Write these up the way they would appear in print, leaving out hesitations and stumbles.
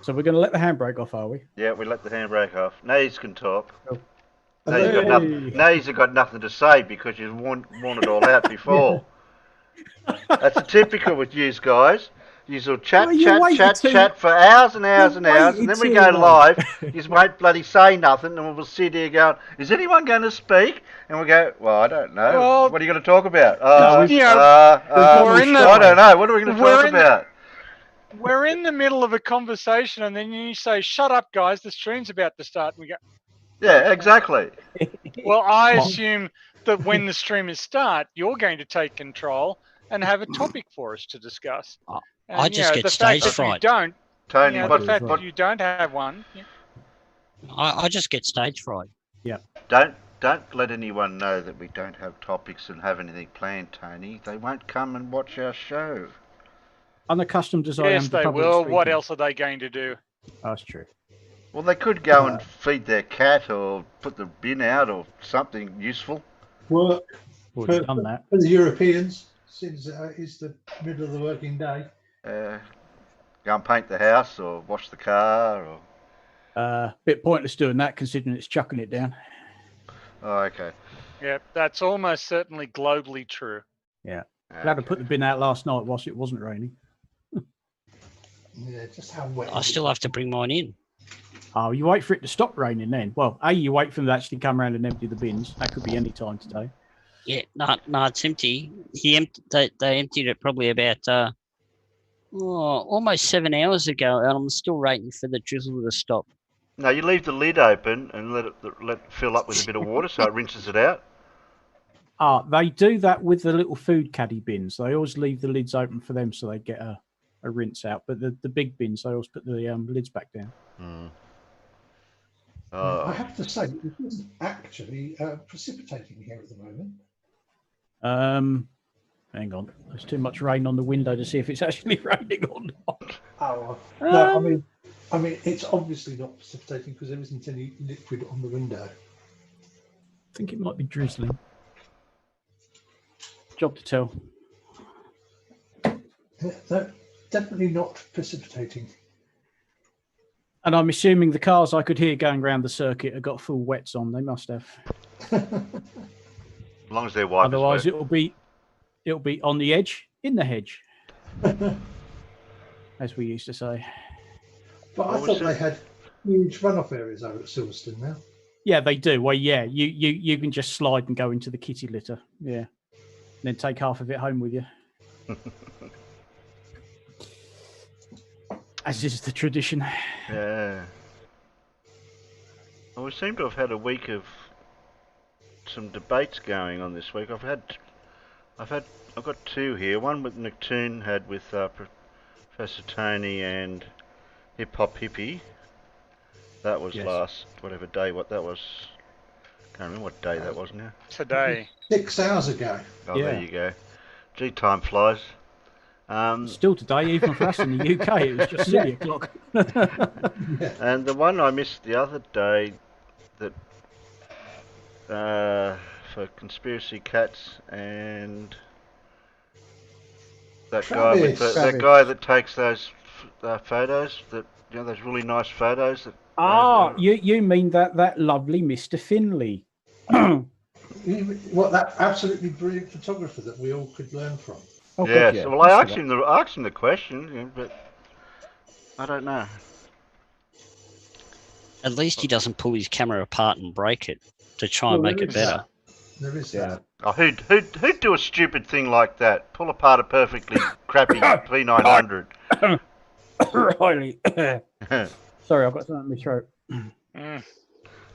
So we're going to let the handbrake off, are we? Yeah, we let the handbrake off. Nays can talk. Oh. Nays have got nothing to say because you've worn it all out before. That's a typical with you guys. You'll chat for hours and hours and hours, and then we go live. You won't bloody say nothing, and we'll sit here going, "Is anyone going to speak?" And we go, "Well, I don't know. Well, what are you going to talk about?" I don't know. What are we going to talk about? We're in the middle of a conversation, and then you say, "Shut up, guys! The stream's about to start." And we go, "Yeah, exactly." Well, I assume that when the streamers start, you're going to take control and have a topic for us to discuss. And, I just get stage fright. Tony, the fact that you don't have one. Yeah. I just get stage fright. Yeah. Don't let anyone know that we don't have topics and have anything planned, Tony. They won't come and watch our show. Unaccustomed as I am. Yes, they will. What else are they going to do? Oh, that's true. Well, they could go and feed their cat or put the bin out or something useful. Work. Already done that. For the Europeans, since it's the middle of the working day. Go and paint the house or wash the car or... bit pointless doing that considering it's chucking it down. Oh, okay. Yeah, that's almost certainly globally true. Yeah. Glad I put the bin out last night whilst it wasn't raining. Yeah, just how wet. I still have to bring mine in. Oh, you wait for it to stop raining then. Well, you wait for them to actually come around and empty the bins. That could be any time today. Yeah, no, it's empty. They emptied it probably about almost 7 hours ago, and I'm still waiting for the drizzle to stop. No, you leave the lid open and let it fill up with a bit of water so it rinses it out. They do that with the little food caddy bins. They always leave the lids open for them so they get a rinse out. But the big bins, they always put the lids back down. Mm. I have to say, it isn't actually precipitating here at the moment. Hang on. There's too much rain on the window to see if it's actually raining or not. Oh, no, I mean, it's obviously not precipitating because there isn't any liquid on the window. I think it might be drizzling. Job to tell. No, definitely not precipitating. And I'm assuming the cars I could hear going around the circuit have got full wets on. They must have. As long as they're wipers. Otherwise, it'll be on the edge, in the hedge, as we used to say. But I thought they had huge runoff areas over at Silverstone now. Yeah, they do. Well, yeah, you can just slide and go into the kitty litter. Yeah, and then take half of it home with you. As is the tradition. Yeah. Well, we seem to have had a week of some debates going on this week. I've got two here. One with Nicktoon had with Professor Tony and Hip Hop Hippie. That was last whatever day. What that was? Can't remember what day that was now. Today. 6 hours ago. Oh, yeah. There you go. Gee, time flies. Still today, even for us in the UK, it was just silly o'clock. And the one I missed the other day, that for Conspiracy Cats and that guy that takes those photos, those really nice photos. You mean that lovely Mr. Finley? What, that absolutely brilliant photographer that we all could learn from. Oh, yes. Yeah. Well, I asked him the question, but I don't know. At least he doesn't pull his camera apart and break it to try and make it better. There is that. Oh, who'd do a stupid thing like that? Pull apart a perfectly crappy P900. Riley. Sorry, I've got something in my throat.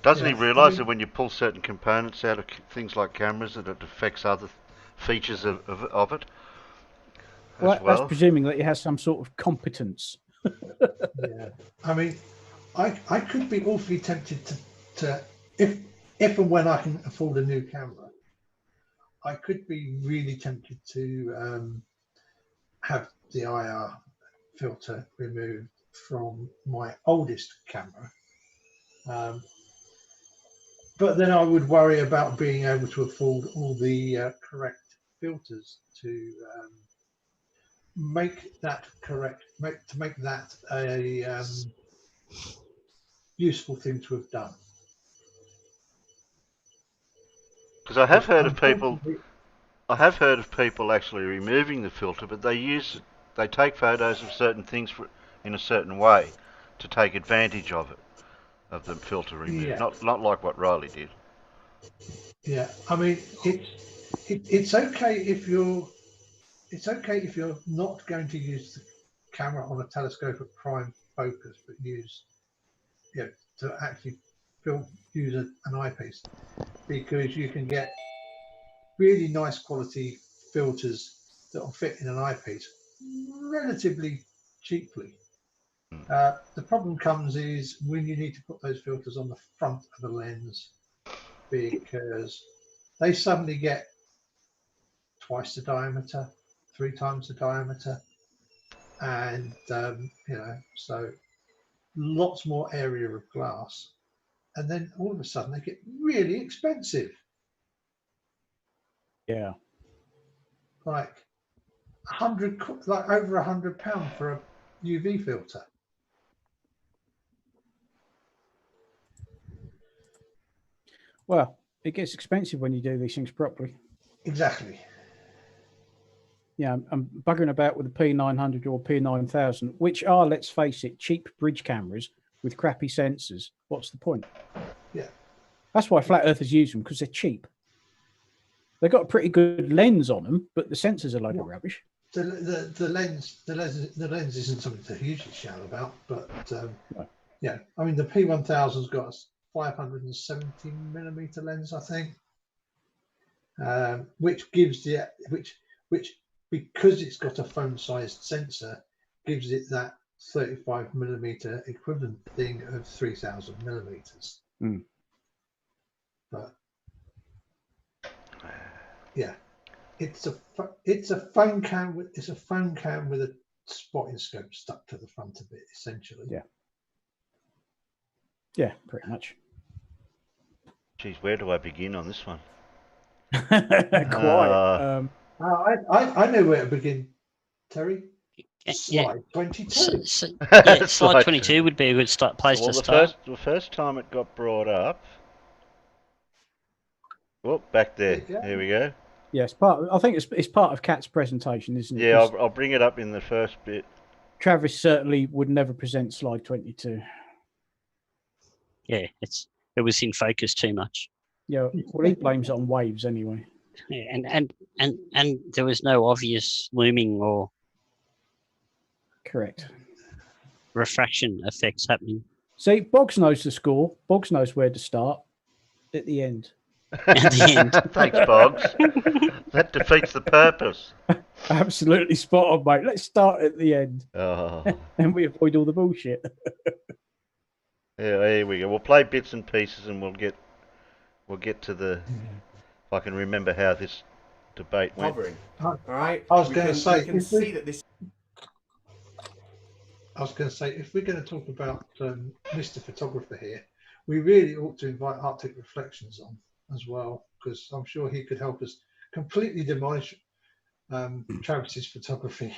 Doesn't he realise that when you pull certain components out of things like cameras, that it affects other features of it? Well, that's presuming that he has some sort of competence. Yeah, I mean, I could be awfully tempted to if and when I can afford a new camera, I could be really tempted to have the IR filter removed from my oldest camera. But then I would worry about being able to afford all the correct filters to make that correct, make that useful thing to have done. Because I have heard of people actually removing the filter, but they take photos of certain things in a certain way to take advantage of it, of the filter removed. Yeah. Not like what Riley did. Yeah, I mean it's okay if you're not going to use the camera on a telescopic prime focus, but use to actually use an eyepiece, because you can get really nice quality filters that will fit in an eyepiece relatively cheaply. The problem comes is when you need to put those filters on the front of the lens, because they suddenly get twice the diameter, 3 times the diameter, and so lots more area of glass, and then all of a sudden they get really expensive, Yeah. like over £100 for a UV filter. Well, it gets expensive when you do these things properly. Exactly. Yeah, I'm buggering about with the P900 or P9000, which are, let's face it, cheap bridge cameras with crappy sensors. What's the point? Yeah. That's why flat earthers use them, because they're cheap. They've got a pretty good lens on them, but the sensors are a load of rubbish. The lens isn't something to hugely shout about, but yeah, I mean the P1000's got a 570mm lens, I think, which gives which because it's got a phone-sized sensor, gives it that 35mm equivalent thing of 3000mm. Mm. But yeah, it's a phone cam with a spotting scope stuck to the front of it, essentially. Yeah, pretty much. Geez, where do I begin on this one? Quite. I know where to begin, Terry. Slide 22. Slide 22 would be a good place to start. The first time it got brought up. Oh, back there. There we go. Yes, I think it's part of Kat's presentation, isn't it? Yeah, I'll bring it up in the first bit. Travis certainly would never present slide 22. Yeah, it was in focus too much. Yeah, well, he blames it on waves anyway. Yeah, and there was no obvious looming or correct refraction effects happening. See, Boggs knows the score. Boggs knows where to start at the end. At the end. Thanks, Boggs. That defeats the purpose. Absolutely spot on, mate. Let's start at the end. Oh. And we avoid all the bullshit. Yeah, here we go. We'll play bits and pieces, and we'll get to the. If I can remember how this debate went. All right. I was going to say, if we're going to talk about Mr. Photographer here, we really ought to invite Arctic Reflections on as well, because I'm sure he could help us completely demolish Travis's photography.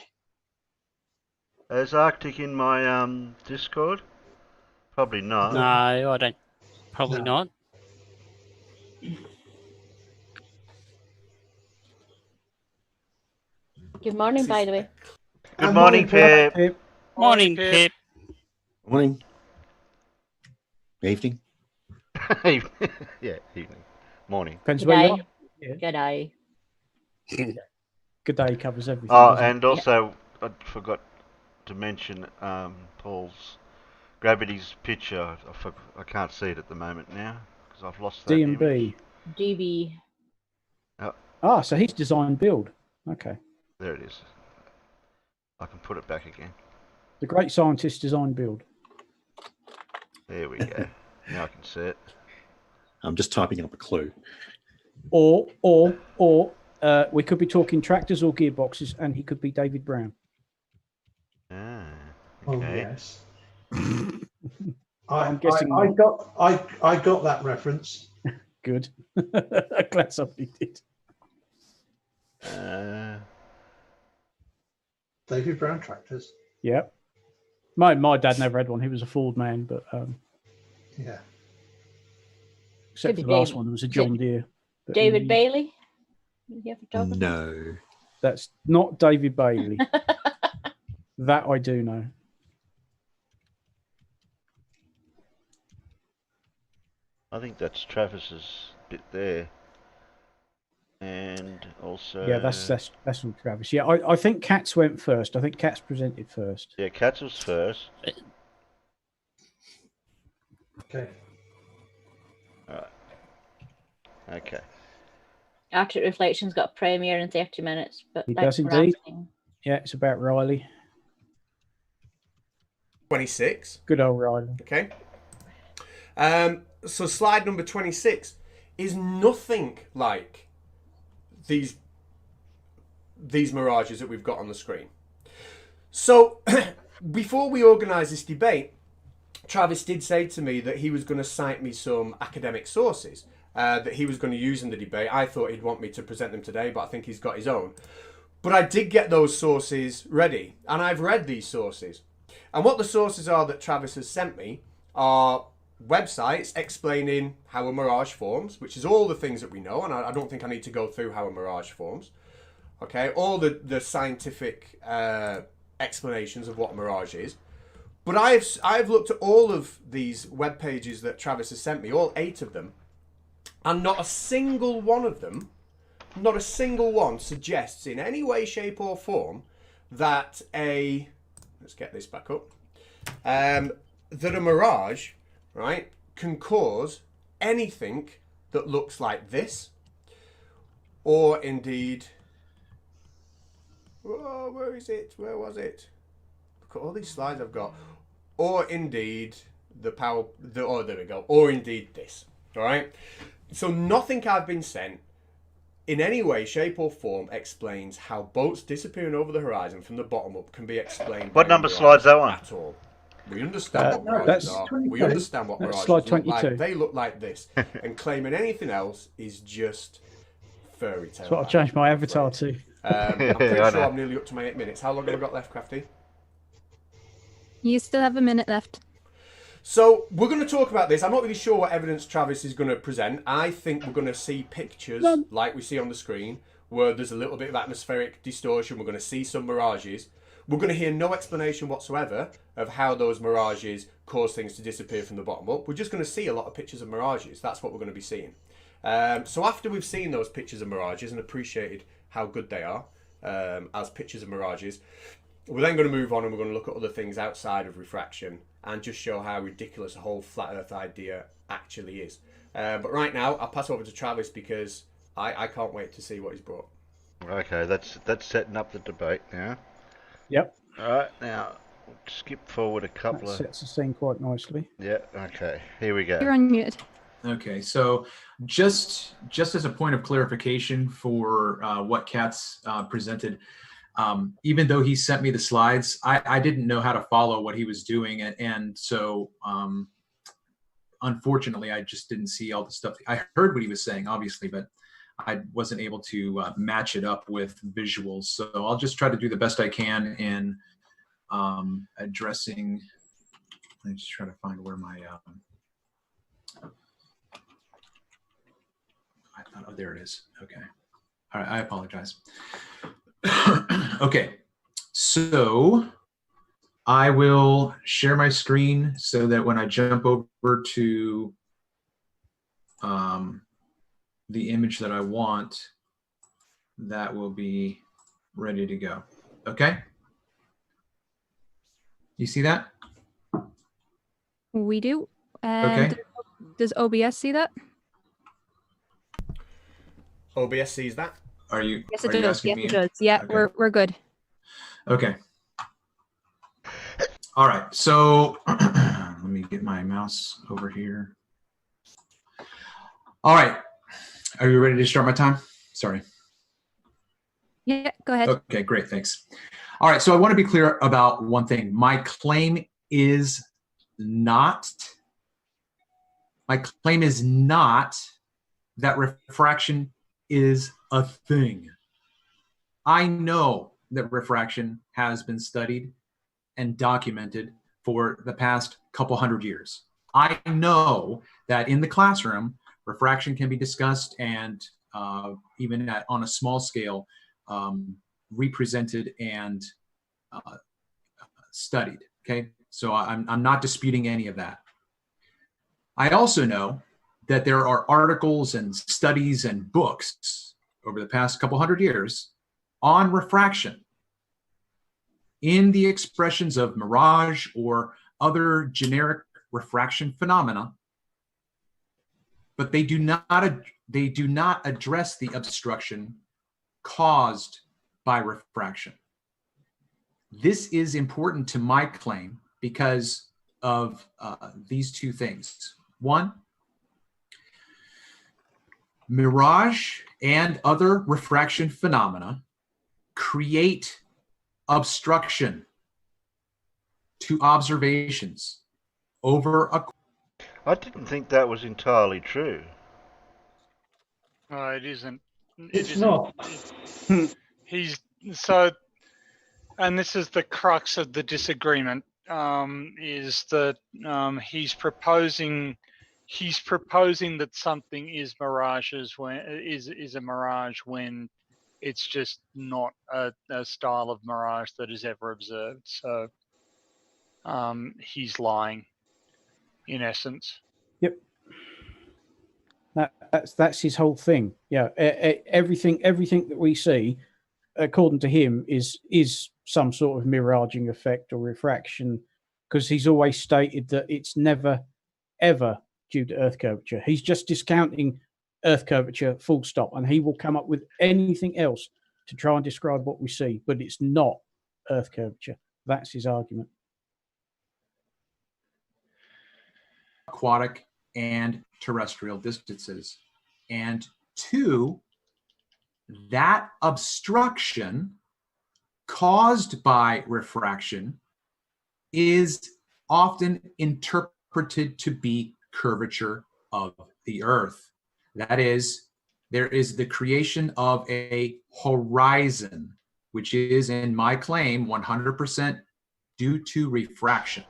Is Arctic in my Discord? Probably not. No, I don't. Probably not. Good morning, by the way. Good morning, Pip. Morning, Pip. Morning. Evening. Yeah, evening. Morning. Depends Good where day. you are. Yeah. Good day. Good day covers everything. Oh, doesn't it? and also I forgot to mention Paul's Gravity's picture. I can't see it at the moment now because I've lost that D&B. DB. Ah, so he's design build. Okay. There it is. I can put it back again. The great scientist design build. There we go. Now I can see it. I'm just typing up a clue. Or we could be talking tractors or gearboxes, and he could be David Brown. Ah, Oh okay. yes. I'm guessing I got that reference. Good. Glad somebody did. David Brown tractors. Yep. My dad never had one. He was a Ford man, but Yeah. except for the last one, it was a John Deere. But David Bailey? You ever talk about No. That's not David Bailey. That I do know. I think that's Travis's bit there. And also... Yeah, that's from Travis. Yeah, I think Cats went first. I think Cats presented first. Yeah, Cats was first. Okay. Alright. Okay. Arctic Reflections got a premiere in 30 minutes. But He thanks does for indeed. asking. Yeah, it's about Riley. 26. Good old Riley. Okay. So slide number 26 is nothing like these mirages that we've got on the screen. So before we organise this debate, Travis did say to me that he was going to cite me some academic sources that he was going to use in the debate. I thought he'd want me to present them today, but I think he's got his own. But I did get those sources ready, and I've read these sources. And what the sources are that Travis has sent me are websites explaining how a mirage forms, which is all the things that we know, and I don't think I need to go through how a mirage forms. Okay, all the scientific explanations of what a mirage is. But I've looked at all of these web pages that Travis has sent me, all 8 of them, and not a single one of them, not a single one suggests in any way, shape or form that let's get this back up, that a mirage, right, can cause anything that looks like this, or indeed, where is it? Where was it? Look at all these slides I've got. Or indeed, there we go. Or indeed this, all right? So nothing I've been sent in any way, shape or form explains how boats disappearing over the horizon from the bottom up can be explained. What number slide's that one? At all. We understand what mirages are. 22. We understand what mirages slide look 22. like. They look like this. And claiming anything else is just fairy tale. That's what I've changed my avatar to. I'm pretty sure I'm nearly up to my 8 minutes. How long have I got left, Crafty? You still have a minute left. So we're going to talk about this. I'm not really sure what evidence Travis is going to present. I think we're going to see pictures like we see on the screen where there's a little bit of atmospheric distortion. We're going to see some mirages. We're going to hear no explanation whatsoever of how those mirages cause things to disappear from the bottom up. We're just going to see a lot of pictures of mirages. That's what we're going to be seeing. So after we've seen those pictures of mirages and appreciated how good they are as pictures of mirages, we're then going to move on and we're going to look at other things outside of refraction and just show how ridiculous the whole flat earth idea actually is. But right now, I'll pass over to Travis because I can't wait to see what he's brought. Okay, that's setting up the debate now. Yep. All right, now we'll skip forward a couple That of... sets the scene quite nicely. Yeah, okay, here we go. You're unmuted. Okay, so just as a point of clarification for what Katz presented, even though he sent me the slides, I didn't know how to follow what he was doing, and so unfortunately, I just didn't see all the stuff. I heard what he was saying, obviously, but I wasn't able to match it up with visuals. So I'll just try to do the best I can in addressing. Let me just try to find where my. I thought, oh, there it is. Okay. All right. I apologize. Okay. So I will share my screen so that when I jump over to the image that I want, that will be ready to go. Okay. You see that? We do. And Okay. does OBS see that? OBS sees that. Are you? Yes, it are you does. asking Yes, me? it does. Yeah, Okay. we're good. Okay. All right. So let me get my mouse over here. All right. Are you ready to start my time? Sorry. Yeah, go ahead. Okay, great. Thanks. All right. So I want to be clear about one thing. My claim is not that refraction is a thing. I know that refraction has been studied and documented for the past couple hundred years. I know that in the classroom, refraction can be discussed and even on a small scale, represented and studied, okay? So I'm not disputing any of that. I also know that there are articles and studies and books over the past couple hundred years on refraction in the expressions of mirage or other generic refraction phenomena, but they do not address the obstruction caused by refraction. This is important to my claim because of these two things. One, mirage and other refraction phenomena create obstruction to observations over a... I didn't think that was entirely true. No, it isn't. It's not. He's so, and this is the crux of the disagreement. Is that he's proposing that something is mirages when is a mirage when it's just not a style of mirage that is ever observed. So he's lying, in essence. Yep. That's his whole thing. Yeah. Everything that we see, according to him, is some sort of miraging effect or refraction, because he's always stated that it's never ever due to Earth curvature. He's just discounting Earth curvature, full stop, and he will come up with anything else to try and describe what we see, but it's not Earth curvature. That's his argument. Aquatic and terrestrial distances. And two, that obstruction caused by refraction is often interpreted to be curvature of the Earth. That is, there is the creation of a horizon, which is, in my claim, 100% due to refraction,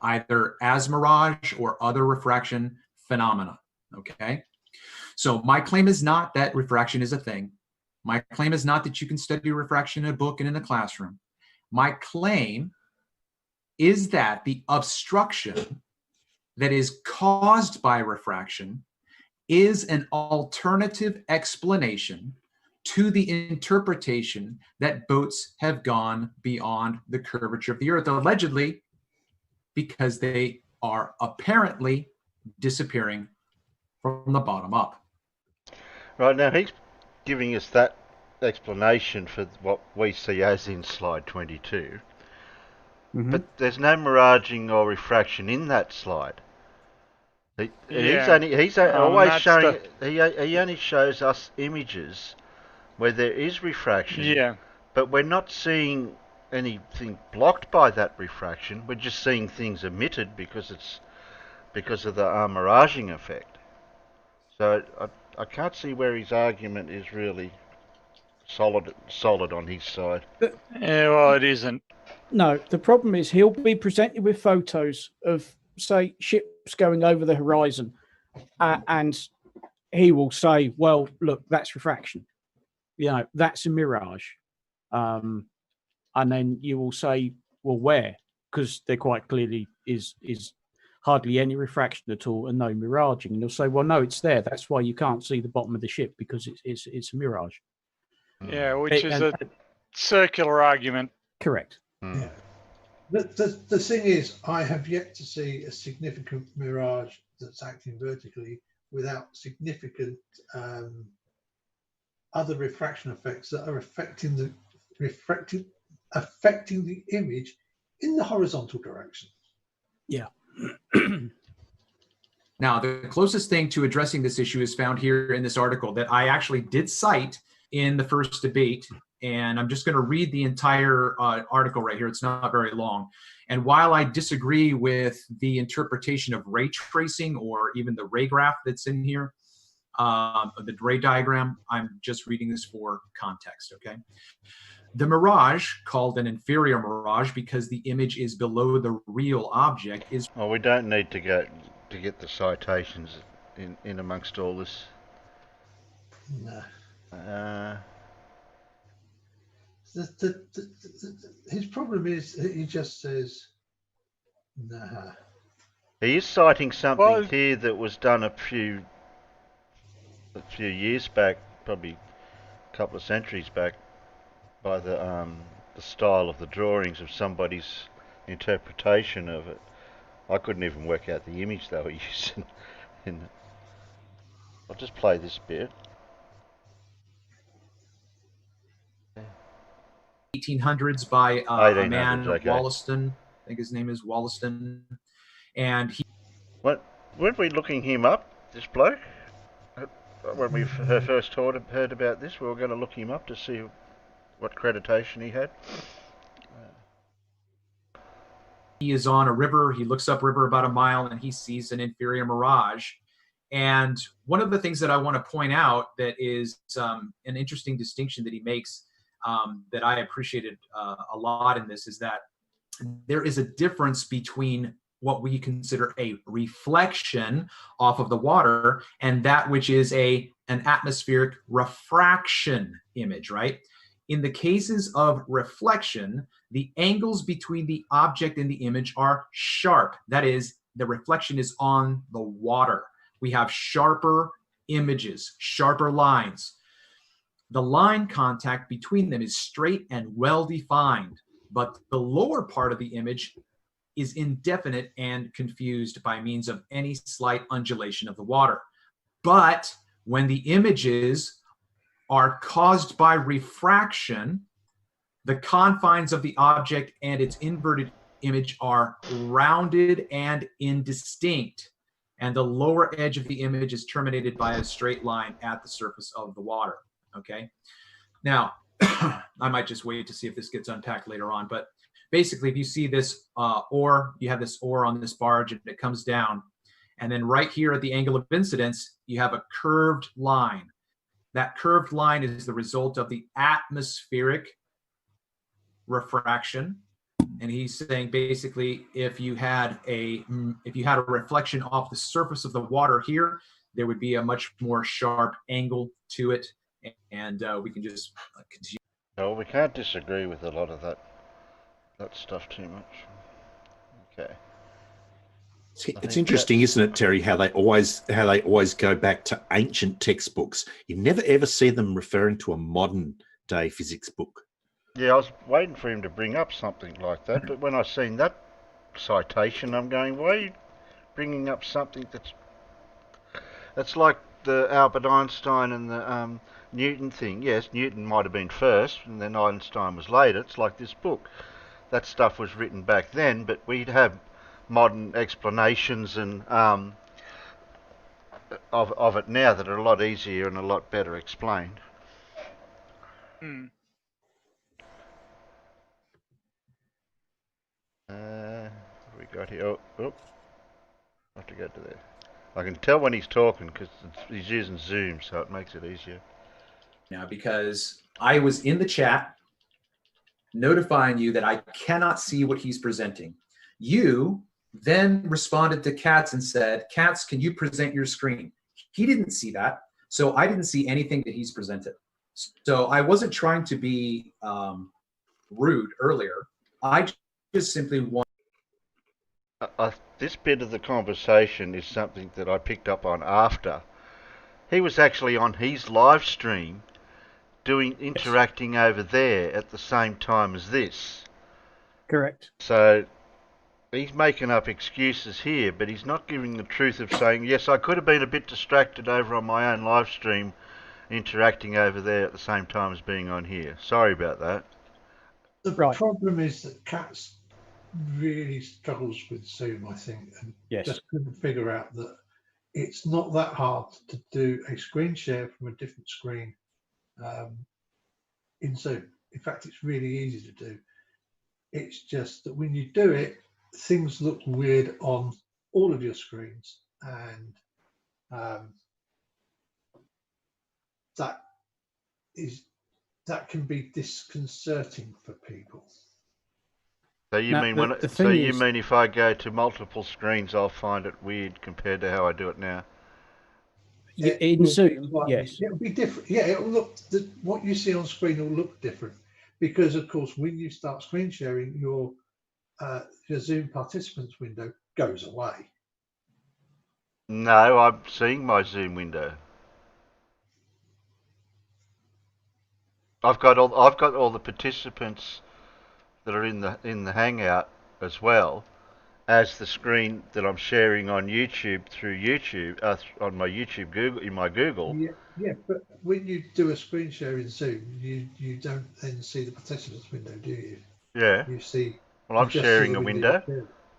either as mirage or other refraction phenomena, okay? So my claim is not that refraction is a thing. My claim is not that you can study refraction in a book and in a classroom. My claim is that the obstruction that is caused by refraction is an alternative explanation to the interpretation that boats have gone beyond the curvature of the Earth, allegedly because they are apparently disappearing from the bottom up. Right, now he's giving us that explanation for what we see as in slide 22. Mm-hmm. But there's no miraging or refraction in that slide. He's always showing. He only shows us images where there is refraction. Yeah. But we're not seeing anything blocked by that refraction. We're just seeing things emitted because of the miraging effect. So I can't see where his argument is really solid on his side. Yeah, well, it isn't. No, the problem is he'll be presented with photos of, say, ships going over the horizon, and he will say, well, look, that's refraction. You know, that's a mirage. And then you will say, well, where? Because there quite clearly is hardly any refraction at all and no miraging. And they'll say, well, no, it's there. That's why you can't see the bottom of the ship, because it's a mirage. Yeah, which is a circular argument. Correct. Yeah. The thing is, I have yet to see a significant mirage that's acting vertically without significant other refraction effects that are affecting the image in the horizontal direction. Yeah. Now, the closest thing to addressing this issue is found here in this article that I actually did cite in the first debate. And I'm just going to read the entire article right here. It's not very long. And while I disagree with the interpretation of ray tracing or even the ray graph that's in here, the ray diagram. I'm just reading this for context, okay? The mirage, called an inferior mirage because the image is below the real object, is... Well, we don't need to get the citations in amongst all this. No. His problem is he just says, nah. He is citing something here that was done a few years back, probably a couple of centuries back, by the style of the drawings of somebody's interpretation of it. I couldn't even work out the image they were using. I'll just play this bit. 1800s by a man, okay. Wollaston. I think his name is Wollaston. And he... Weren't we looking him up, this bloke? When we first heard about this, we were going to look him up to see what accreditation he had. He is on a river. He looks upriver about a mile, and he sees an inferior mirage. And one of the things that I want to point out that is an interesting distinction that he makes that I appreciated a lot in this is that there is a difference between what we consider a reflection off of the water and that which is an atmospheric refraction image, right? In the cases of reflection, the angles between the object and the image are sharp. That is, the reflection is on the water. We have sharper images, sharper lines. The line contact between them is straight and well-defined, but the lower part of the image is indefinite and confused by means of any slight undulation of the water. But when the images are caused by refraction, the confines of the object and its inverted image are rounded and indistinct, and the lower edge of the image is terminated by a straight line at the surface of the water, okay? Now, I might just wait to see if this gets unpacked later on, but basically, if you see this oar, you have this oar on this barge and it comes down. And then right here at the angle of incidence, you have a curved line. That curved line is the result of the atmospheric refraction. And he's saying basically, if you had a reflection off the surface of the water here, there would be a much more sharp angle to it. And we can just continue. No, we can't disagree with a lot of that stuff too much. Okay. It's interesting, isn't it, Terry, how they always go back to ancient textbooks. You never ever see them referring to a modern day physics book. Yeah, I was waiting for him to bring up something like that, but when I seen that citation, I'm going, why are you bringing up something that's like the Albert Einstein and the Newton thing? Yes, Newton might have been first, and then Einstein was later. It's like this book. That stuff was written back then, but we'd have modern explanations and of it now that are a lot easier and a lot better explained. What have we got here? Oh, I have to go to there. I can tell when he's talking because he's using Zoom, so it makes it easier. Now, because I was in the chat notifying you that I cannot see what he's presenting. You then responded to Katz and said, Katz, can you present your screen? He didn't see that, so I didn't see anything that he's presented. So I wasn't trying to be rude earlier. I just simply want... This bit of the conversation is something that I picked up on after. He was actually on his live stream interacting over there at the same time as this. Correct. So he's making up excuses here, but he's not giving the truth of saying, yes, I could have been a bit distracted over on my own live stream interacting over there at the same time as being on here. Sorry about that. The problem is that Katz really struggles with Zoom, I think, and just couldn't figure out that it's not that hard to do a screen share from a different screen in Zoom. In fact, it's really easy to do. It's just that when you do it, things look weird on all of your screens, and that can be disconcerting for people. So you Now, mean if I go to multiple screens, I'll find it weird compared to how I do it now? In Zoom, yes. It'll be different. Yeah, it'll look. What you see on screen will look different because, of course, when you start screen sharing, your Zoom participants window goes away. No, I'm seeing my Zoom window. I've got all the participants that are in the Hangout as well as the screen that I'm sharing on YouTube through YouTube on my YouTube Google. Yeah, but when you do a screen share in Zoom, you don't then see the participants window, do you? Yeah. You see. Well, I'm sharing a window.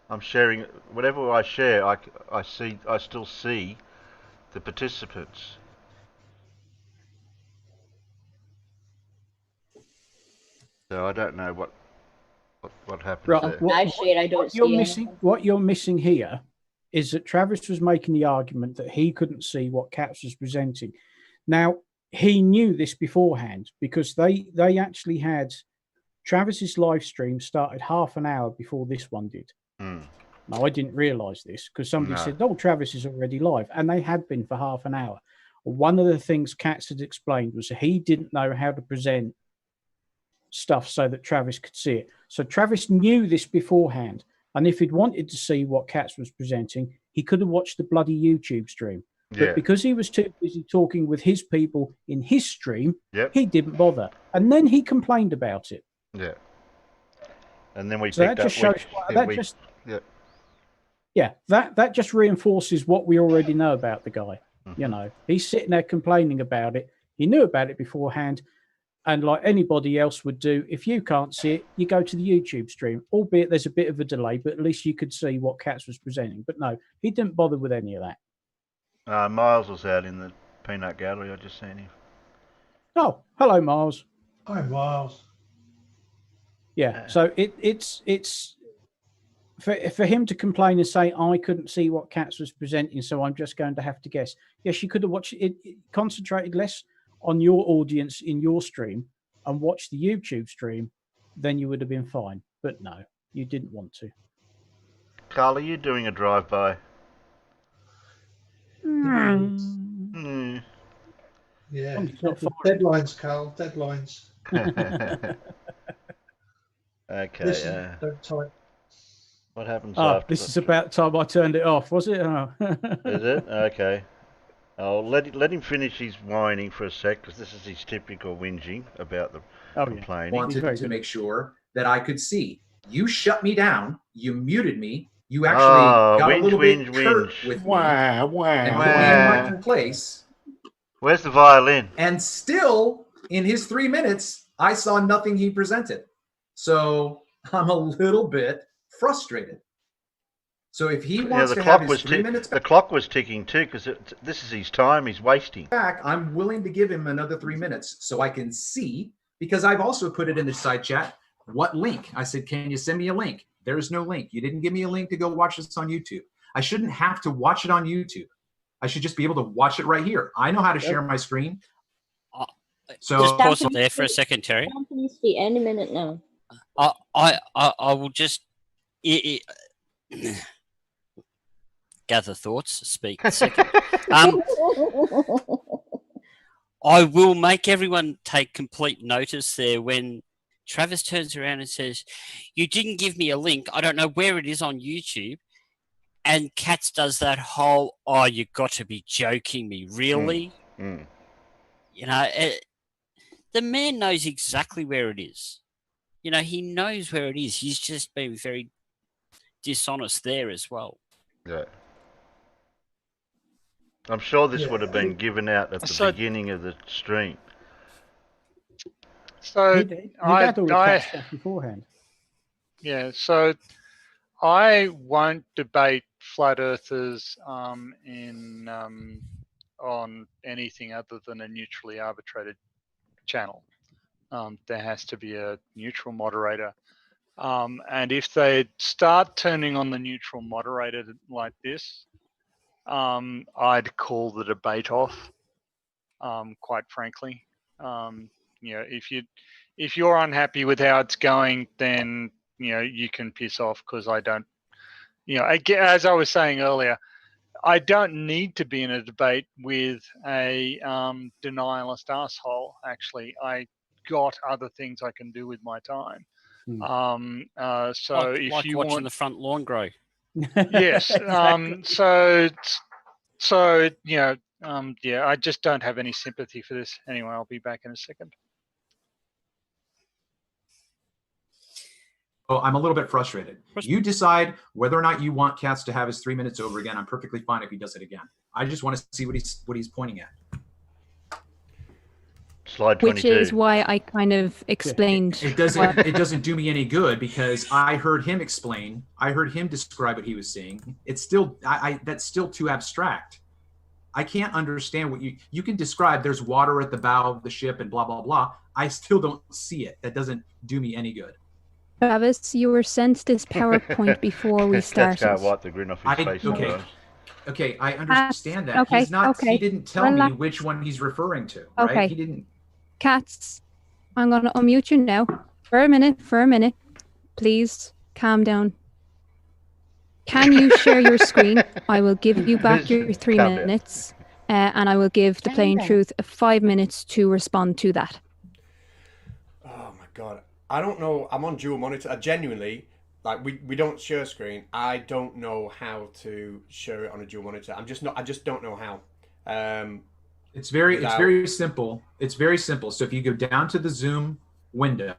I'm sharing whatever I share. I still see the participants. So I don't know what happens Right. there. I don't see what you're missing here is that Travis was making the argument that he couldn't see what Cats was presenting. Now, he knew this beforehand because they actually had Travis's live stream started half an hour before this one did. Now, I didn't realise this because somebody said, "Oh, Travis is already live," and they had been for half an hour. One of the things Cats had explained was he didn't know how to present stuff so that Travis could see it. So Travis knew this beforehand, and if he'd wanted to see what Cats was presenting, he could have watched the bloody YouTube stream. But because he was too busy talking with his people in his stream, he didn't bother. And then he complained about it. Yeah. And then we so picked that just up shows that just reinforces what we already know about the guy. You know, he's sitting there complaining about it. He knew about it beforehand. And like anybody else would do, if you can't see it, you go to the YouTube stream, albeit there's a bit of a delay, but at least you could see what Cats was presenting. But no, he didn't bother with any of that. Miles was out in the peanut gallery. I just seen him. Oh, hello, Miles. Hi, Miles. Yeah, so it's for him to complain and say, I couldn't see what Cats was presenting, so I'm just going to have to guess. Yes, you could have watched it, concentrated less on your audience in your stream and watch the YouTube stream, then you would have been fine. But no, you didn't want to. Carl, are you doing a drive-by? Yeah, deadlines, Carl, deadlines. Okay. Listen, don't type. What happens after this is about time I turned it off, was it? Oh. Is it? Okay. I'll let him finish his whining for a sec, because this is his typical whinging about the complaining. Wanted to make sure that I could see. You shut me down. You muted me. You actually got a little bit curt with me and put me in my place. Where's the violin? And still, in his 3 minutes, I saw nothing he presented. So I'm a little bit frustrated. So if he wants to have his 3 minutes back, the clock was ticking too, because this is his time he's wasting. I'm willing to give him another 3 minutes so I can see, because I've also put it in the side chat, what link? I said, can you send me a link? There's no link. You didn't give me a link to go watch this on YouTube. I shouldn't have to watch it on YouTube. I should just be able to watch it right here. I know how to share my screen. So just pause it there for a second, Terry. Company's feet any minute now. I will just gather thoughts, speak a second. I will make everyone take complete notice there when Travis turns around and says, "You didn't give me a link. I don't know where it is on YouTube." And Cats does that whole, "Oh, you got to be joking me, really?" You know, the man knows exactly where it is. You know, he knows where it is. He's just been very dishonest there as well. Yeah. I'm sure this would have been given out at the beginning of the stream. So I beforehand. Yeah, so I won't debate flat earthers on anything other than a neutrally arbitrated channel. There has to be a neutral moderator. And if they start turning on the neutral moderator like this, I'd call the debate off. quite frankly. If you're unhappy with how it's going, then you can piss off, because I don't. As I was saying earlier, I don't need to be in a debate with a denialist asshole. Actually, I got other things I can do with my time. So if like you watching want the front lawn grow. Yes. Exactly. I just don't have any sympathy for this. Anyway, I'll be back in a second. Oh, I'm a little bit frustrated. You decide whether or not you want Katz to have his 3 minutes over again. I'm perfectly fine if he does it again. I just want to see what he's pointing at. Slide 22. Which is why I kind of explained. It doesn't do me any good, because I heard him explain. I heard him describe what he was seeing. It's still that's still too abstract. I can't understand what you can describe. There's water at the bow of the ship and blah blah blah. I still don't see it. That doesn't do me any good. Travis, you were sent this PowerPoint before we started. Can't wipe the grin off his face. Okay, I understand that. Okay, He's not. okay. He didn't tell me which one he's referring to. Right? Okay. He didn't. Katz, I'm going to unmute you now for a minute. Please calm down. Can you share your screen? I will give you back your 3 minutes, and I will give the Plain Truth 5 minutes to respond to that. Oh my God. I don't know. I'm on dual monitor. I genuinely, like, we don't share screen. I don't know how to share it on a dual monitor. I just don't know how. It's very simple. It's very simple. So if you go down to the Zoom window,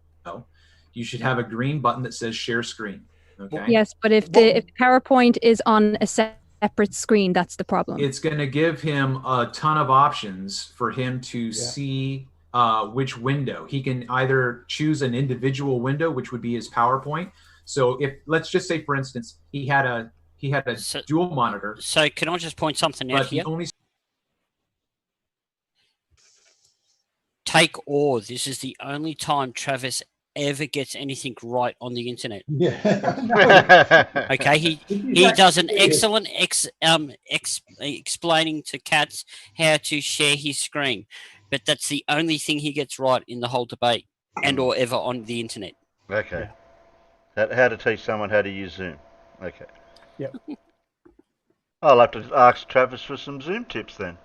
you should have a green button that says share screen. Okay. Yes, but if the PowerPoint is on a separate screen, that's the problem. It's going to give him a ton of options for him to see which window. He can either choose an individual window, which would be his PowerPoint. So if, let's just say, for instance, he had a dual monitor. So can I just point something out here? Take all. This is the only time Travis ever gets anything right on the internet. Yeah. Okay, he does an excellent explaining to Katz how to share his screen, but that's the only thing he gets right in the whole debate and or ever on the internet. Okay. How to teach someone how to use Zoom. Okay. Yep. I'll have to ask Travis for some Zoom tips then.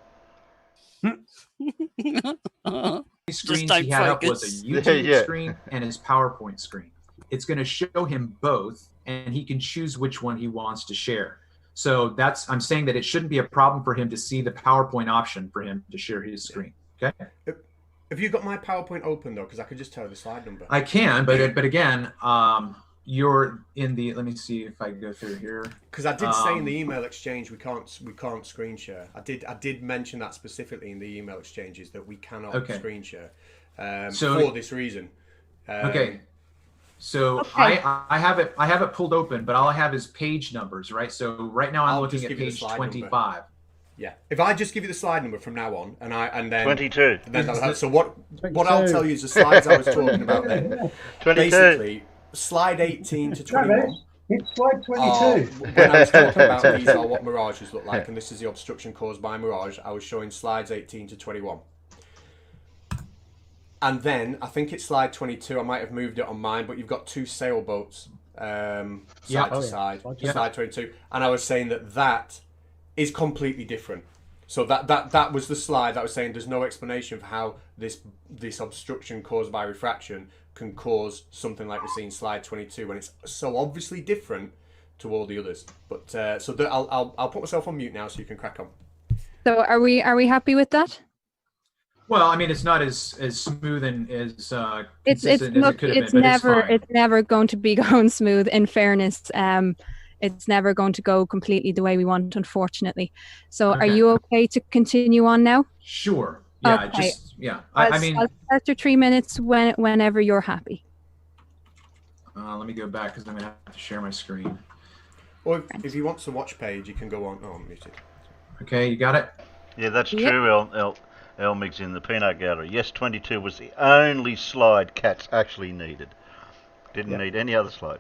Screens he had up was a YouTube screen and his PowerPoint screen. It's going to show him both, and he can choose which one he wants to share. So I'm saying that it shouldn't be a problem for him to see the PowerPoint option for him to share his screen. Okay. Have you got my PowerPoint open though? Because I could just tell you the slide number. I can, but again, you're in the. Let me see if I go through here. Because I did say in the email exchange we can't screen share. I did mention that specifically in the email exchanges that we cannot screen share for this reason. Okay. So I have it pulled open, but all I have is page numbers, right? So right now I'm looking at page 25. Number. Yeah. If I just give you the slide number from now on, and then 22. So what I'll tell you is the slides I was talking about then. 22. Basically, slide 18 to 21. It's slide 22. When I was talking about these are what mirages look like, and this is the obstruction caused by mirage, I was showing slides 18 to 21. And then, I think it's slide 22, I might have moved it on mine, but you've got two sailboats side to side, slide 22. And I was saying that is completely different. So that was the slide that was saying there's no explanation for how this obstruction caused by refraction can cause something like we see in slide 22 when it's so obviously different to all the others. But I'll put myself on mute now so you can crack on. So are we happy with that? Well, I mean, it's not as smooth and as consistent as it could have it's been, but never it's fine. It's never going to be going smooth. In fairness, it's never going to go completely the way we want, unfortunately. So, are you okay to continue on now? Sure. Yeah. Okay. I mean, I'll start your 3 minutes whenever you're happy. Let me go back because I'm gonna have to share my screen. Or if you want to watch page, you can go on. Oh, I'm muted. Okay, you got it. Yeah, that's true. Elmig's in the peanut gallery. Yes, 22 was the only slide Katz actually needed. Didn't need any other slide.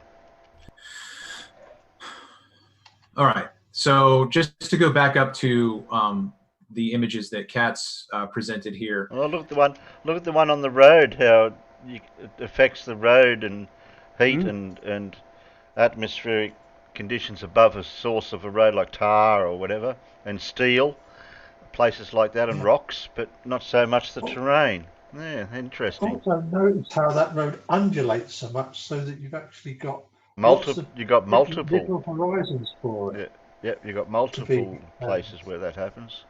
All right. So just to go back up to the images that Kat's presented here. Well, look at the one. Look at the one on the road. How it affects the road and heat and atmospheric conditions above a source of a road like tar or whatever, and steel, places like that, and rocks, but not so much the terrain. Yeah, interesting. Also notice how that road undulates so much, so that you've actually got You got multiple little horizons for it. Yeah, you got multiple places where that happens.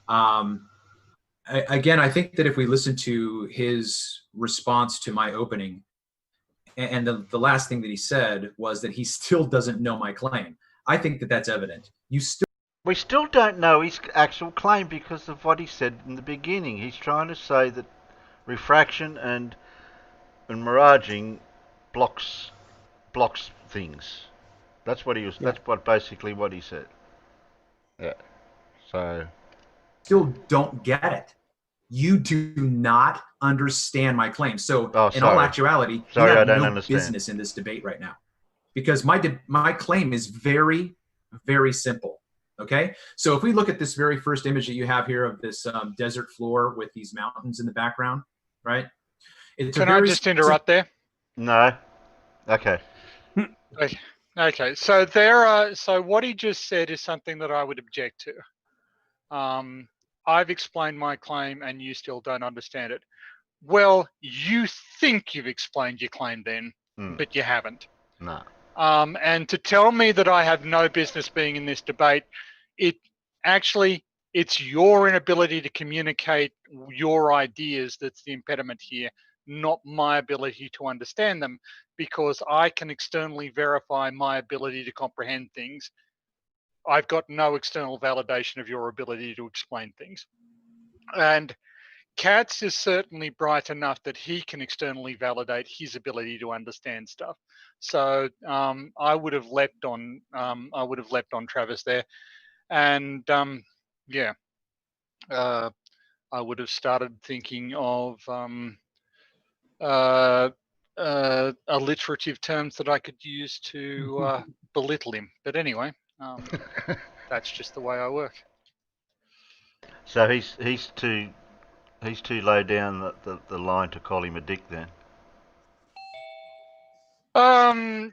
Again, I think that if we listen to his response to my opening, and the last thing that he said was that he still doesn't know my claim. I think that that's evident. We still don't know his actual claim because of what he said in the beginning. He's trying to say that refraction and miraging blocks things. That's what he was. Yeah. That's basically what he said. Yeah. So. Still don't get it. You do not understand my claim. So, in all actuality, you have no business in this debate right now, because my claim is very, very simple. Okay, so if we look at this very first image that you have here of this desert floor with these mountains in the background, right? Can I just interrupt there? No. Okay. Okay. So so what he just said is something that I would object to. I've explained my claim and you still don't understand it. Well, you think you've explained your claim then, but you haven't. No. And to tell me that I have no business being in this debate, it's your inability to communicate your ideas that's the impediment here, not my ability to understand them, because I can externally verify my ability to comprehend things. I've got no external validation of your ability to explain things. And Katz is certainly bright enough that he can externally validate his ability to understand stuff. So I would have leapt on Travis there, and I would have started thinking of alliterative terms that I could use to belittle him. But anyway, that's just the way I work. So he's too low down the line to call him a dick then.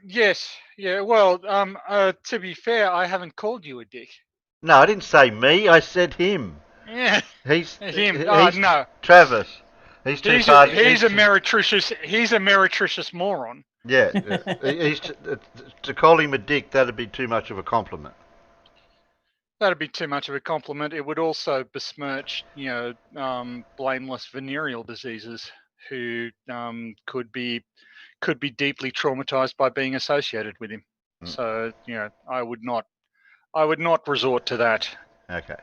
Yes. Yeah. Well, to be fair, I haven't called you a dick. No, I didn't say me. I said him. Yeah. He's him. No. Travis. He's a meretricious. He's a meretricious moron. Yeah. He's to call him a dick. That'd be too much of a compliment. That'd be too much of a compliment. It would also besmirch, blameless venereal diseases who could be deeply traumatized by being associated with him. So, I would not resort to that. Okay.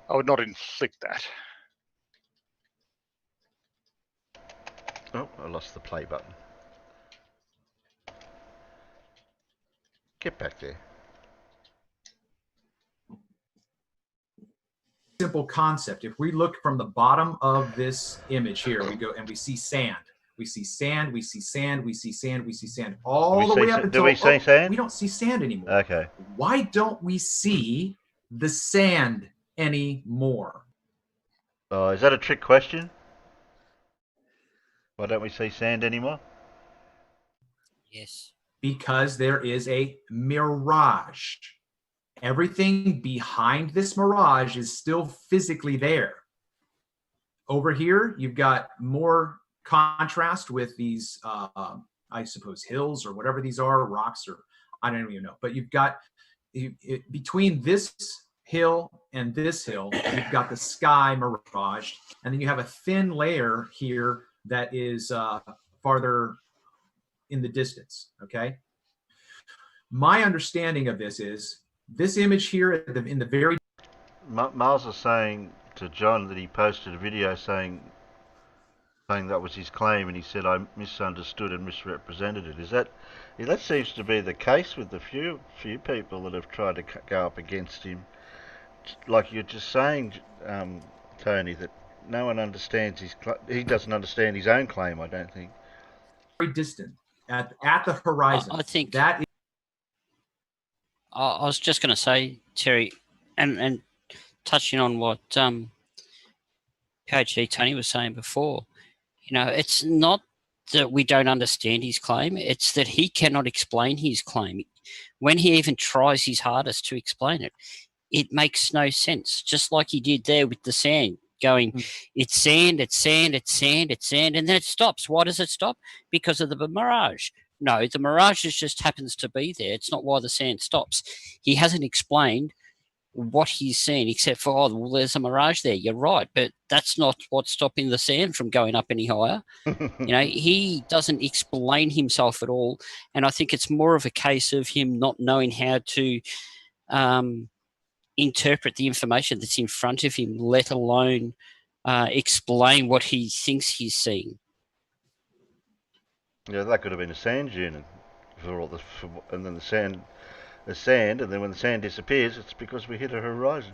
I would not inflict that. Oh, I lost the play button. Get back there. Simple concept. If we look from the bottom of this image here, we go and we see sand. We see sand, we see sand, we see sand, we see sand. All the way up until sand? We don't see sand anymore. Okay. Why don't we see the sand anymore? Is that a trick question? Why don't we see sand anymore? Yes. Because there is a mirage. Everything behind this mirage is still physically there. Over here, you've got more contrast with these, I suppose, hills or whatever these are, rocks, or I don't even know. But you've got, between this hill and this hill, you've got the sky mirage. And then you have a thin layer here that is farther in the distance, okay? My understanding of this is, this image here in the very... Miles is saying to John that he posted a video saying that was his claim, and he said, I misunderstood and misrepresented it. That seems to be the case with the few people that have tried to go up against him. Like you're just saying, Tony, that no one understands he doesn't understand his own claim, I don't think. Very distant, at the horizon. I think that is... I was just going to say, Terry, and touching on what PhD Tony was saying before, it's not that we don't understand his claim, it's that he cannot explain his claim. When he even tries his hardest to explain it, it makes no sense, just like he did there with the sand, going, it's sand, it's sand, it's sand, it's sand, and then it stops. Why does it stop? Because of the mirage. No, the mirage just happens to be there. It's not why the sand stops. He hasn't explained what he's seen, except for, oh, well, there's a mirage there. You're right, but that's not what's stopping the sand from going up any higher. He doesn't explain himself at all, and I think it's more of a case of him not knowing how to interpret the information that's in front of him, let alone explain what he thinks he's seeing. Yeah, that could have been a sand dune, and then the sand, and then when the sand disappears, it's because we hit a horizon.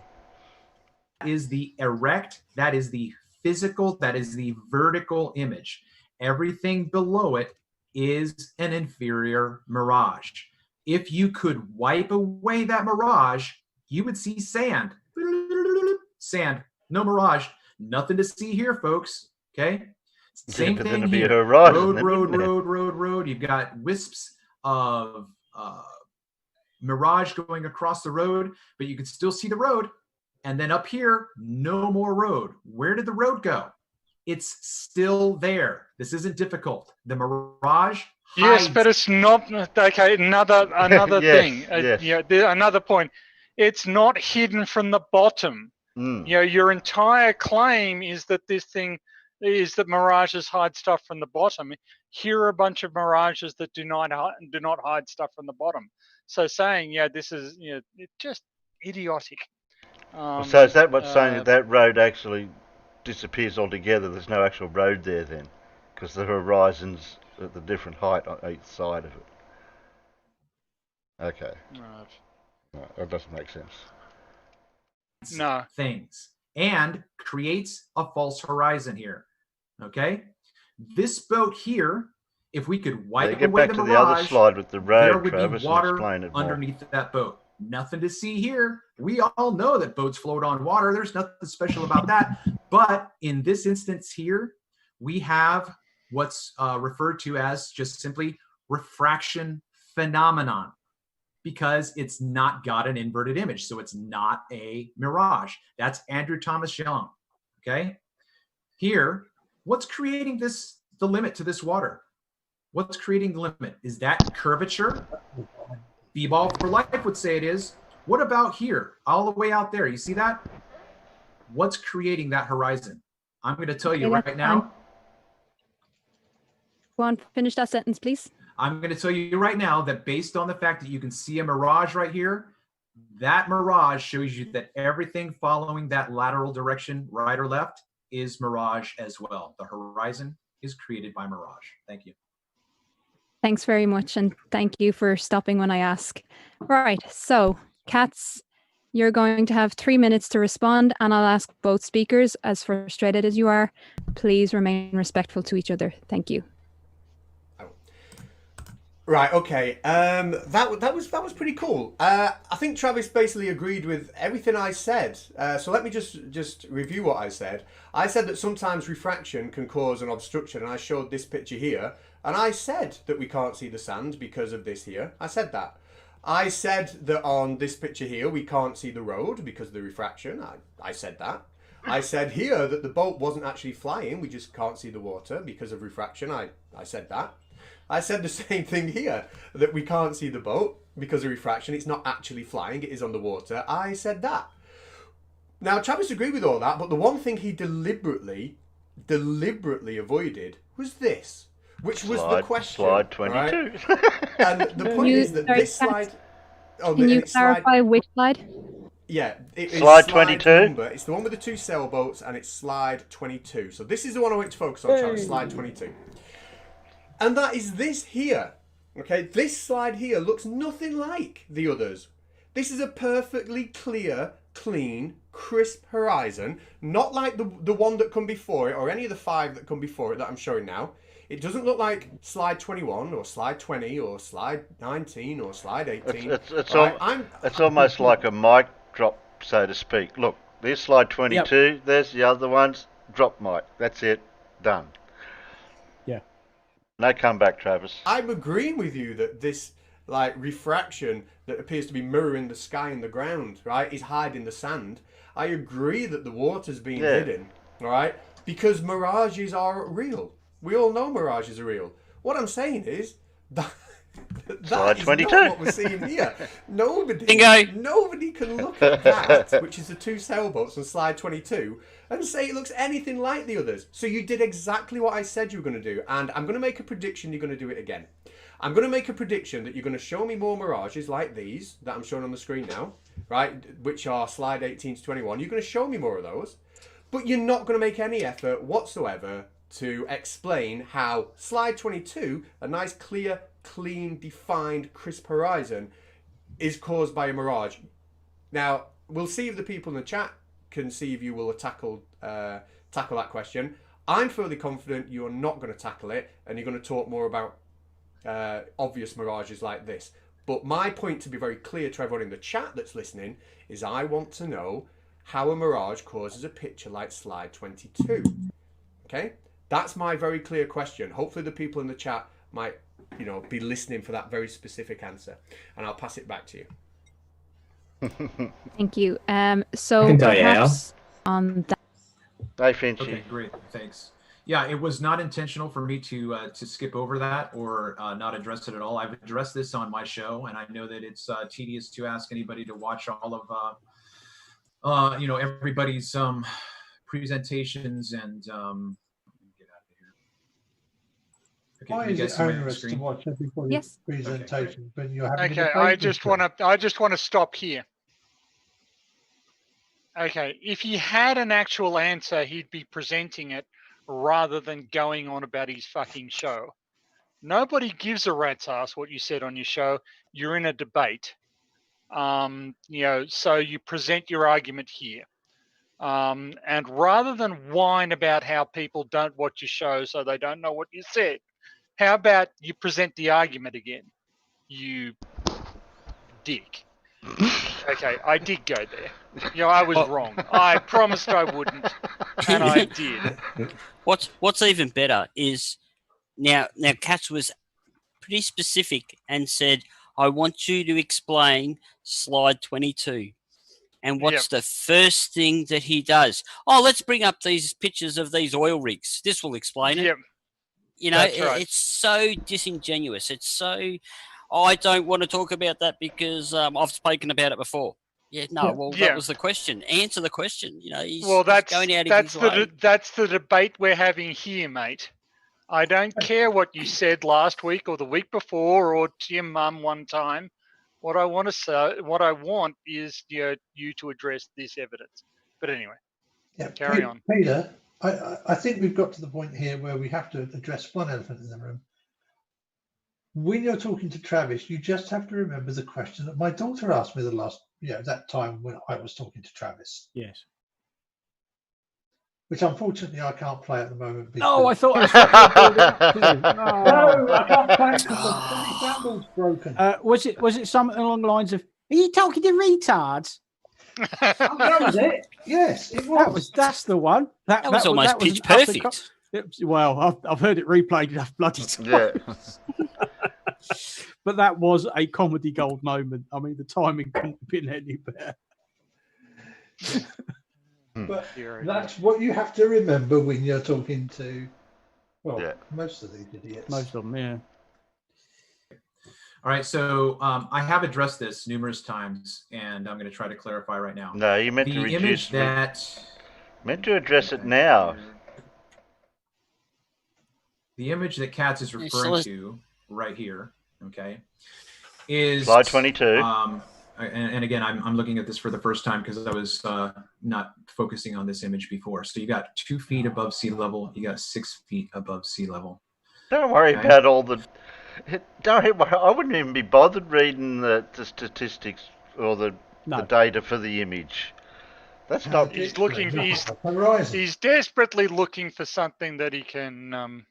Is the erect, that is the physical, that is the vertical image. Everything below it is an inferior mirage. If you could wipe away that mirage, you would see sand. Sand, no mirage. Nothing to see here, folks. Okay? Same thing here. Road. You've got wisps of mirage going across the road, but you can still see the road. And then up here, no more road. Where did the road go? It's still there. This isn't difficult. The mirage hides. Yes, but it's not. Okay, another thing. Yes. Another point. It's not hidden from the bottom. Your entire claim is that this thing is that mirages hide stuff from the bottom. Here are a bunch of mirages that do not hide stuff from the bottom. So saying, this is it's just idiotic. So is that what's saying that road actually disappears altogether? There's no actual road there then, because the horizon's at the different height on each side of it. Okay. Right. No, that doesn't make sense. No. Things and creates a false horizon here. Okay, this boat here, if we could wipe away the mirage, the other slide with the road, there would Travis, be water underneath that boat. Nothing to see here. We all know that boats float on water. There's nothing special about that. But in this instance here, we have what's referred to as just simply refraction phenomenon, because it's not got an inverted image. So it's not a mirage. That's Andrew Thomas Young. Okay. Here, what's creating the limit to this water? What's creating the limit? Is that curvature? B-Ball for Life would say it is. What about here, all the way out there? You see that? What's creating that horizon? I'm going to tell you right now. Go on, finish that sentence, please. I'm going to tell you right now that based on the fact that you can see a mirage right here, that mirage shows you that everything following that lateral direction, right or left, is mirage as well. The horizon is created by mirage. Thank you. Thanks very much, and thank you for stopping when I ask. Right, so Cats, you're going to have 3 minutes to respond, and I'll ask both speakers, as frustrated as you are, please remain respectful to each other. Thank you. Right, okay. That was pretty cool. I think Travis basically agreed with everything I said. So let me just review what I said. I said that sometimes refraction can cause an obstruction, and I showed this picture here. And I said that we can't see the sand because of this here. I said that. I said that on this picture here we can't see the road because of the refraction. I said that. I said here that the boat wasn't actually flying. We just can't see the water because of refraction. I said that. I said the same thing here, that we can't see the boat because of refraction. It's not actually flying, it is on the water. I said that. Now, Travis agreed with all that, but the one thing he deliberately avoided was this, which was the question. Slide 22. Right? And the point is that this slide... Can you clarify which slide? Yeah, it is slide 22. It's the one with the two sailboats, and it's slide 22. So this is the one I want to focus on, Travis, slide 22. And that is this here. Okay, this slide here looks nothing like the others. This is a perfectly clear, clean, crisp horizon, not like the one that come before it, or any of the 5 that come before it that I'm showing now. It doesn't look like slide 21 or slide 20 or slide 19 or slide 18. It's almost like a mic drop, so to speak. Look, There's slide 22. Yep. There's the other ones. Drop mic. That's it. Done. Yeah. No comeback, Travis. I'm agreeing with you that this like refraction that appears to be mirroring the sky and the ground, right, is hiding the sand. I agree that the water's being hidden, all right, because mirages are real. We all know mirages are real. What I'm saying is that Slide is 22. not what we're seeing here. Nobody can look at that, which is the two sailboats on slide 22, and say it looks anything like the others. So you did exactly what I said you were going to do, and I'm going to make a prediction you're going to do it again. I'm going to make a prediction that you're going to show me more mirages like these that I'm showing on the screen now, right, which are slide 18 to 21. You're going to show me more of those, but you're not going to make any effort whatsoever to explain how slide 22, a nice, clear, clean, defined, crisp horizon, is caused by a mirage. Now, we'll see if the people in the chat can see if you will tackle that question. I'm fairly confident you're not going to tackle it, and you're going to talk more about obvious mirages like this. But my point, to be very clear to everyone in the chat that's listening, is I want to know how a mirage causes a picture like slide 22. Okay? That's my very clear question. Hopefully the people in the chat might, be listening for that very specific answer. And I'll pass it back to you. Thank you. So perhaps on that. Hi, Finchy. Okay, great. Thanks. Yeah, it was not intentional for me to skip over that or not address it at all. I've addressed this on my show, and I know that it's tedious to ask anybody to watch all of everybody's presentations and get out of here. Okay, why is it onerous to watch everybody's presentation when you're having okay, I just want to stop here. Okay, if he had an actual answer, he'd be presenting it rather than going on about his fucking show. Nobody gives a rat's ass what you said on your show. You're in a debate. So you present your argument here. And rather than whine about how people don't watch your show so they don't know what you said, how about you present the argument again, you dick? Okay, I did go there. I was wrong. I promised I wouldn't, and I did. What's even better is now Katz was pretty specific and said, I want you to explain slide 22. And what's the first thing that he does? Oh, let's bring up these pictures of these oil rigs. This will explain it. That's right. It's so disingenuous. It's so, I don't want to talk about that because I've spoken about it before. That was the question. Answer the question. He's going out of his way. That's the debate we're having here, mate. I don't care what you said last week or the week before or to your mum one time. What I want is you to address this evidence. But anyway, carry on. Peter, I think we've got to the point here where we have to address one elephant in the room. When you're talking to Travis, you just have to remember the question that my daughter asked me that time when I was talking to Travis. Yes. Which unfortunately I can't play at the moment. No, I thought I No, I can't play it because the sandal's broken. Was it something along the lines of, are you talking to retards? That was it. Yes, it was. That's the one. That was almost pitch perfect. I've heard it replayed enough bloody times. Yeah. But that was a comedy gold moment. I mean, the timing couldn't have been any better. But that's what you have to remember when you're talking to, most of these idiots. Most of them, yeah. All right, so I have addressed this numerous times, and I'm going to try to clarify right now. No, you meant to reduce that. Meant to address it now. The image that Katz is referring to right here, okay, is slide 22. And again, I'm looking at this for the first time because I was not focusing on this image before. So you got 2 feet above sea level. You got 6 feet above sea level. Don't worry about all the. Don't worry. I wouldn't even be bothered reading the statistics or the data for the image. That's not. He's looking. He's desperately looking for something that he can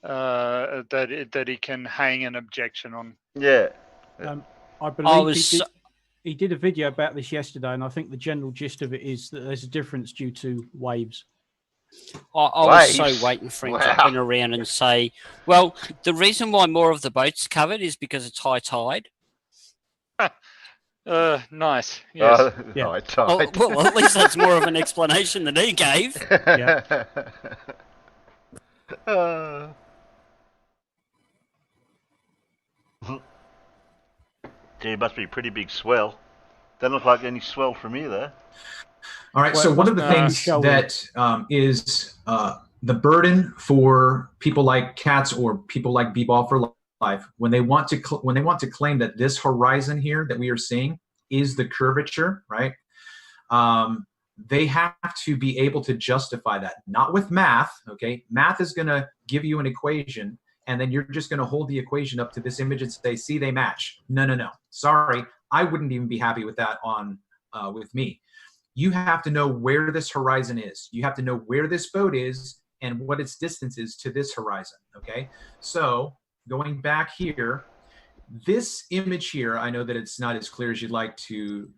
that he can hang an objection on. Yeah. I believe he did a video about this yesterday, and I think the general gist of it is that there's a difference due to waves. I was so waiting for him to turn around and say, well, the reason why more of the boat's covered is because it's high tide. Nice. Yes. Yeah. High tide. Well, at least that's more of an explanation than he gave. Yeah. Gee, it must be a pretty big swell. Doesn't look like any swell from here, though. All right. So one of the things that is the burden for people like Cats or people like B-Ball for Life when they want to claim that this horizon here that we are seeing is the curvature, right? They have to be able to justify that, not with math. Okay, math is going to give you an equation, and then you're just going to hold the equation up to this image and say, "See, they match." No. Sorry, I wouldn't even be happy with that on with me. You have to know where this horizon is. You have to know where this boat is and what its distance is to this horizon. Okay, so going back here, this image here, I know that it's not as clear as you'd like to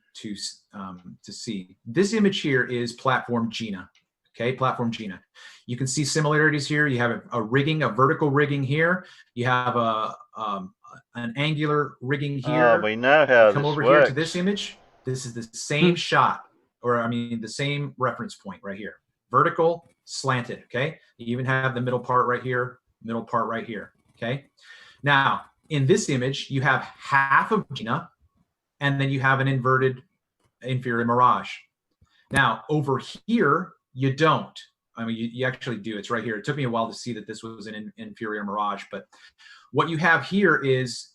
see. This image here is platform Gina. Okay, platform Gina. You can see similarities here. You have a rigging, a vertical rigging here. You have an angular rigging here. Oh, we know how Come this over works. here to this image. This is the same shot, or I mean the same reference point right here. Vertical, slanted. Okay. You even have the middle part right here. Middle part right here. Okay. Now, in this image, you have half of Gina, and then you have an inverted inferior mirage. Now, over here, you don't. I mean, you actually do. It's right here. It took me a while to see that this was an inferior mirage, but what you have here is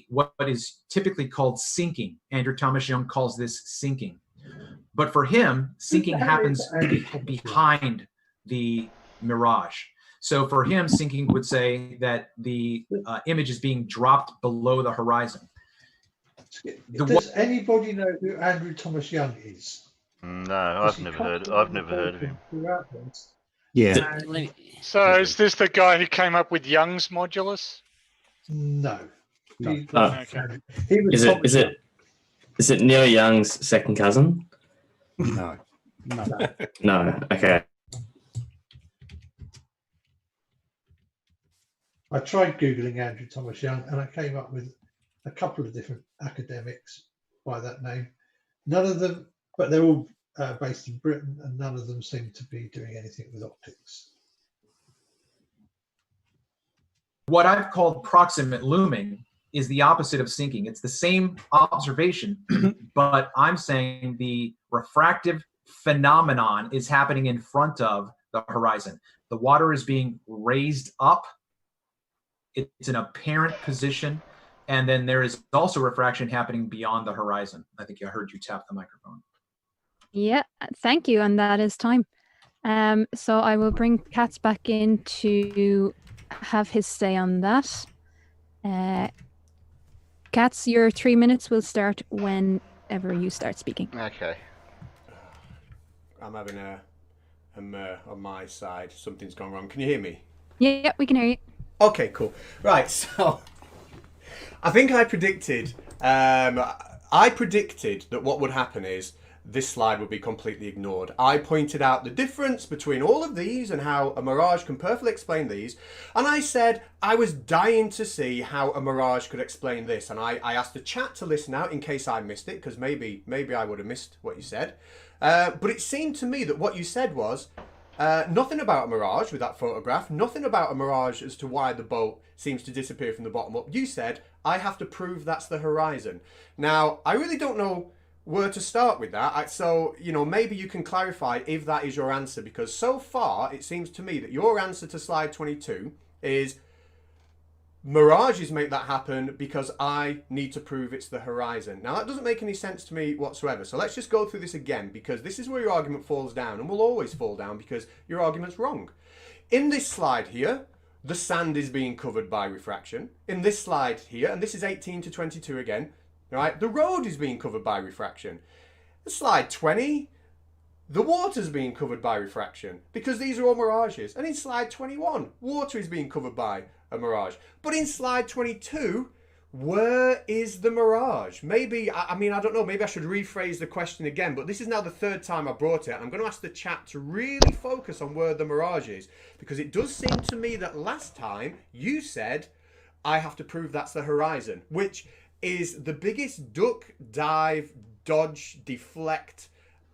what is typically called sinking. Andrew Thomas Young calls this sinking. But for him, sinking happens behind the mirage. So for him, sinking would say that the image is being dropped below the horizon. Does anybody know who Andrew Thomas Young is? No, I've never heard of him. Yeah. So is this the guy who came up with Young's modulus? No. Okay. Is it Neil Young's second cousin? No. No. Okay. I tried Googling Andrew Thomas Young and I came up with a couple of different academics by that name. None of them, but they're all based in Britain, and none of them seem to be doing anything with optics. What I've called proximate looming is the opposite of sinking. It's the same observation, but I'm saying the refractive phenomenon is happening in front of the horizon. The water is being raised up. It's an apparent position. And then there is also refraction happening beyond the horizon. I think I heard you tap the microphone. Yeah, thank you. And that is time. So I will bring Cats back in to have his say on that. Cats, your 3 minutes will start whenever you start speaking. Okay. I'm having a on my side. Something's gone wrong. Can you hear me? Yeah, we can hear you. Okay, cool. Right, so I think I predicted that what would happen is this slide would be completely ignored. I pointed out the difference between all of these and how a mirage can perfectly explain these. And I said I was dying to see how a mirage could explain this. And I asked the chat to listen out in case I missed it, because maybe I would have missed what you said. But it seemed to me that what you said was nothing about a mirage with that photograph, nothing about a mirage as to why the boat seems to disappear from the bottom up. You said, I have to prove that's the horizon. Now, I really don't know where to start with that. So, maybe you can clarify if that is your answer, because so far it seems to me that your answer to slide 22 is mirages make that happen because I need to prove it's the horizon. Now, that doesn't make any sense to me whatsoever. So let's just go through this again, because this is where your argument falls down, and will always fall down because your argument's wrong. In this slide here, the sand is being covered by refraction. In this slide here, and this is 18 to 22 again, right, the road is being covered by refraction. Slide 20, the water's being covered by refraction, because these are all mirages. And in slide 21, water is being covered by a mirage. But in slide 22, Where is the mirage? Maybe, I mean, I don't know, maybe I should rephrase the question again, but this is now the third time I brought it. I'm going to ask the chat to really focus on where the mirage is, because it does seem to me that last time you said, I have to prove that's the horizon, which is the biggest duck, dive, dodge, deflect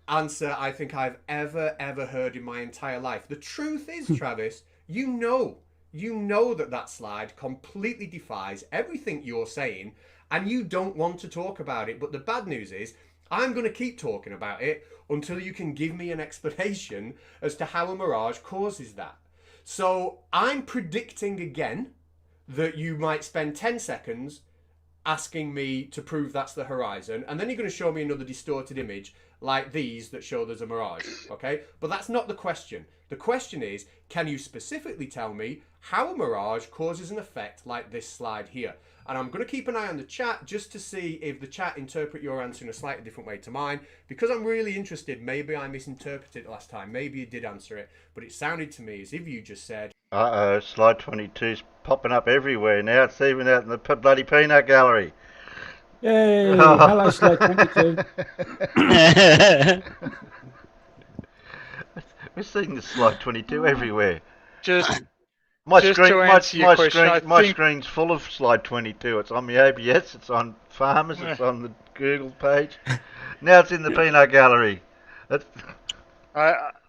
answer I think I've ever heard in my entire life. The truth is, Travis, you know that slide completely defies everything you're saying, and you don't want to talk about it. But the bad news is, I'm going to keep talking about it until you can give me an explanation as to how a mirage causes that. So I'm predicting again that you might spend 10 seconds asking me to prove that's the horizon, and then you're going to show me another distorted image like these that show there's a mirage, okay? But that's not the question. The question is, can you specifically tell me how a mirage causes an effect like this slide here? And I'm going to keep an eye on the chat just to see if the chat interpret your answer in a slightly different way to mine, because I'm really interested. Maybe I misinterpreted it last time. Maybe you did answer it, but it sounded to me as if you just said... Uh-oh, slide 22's popping up everywhere now. It's even out in the bloody peanut gallery. Yay! Hello, slide 22. We're seeing the slide 22 everywhere. My screen's full of slide 22. It's on my ABS, it's on Farmers, it's on the Google page. Now it's in the peanut gallery.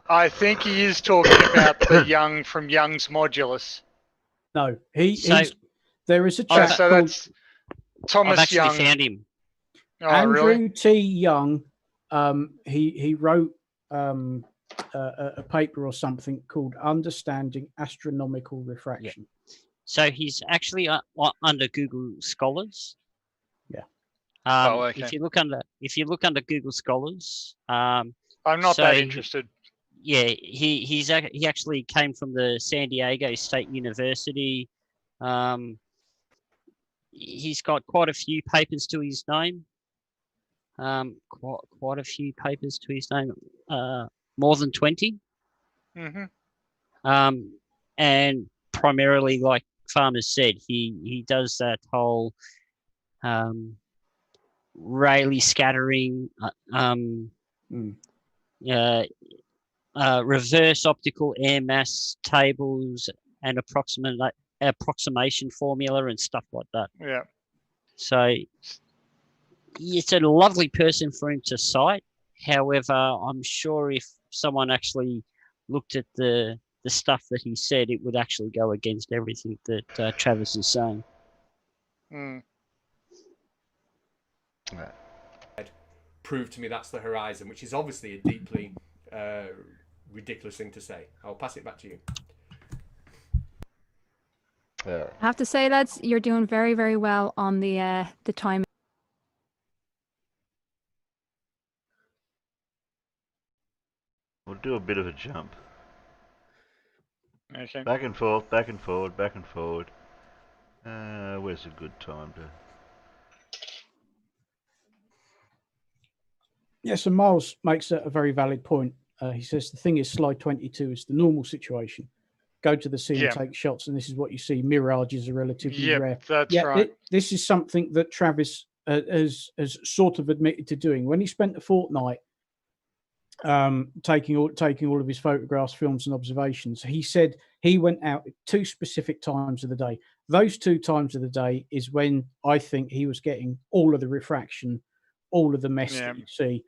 I think he is talking about the Young from Young's Modulus. No, there is a chap so called that's Thomas I've actually Young. found him. Oh, Andrew really? T. Young. He wrote a paper or something called Understanding Astronomical Refraction. Yeah. So he's actually under Google Scholars. Yeah. Okay. If you look under Google Scholars, I'm not that interested. Yeah, he actually came from the San Diego State University. He's got quite a few papers to his name. Quite a few papers to his name. More than 20. Mm-hmm. And primarily, like Farmers said, he does that whole Rayleigh scattering, reverse optical air mass tables, and approximation formula and stuff like that. Yeah. So it's a lovely person for him to cite. However, I'm sure if someone actually looked at the stuff that he said, it would actually go against everything that Travis is saying. Prove to me that's the horizon, which is obviously a deeply ridiculous thing to say. I'll pass it back to you. I have to say, lads, you're doing very, very well on the time. We'll do a bit of a jump. Okay. Back and forth, back and forward, back and forward. Where's a good time to... Yes, and Miles makes a very valid point. He says the thing is, slide 22 is the normal situation. Go to the sea and take shots, and this is what you see. Mirages are relatively rare. That's right. This is something that Travis has sort of admitted to doing. When he spent a fortnight taking all of his photographs, films, and observations, he said he went out at 2 specific times of the day. Those 2 times of the day is when I think he was getting all of the refraction, all of the mess that you see.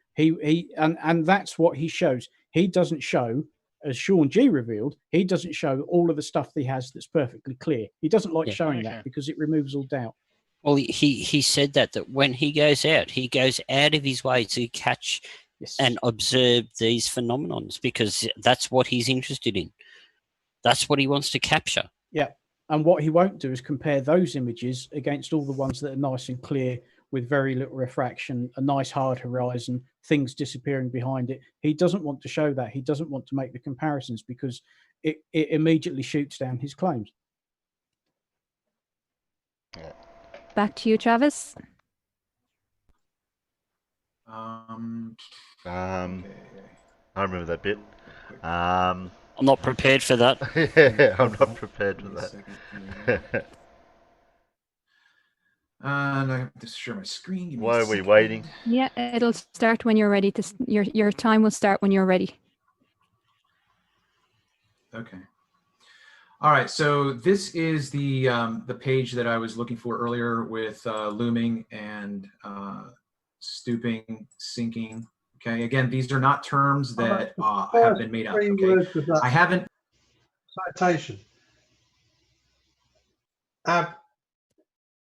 And that's what he shows. He doesn't show, as Sean G revealed, he doesn't show all of the stuff that he has that's perfectly clear. He doesn't like showing that because it removes all doubt. Well, he said that when he goes out of his way to catch and observe these phenomenons, because that's what he's interested in. That's what he wants to capture. Yeah. And what he won't do is compare those images against all the ones that are nice and clear with very little refraction, a nice hard horizon, things disappearing behind it. He doesn't want to show that. He doesn't want to make the comparisons because it immediately shoots down his claims. Back to you, Travis. I remember that bit. I'm not prepared for that. Yeah, I'm not prepared for that. And I have to share my screen. Give me Why a are we second. waiting? Yeah, it'll start when you're ready to. Your time will start when you're ready. Okay. All right. So this is the page that I was looking for earlier with looming and stooping, sinking. Okay. Again, these are not terms that have been made up. Okay. I haven't. Citation.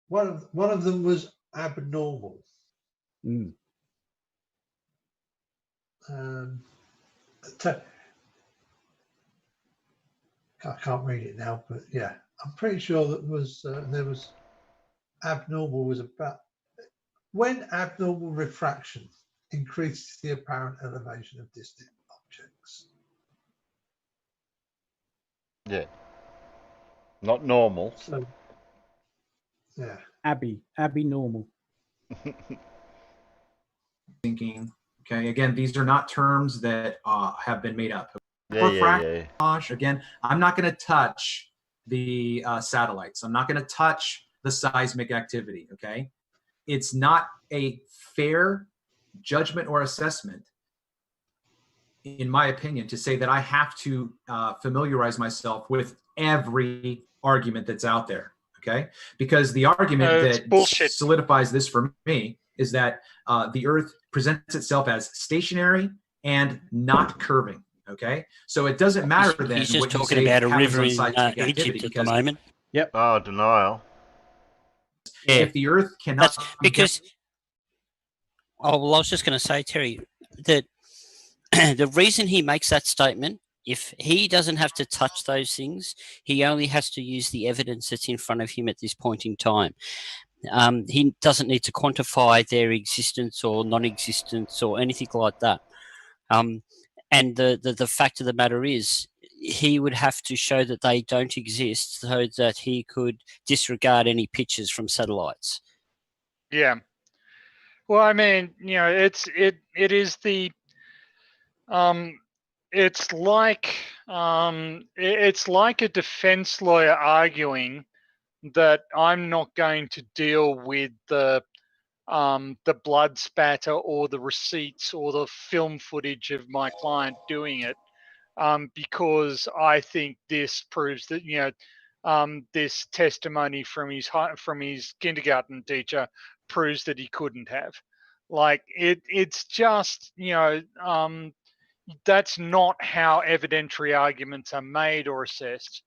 One of them was abnormal. Mm. I can't read it now, but yeah, I'm pretty sure that there was abnormal was about when abnormal refraction increases the apparent elevation of distant objects. Yeah. Not normal. So, yeah. Abby normal. Thinking. Okay. Again, these are not terms that have been made up. Yeah. Again, I'm not going to touch the satellites. I'm not going to touch the seismic activity. Okay. It's not a fair judgment or assessment, in my opinion, to say that I have to familiarize myself with every argument that's out there. Okay. Because the argument that solidifies this for me is that the Earth presents itself as stationary and not curving. Okay, so it doesn't matter then. He's just what you talking say about a happens river on in seismic Egypt activity at the moment. Yep. Oh, denial. Yeah. If the Earth cannot, because. Oh well, I was just going to say, Terry, that the reason he makes that statement, if he doesn't have to touch those things, he only has to use the evidence that's in front of him at this point in time. He doesn't need to quantify their existence or non-existence or anything like that. And the fact of the matter is, he would have to show that they don't exist so that he could disregard any pictures from satellites. Yeah. Well, I mean, it is the it's like a defense lawyer arguing that I'm not going to deal with the blood spatter or the receipts or the film footage of my client doing it, because I think this proves that this testimony from his kindergarten teacher proves that he couldn't have. Like it's just that's not how evidentiary arguments are made or assessed.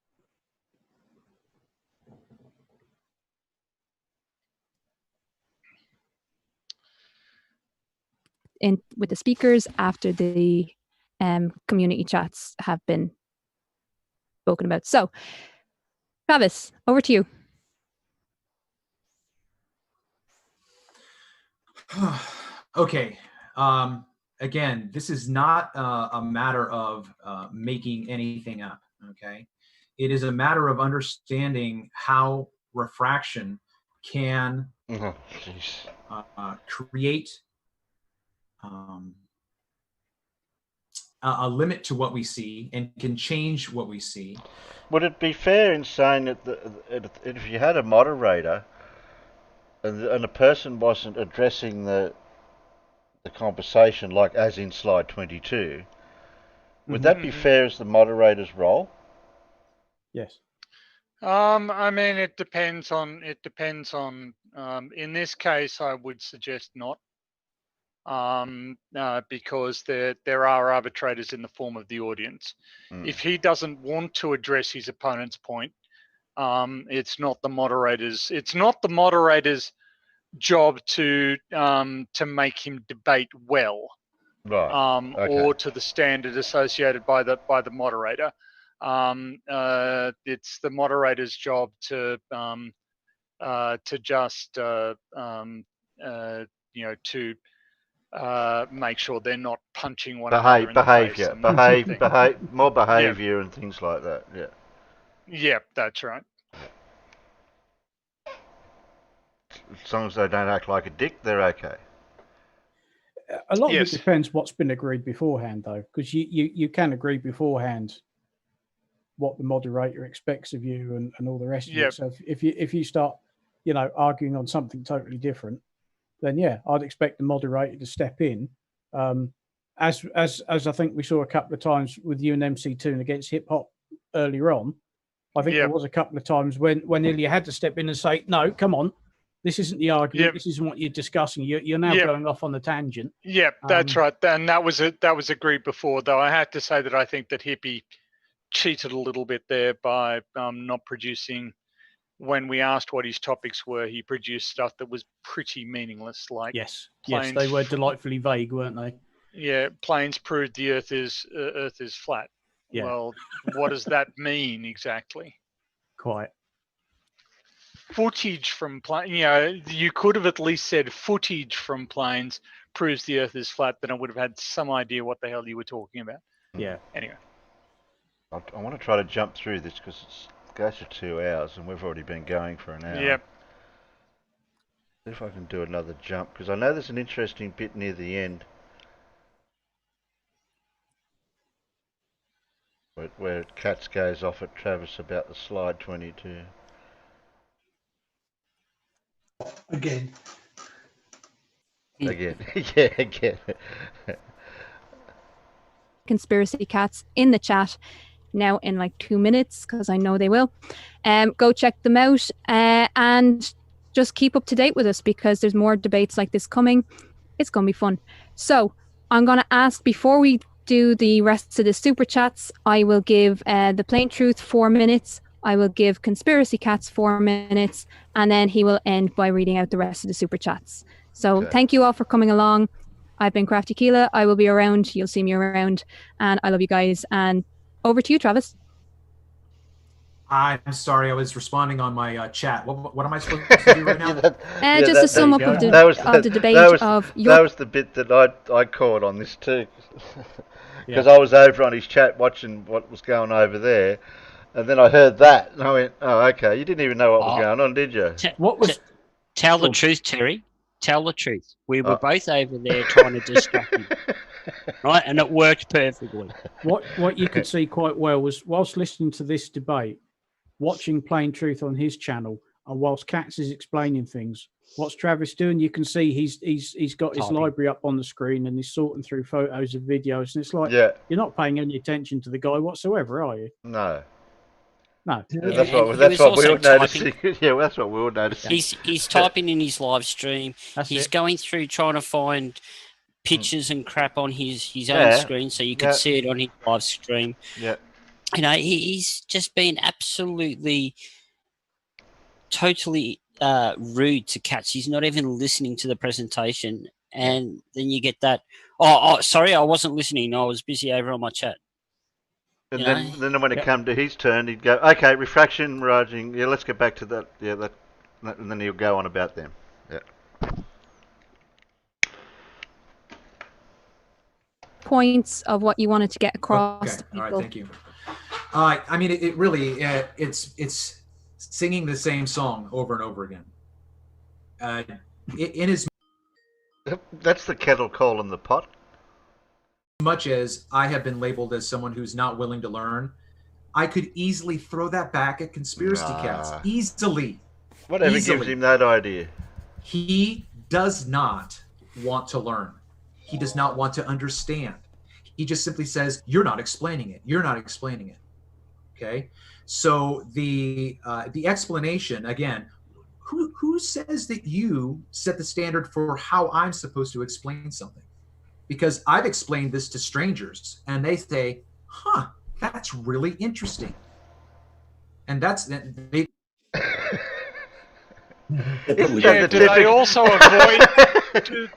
With the speakers after the community chats have been spoken about. So, Travis, over to you. Okay. Again, this is not a matter of making anything up. Okay. It is a matter of understanding how refraction can create a limit to what we see and can change what we see. Would it be fair in saying that if you had a moderator and a person wasn't addressing the conversation, like as in slide 22, would that be fair as the moderator's role? Yes. I mean, it depends on. In this case, I would suggest not, because there are arbitrators in the form of the audience. If he doesn't want to address his opponent's point, it's not the moderator's. It's not the moderator's job to make him debate well, right? Or to the standard associated by the moderator. It's the moderator's job to just to make sure they're not punching one another in the face. More behaviour and things like that. Yeah. Yeah, that's right. As long as they don't act like a dick, they're okay. A lot of it depends what's been agreed beforehand, though, because you can agree beforehand what the moderator expects of you and all the rest of it. So if you start, arguing on something totally different, then yeah, I'd expect the moderator to step in. As I think we saw a couple of times with you and MC2 against hip hop earlier on. I think there was a couple of times when Ilya had to step in and say, "No, come on, this isn't the argument. This isn't what you're discussing. You're now going off on the tangent." Yep, that's right. And that was agreed before, though. I have to say that I think that Hippie cheated a little bit there by not producing. When we asked what his topics were, he produced stuff that was pretty meaningless. Like yes, they were delightfully vague, weren't they? Yeah, planes proved the Earth is flat. Yeah. Well, what does that mean exactly? Quite. Footage from planes. You could have at least said footage from planes proves the Earth is flat. Then I would have had some idea what the hell you were talking about. Yeah. Anyway, I want to try to jump through this because it goes for 2 hours and we've already been going for an hour. Yep. See if I can do another jump because I know there's an interesting bit near the end. Where Katz goes off at Travis about the slide 22. Again. Yeah, again. Conspiracy Cats in the chat now in like 2 minutes, because I know they will. Go check them out and just keep up to date with us, because there's more debates like this coming. It's going to be fun. So I'm going to ask, before we do the rest of the super chats, I will give the Plain Truth 4 minutes. I will give Conspiracy Cats 4 minutes, and then he will end by reading out the rest of the super chats. So Thank you all for coming along. I've been Crafty Keela. I will be around. You'll see me around, and I love you guys. And over to you, Travis. I'm sorry, I was responding on my chat. What am I supposed to do right now? Just to sum up of the debate that was the bit that I caught on this too. Because I was over on his chat watching what was going over there, and then I heard that, and I went, "Oh, okay. You didn't even know what was going on, did you?" Tell the truth, Terry. Tell the truth. We were both over there trying to distract you, right? And it worked perfectly. What you could see quite well was, whilst listening to this debate, watching Plain Truth on his channel, and whilst Katz is explaining things, what's Travis doing? You can see he's got his library up on the screen and he's sorting through photos and videos, and it's like, you're not paying any attention to the guy whatsoever, are you? No. No. That's what we all noticing. Yeah, well, that's what we all noticing. He's typing in his live stream. He's going through trying to find pictures and crap on his own screen so you can see it on his live stream. Yeah. He's just been absolutely, totally rude to Katz. He's not even listening to the presentation. And then you get that, sorry, I wasn't listening. I was busy over on my chat. And then when it came to his turn, he'd go, "Okay, refraction, miraging. Yeah, let's get back to that. Yeah, that," and then he'll go on about them. Yeah. Points of what you wanted to get across to people. All right, thank you. I mean, it really, it's singing the same song over and over again. In as That's the kettle calling the pot. much as I have been labeled as someone who's not willing to learn, I could easily throw that back at Conspiracy Cats. Easily. Whatever gives him that idea. He does not want to learn. He does not want to understand. He just simply says, "You're not explaining it. You're not explaining it." Okay? So the explanation, again, who says that you set the standard for how I'm supposed to explain something? Because I've explained this to strangers and they say, "Huh, that's really interesting." And that's they. Do they also avoid? Do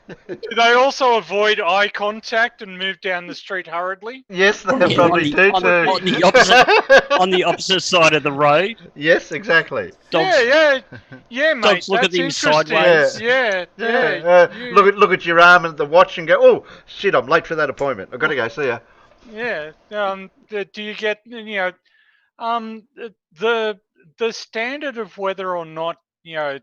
they also avoid eye contact and move down the street hurriedly? Yes, they probably do too. On the opposite side of the road. Yes, exactly. Yeah, mate. Dogs look at them sideways. Yeah. Look at your arm and the watch and go, "Oh shit, I'm late for that appointment. I've got to go. See ya." Yeah. Do you get the standard of whether or not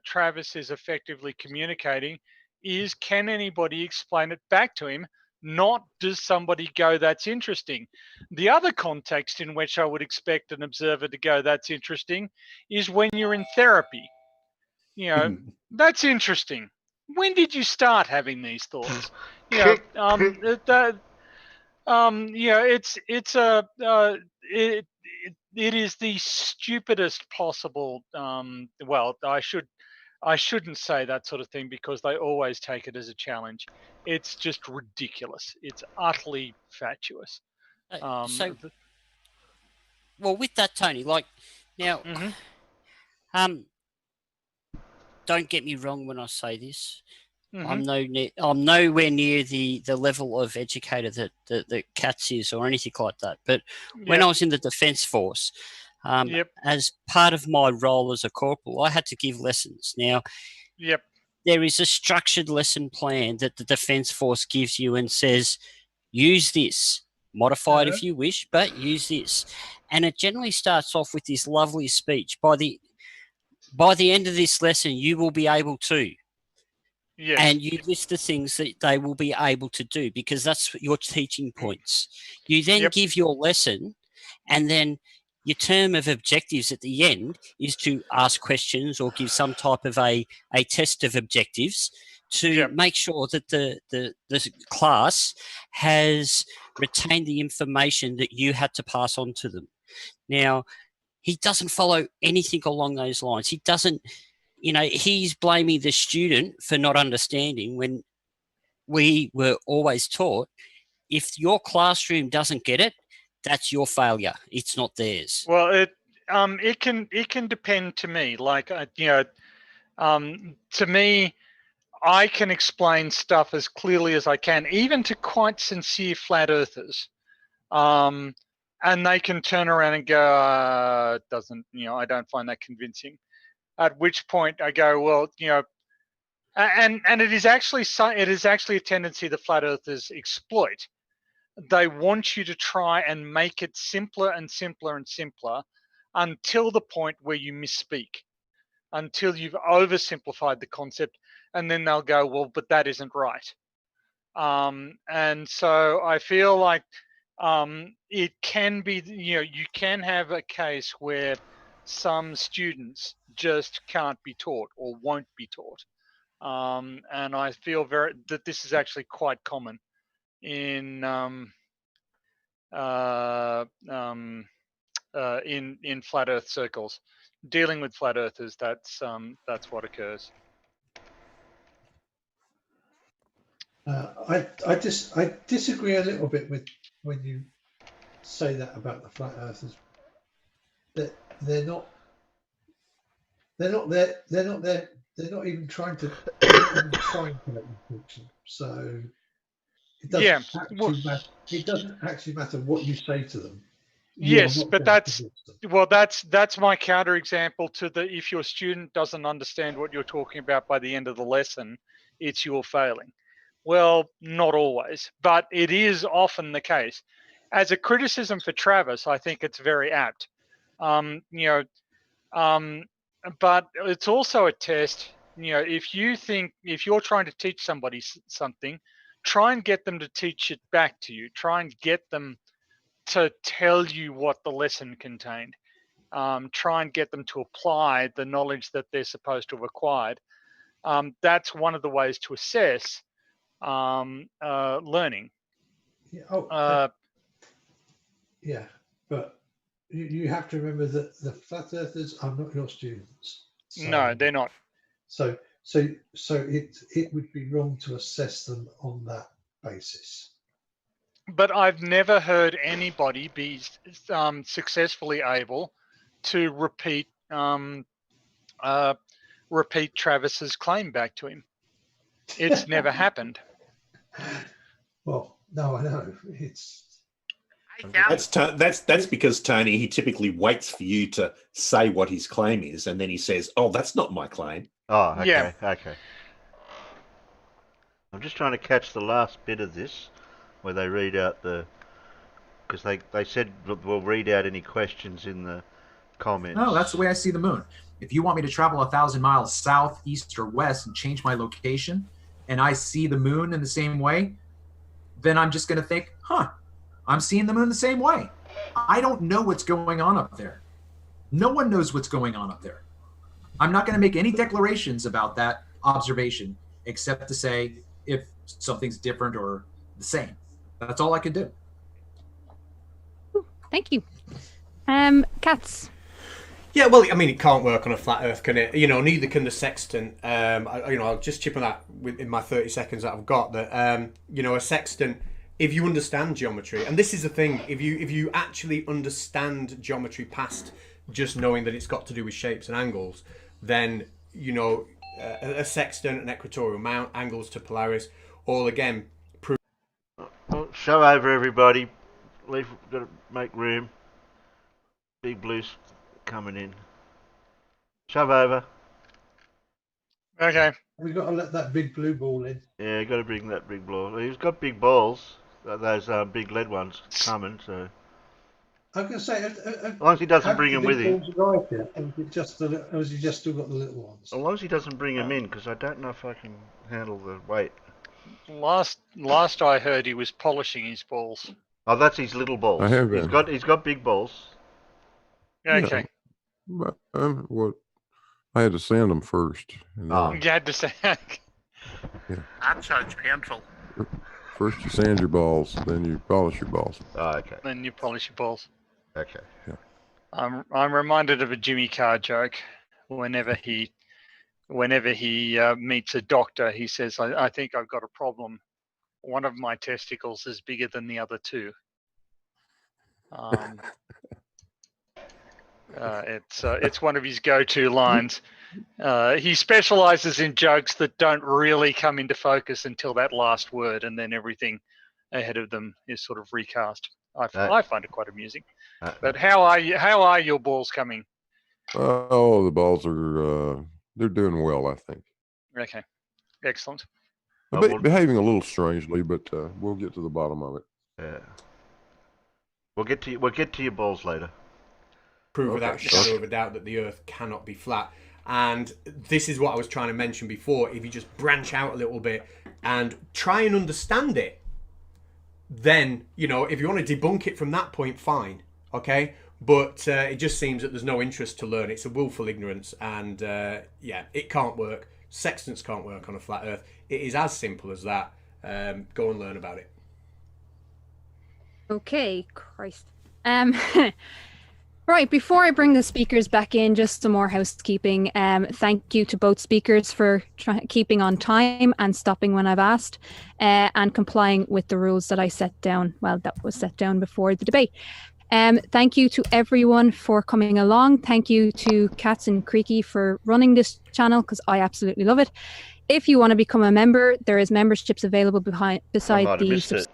Travis is effectively communicating is, can anybody explain it back to him? Not, does somebody go, "That's interesting." The other context in which I would expect an observer to go, "That's interesting," is when you're in therapy. you know, that's interesting. When did you start having these thoughts? You know, it is the stupidest possible. Well, I shouldn't say that sort of thing because they always take it as a challenge. It's just ridiculous. It's utterly fatuous. Well, with that, Tony, like now, don't get me wrong when I say this. I'm nowhere near the level of educator that Katz is or anything like that. But when I was in the Defence Force, as part of my role as a corporal, I had to give lessons. Now, there is a structured lesson plan that the Defence Force gives you and says, use this, modify it if you wish, but use this. And it generally starts off with this lovely speech. By the end of this lesson, you will be able to. Yes. And you list the things that they will be able to do because that's your teaching points. You then give your lesson, and then your term of objectives at the end is to ask questions or give some type of a test of objectives to make sure that the class has retained the information that you had to pass on to them. Now, he doesn't follow anything along those lines. He doesn't. You know, he's blaming the student for not understanding when we were always taught if your classroom doesn't get it, that's your failure. It's not theirs. Well, it can depend to me. Like to me, I can explain stuff as clearly as I can, even to quite sincere flat earthers. And they can turn around and go, doesn't, I don't find that convincing. At which point I go, well, and it is actually a tendency the flat earthers exploit. They want you to try and make it simpler and simpler and simpler until the point where you misspeak, until you've oversimplified the concept, and then they'll go, well, but that isn't right. And so I feel like it can be, you can have a case where some students just can't be taught or won't be taught. And I feel that this is actually quite common in flat earth circles. Dealing with flat earthers, that's what occurs. I disagree a little bit with when you say that about the flat earthers. That they're not even trying to let you function. So it doesn't actually matter what you say to them. Yes, but that's my counterexample to the if your student doesn't understand what you're talking about by the end of the lesson, it's your failing. Well, not always, but it is often the case. As a criticism for Travis, I think it's very apt. But it's also a test. If you're trying to teach somebody something, try and get them to teach it back to you. Try and get them to tell you what the lesson contained. Try and get them to apply the knowledge that they're supposed to have acquired. That's one of the ways to assess learning. But you have to remember that the flat earthers are not your students. So, no, they're not. So it would be wrong to assess them on that basis. But I've never heard anybody be successfully able to repeat Travis's claim back to him. It's never happened. Well, no, I know. That's because Tony, he typically waits for you to say what his claim is, and then he says, "Oh, that's not my claim." Oh, okay, yeah. Okay. I'm just trying to catch the last bit of this, where they read out because they said we'll read out any questions in the comments. No, that's the way I see the moon. If you want me to travel 1,000 miles south, east, or west and change my location, and I see the moon in the same way, then I'm just going to think, I'm seeing the moon the same way. I don't know what's going on up there. No one knows what's going on up there. I'm not going to make any declarations about that observation, except to say if something's different or the same. That's all I could do. Thank you. Cats. Yeah, well, I mean, it can't work on a flat Earth, can it? You know, neither can the sextant. I'll just chip on that in my 30 seconds that I've got. That a sextant, if you understand geometry, and this is the thing, if you actually understand geometry past just knowing that it's got to do with shapes and angles, then a sextant, an equatorial mount, angles to Polaris, all again prove. Well, show over, everybody. We've got to make room. Big Blue's coming in. Shove over. Okay. We've got to let that big blue ball in. Yeah, got to bring that big ball. He's got big balls. Those big lead ones coming. So. I was going to say, as long as he doesn't bring them with him. Has he just still got the little ones? As long as he doesn't bring them in, because I don't know if I can handle the weight. Last I heard, he was polishing his balls. Oh, that's his little balls. I have been. He's got big balls. Okay. Yeah, but, I had to sand them first. And then, You had to say. yeah. I'm so painful. First you sand your balls, then you polish your balls. Oh, okay. Then you polish your balls. Okay. Yeah. I'm reminded of a Jimmy Carr joke. Whenever he meets a doctor, he says, I think I've got a problem. One of my testicles is bigger than the other two. It's one of his go-to lines. He specializes in jokes that don't really come into focus until that last word, and then everything ahead of them is sort of recast. I find it quite amusing. But how are your balls coming? Oh, the balls are they're doing well, I think. Okay, excellent. Behaving a little strangely, but we'll get to the bottom of it. Yeah. We'll get to your balls later. Prove without a shadow of a doubt that the Earth cannot be flat. And this is what I was trying to mention before. If you just branch out a little bit and try and understand it, then, if you want to debunk it from that point, fine. Okay? But it just seems that there's no interest to learn. It's a willful ignorance. And, it can't work. Sextants can't work on a flat Earth. It is as simple as that. Go and learn about it. Okay, Christ. Right, before I bring the speakers back in, just some more housekeeping. Thank you to both speakers for keeping on time and stopping when I've asked, and complying with the rules that I set down. Well, that was set down before the debate. Thank you to everyone for coming along. Thank you to Cats and Creaky for running this channel, because I absolutely love it. If you want to become a member, there is memberships available beside the...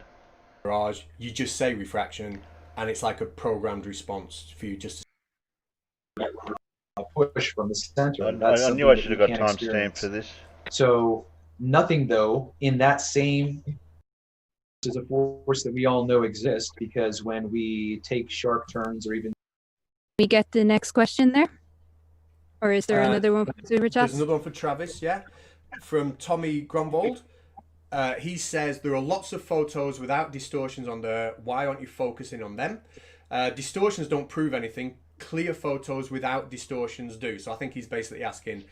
Mirage, you just say refraction, and it's like a programmed response for you just to... A push from the center. I knew I should have got timestamp for this. So nothing, though, in that same is a force that we all know exists, because when we take sharp turns or even... We get the next question there? Or is there another one for Super Chats? There's another one for Travis, yeah. From Tommy Grombold. He says, there are lots of photos without distortions on there. Why aren't you focusing on them? Distortions don't prove anything. Clear photos without distortions do. So I think he's basically asking,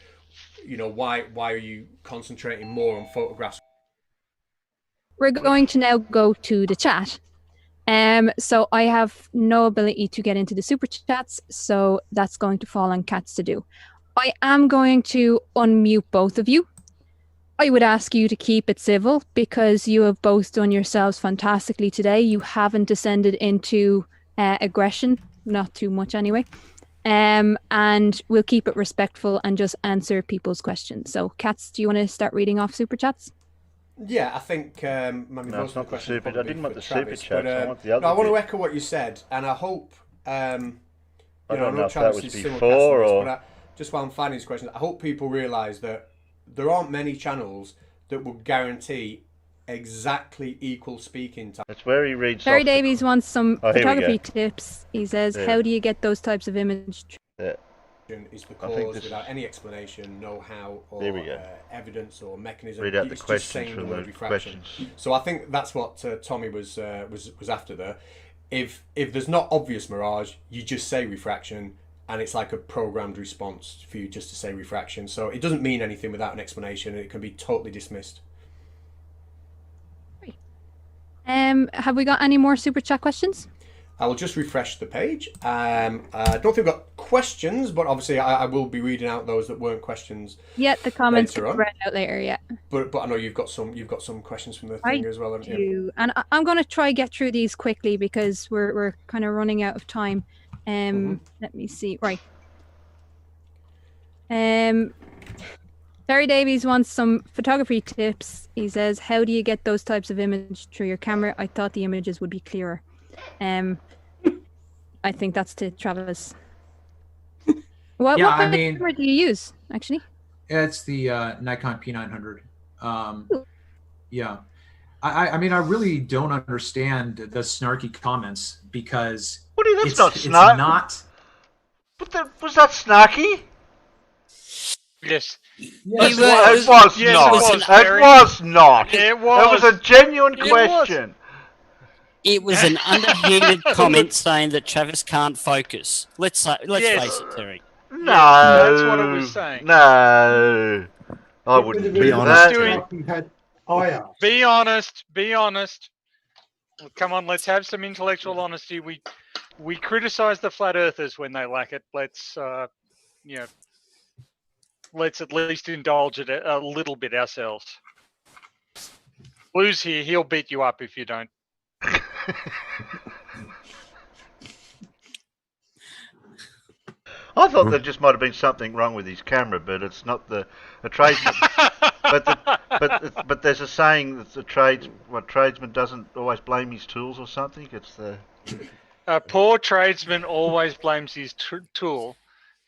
why are you concentrating more on photographs? We're going to now go to the chat. So I have no ability to get into the Super Chats, so that's going to fall on Cats to do. I am going to unmute both of you. I would ask you to keep it civil, because you have both done yourselves fantastically today. You haven't descended into aggression, not too much anyway. And we'll keep it respectful and just answer people's questions. So, Cats, do you want to start reading off Super Chats? Yeah, I think I didn't want the super chats. I want the other. I want to echo what you said, and I hope I don't know if that was before or... But just while I'm finding these questions, I hope people realise that there aren't many channels that will guarantee exactly equal speaking time. That's where he reads. Terry Davies wants some photography tips. He says, how do you get those types of image? Is the cause without any explanation, know-how, or evidence or mechanism. Read out the questions from the questions. So I think that's what Tommy was after there. If there's not obvious mirage, you just say refraction, and it's like a programmed response for you just to say refraction. So it doesn't mean anything without an explanation, and it can be totally dismissed. Have we got any more super chat questions? I will just refresh the page. I don't think we've got questions, but obviously I will be reading out those that weren't questions. Yeah, the comments later get on. read out later. Yeah. But I know you've got some questions from the thing as well, haven't you? And I'm going to try get through these quickly because we're kind of running out of time. Let me see. Right. Terry Davies wants some photography tips. He says, "How do you get those types of images through your camera? I thought the images would be clearer." I think that's to Travis. What camera do you use, actually? It's the Nikon P900. Yeah. I mean, I really don't understand the snarky comments because that's not snarky. Not. Was that snarky? Yes. It was not. It was a genuine question. It was an underhanded comment saying that Travis can't focus. Let's face it, Terry. No, that's what it was saying. No, I wouldn't be do honest. that. Be honest. Be honest. Come on, let's have some intellectual honesty. We criticize the flat earthers when they lack it. Let's let's at least indulge it a little bit ourselves. Blue's here; he'll beat you up if you don't. I thought there just might have been something wrong with his camera, but it's not the tradesman. but there's a saying that the tradesman doesn't always blame his tools or something. It's the a poor tradesman always blames his tool,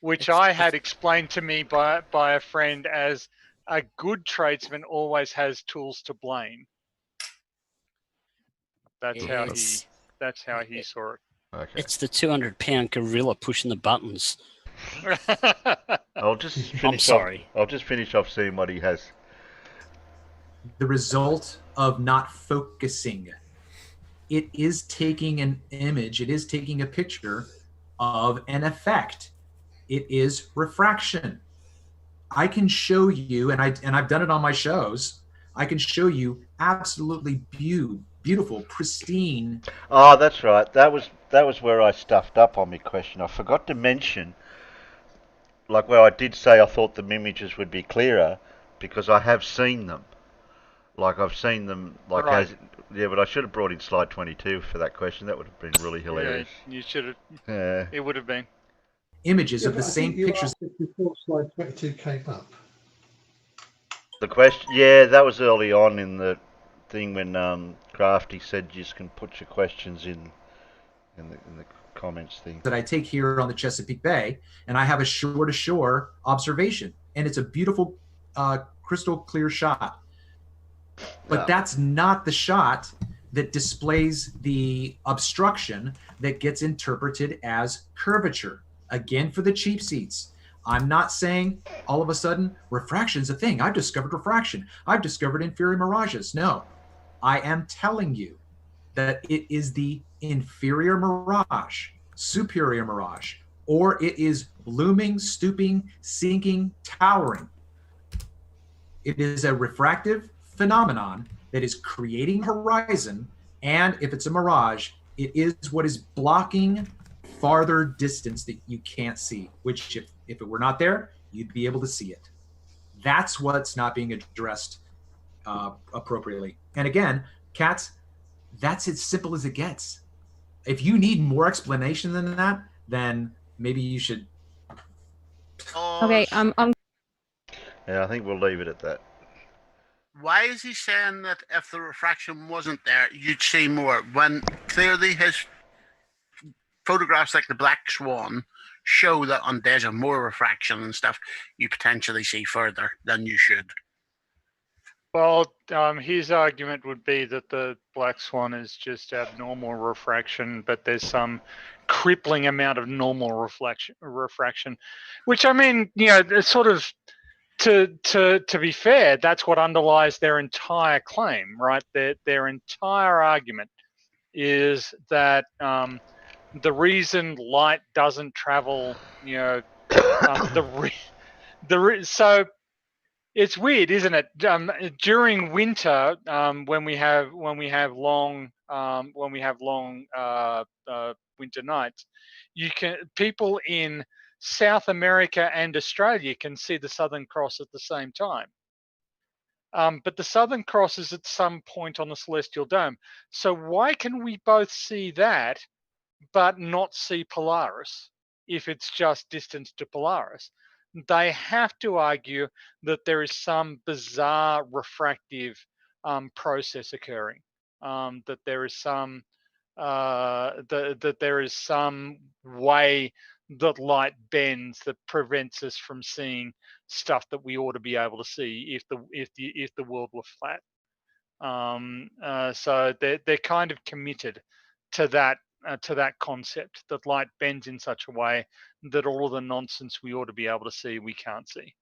which I had explained to me by a friend as a good tradesman always has tools to blame. That's how he saw it. Okay. It's the 200-pound gorilla pushing the buttons. I'll just finish off seeing what he has. The result of not focusing. It is taking an image. It is taking a picture of an effect. It is refraction. I can show you, and I've done it on my shows. I can show you absolutely beautiful, pristine. Oh, that's right. That was where I stuffed up on my question. I forgot to mention, like where I did say I thought the images would be clearer, because I have seen them. Like I've seen them, like right. but I should have brought in slide 22 for that question. That would have been really hilarious. Yeah, you should have. Yeah. It would have been. Images of the same pictures. Before slide 22 came up. The question, yeah, that was early on in the thing when Crafty said you just can put your questions in the comments thing. That I take here on the Chesapeake Bay, and I have a shore-to-shore observation, and it's a beautiful, crystal clear shot. But that's not the shot that displays the obstruction that gets interpreted as curvature. Again, for the cheap seats. I'm not saying all of a sudden refraction's a thing. I've discovered refraction. I've discovered inferior mirages. No, I am telling you that it is the inferior mirage, superior mirage, or it is looming, stooping, sinking, towering. It is a refractive phenomenon that is creating horizon, and if it's a mirage, it is what is blocking farther distance that you can't see, which if it were not there, you'd be able to see it. That's what's not being addressed appropriately. And again, cats, that's as simple as it gets. If you need more explanation than that, then maybe you should. Okay, Yeah, I think we'll leave it at that. Why is he saying that if the refraction wasn't there, you'd see more, when clearly his photographs like the Black Swan show that on days of more refraction and stuff, you potentially see further than you should? Well, his argument would be that the Black Swan is just abnormal refraction, but there's some crippling amount of normal refraction, which, I mean, it's sort of, to be fair, that's what underlies their entire claim, right? Their entire argument is that the reason light doesn't travel, so it's weird, isn't it? During winter, when we have long winter nights, people in South America and Australia can see the Southern Cross at the same time. But the Southern Cross is at some point on the celestial dome. So why can we both see that, but not see Polaris if it's just distance to Polaris? They have to argue that there is some bizarre refractive process occurring, that there is some that there is some way that light bends that prevents us from seeing stuff that we ought to be able to see if the world were flat. So they're kind of committed to that concept that light bends in such a way that all of the nonsense we ought to be able to see, we can't see.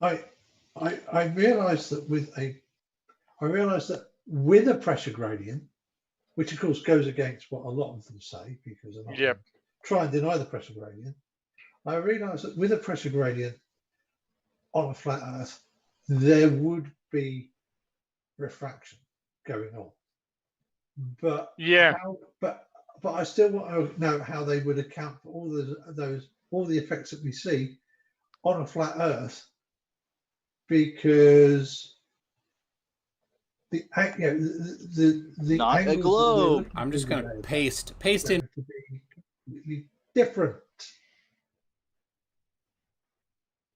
I realised that with a pressure gradient, which of course goes against what a lot of them say, because a lot of them try and deny the pressure gradient. I realised that with a pressure gradient on a flat Earth, there would be refraction going on. But but I still want to know how they would account for all the effects that we see on a flat Earth, because the not a globe. I'm just going to paste in different.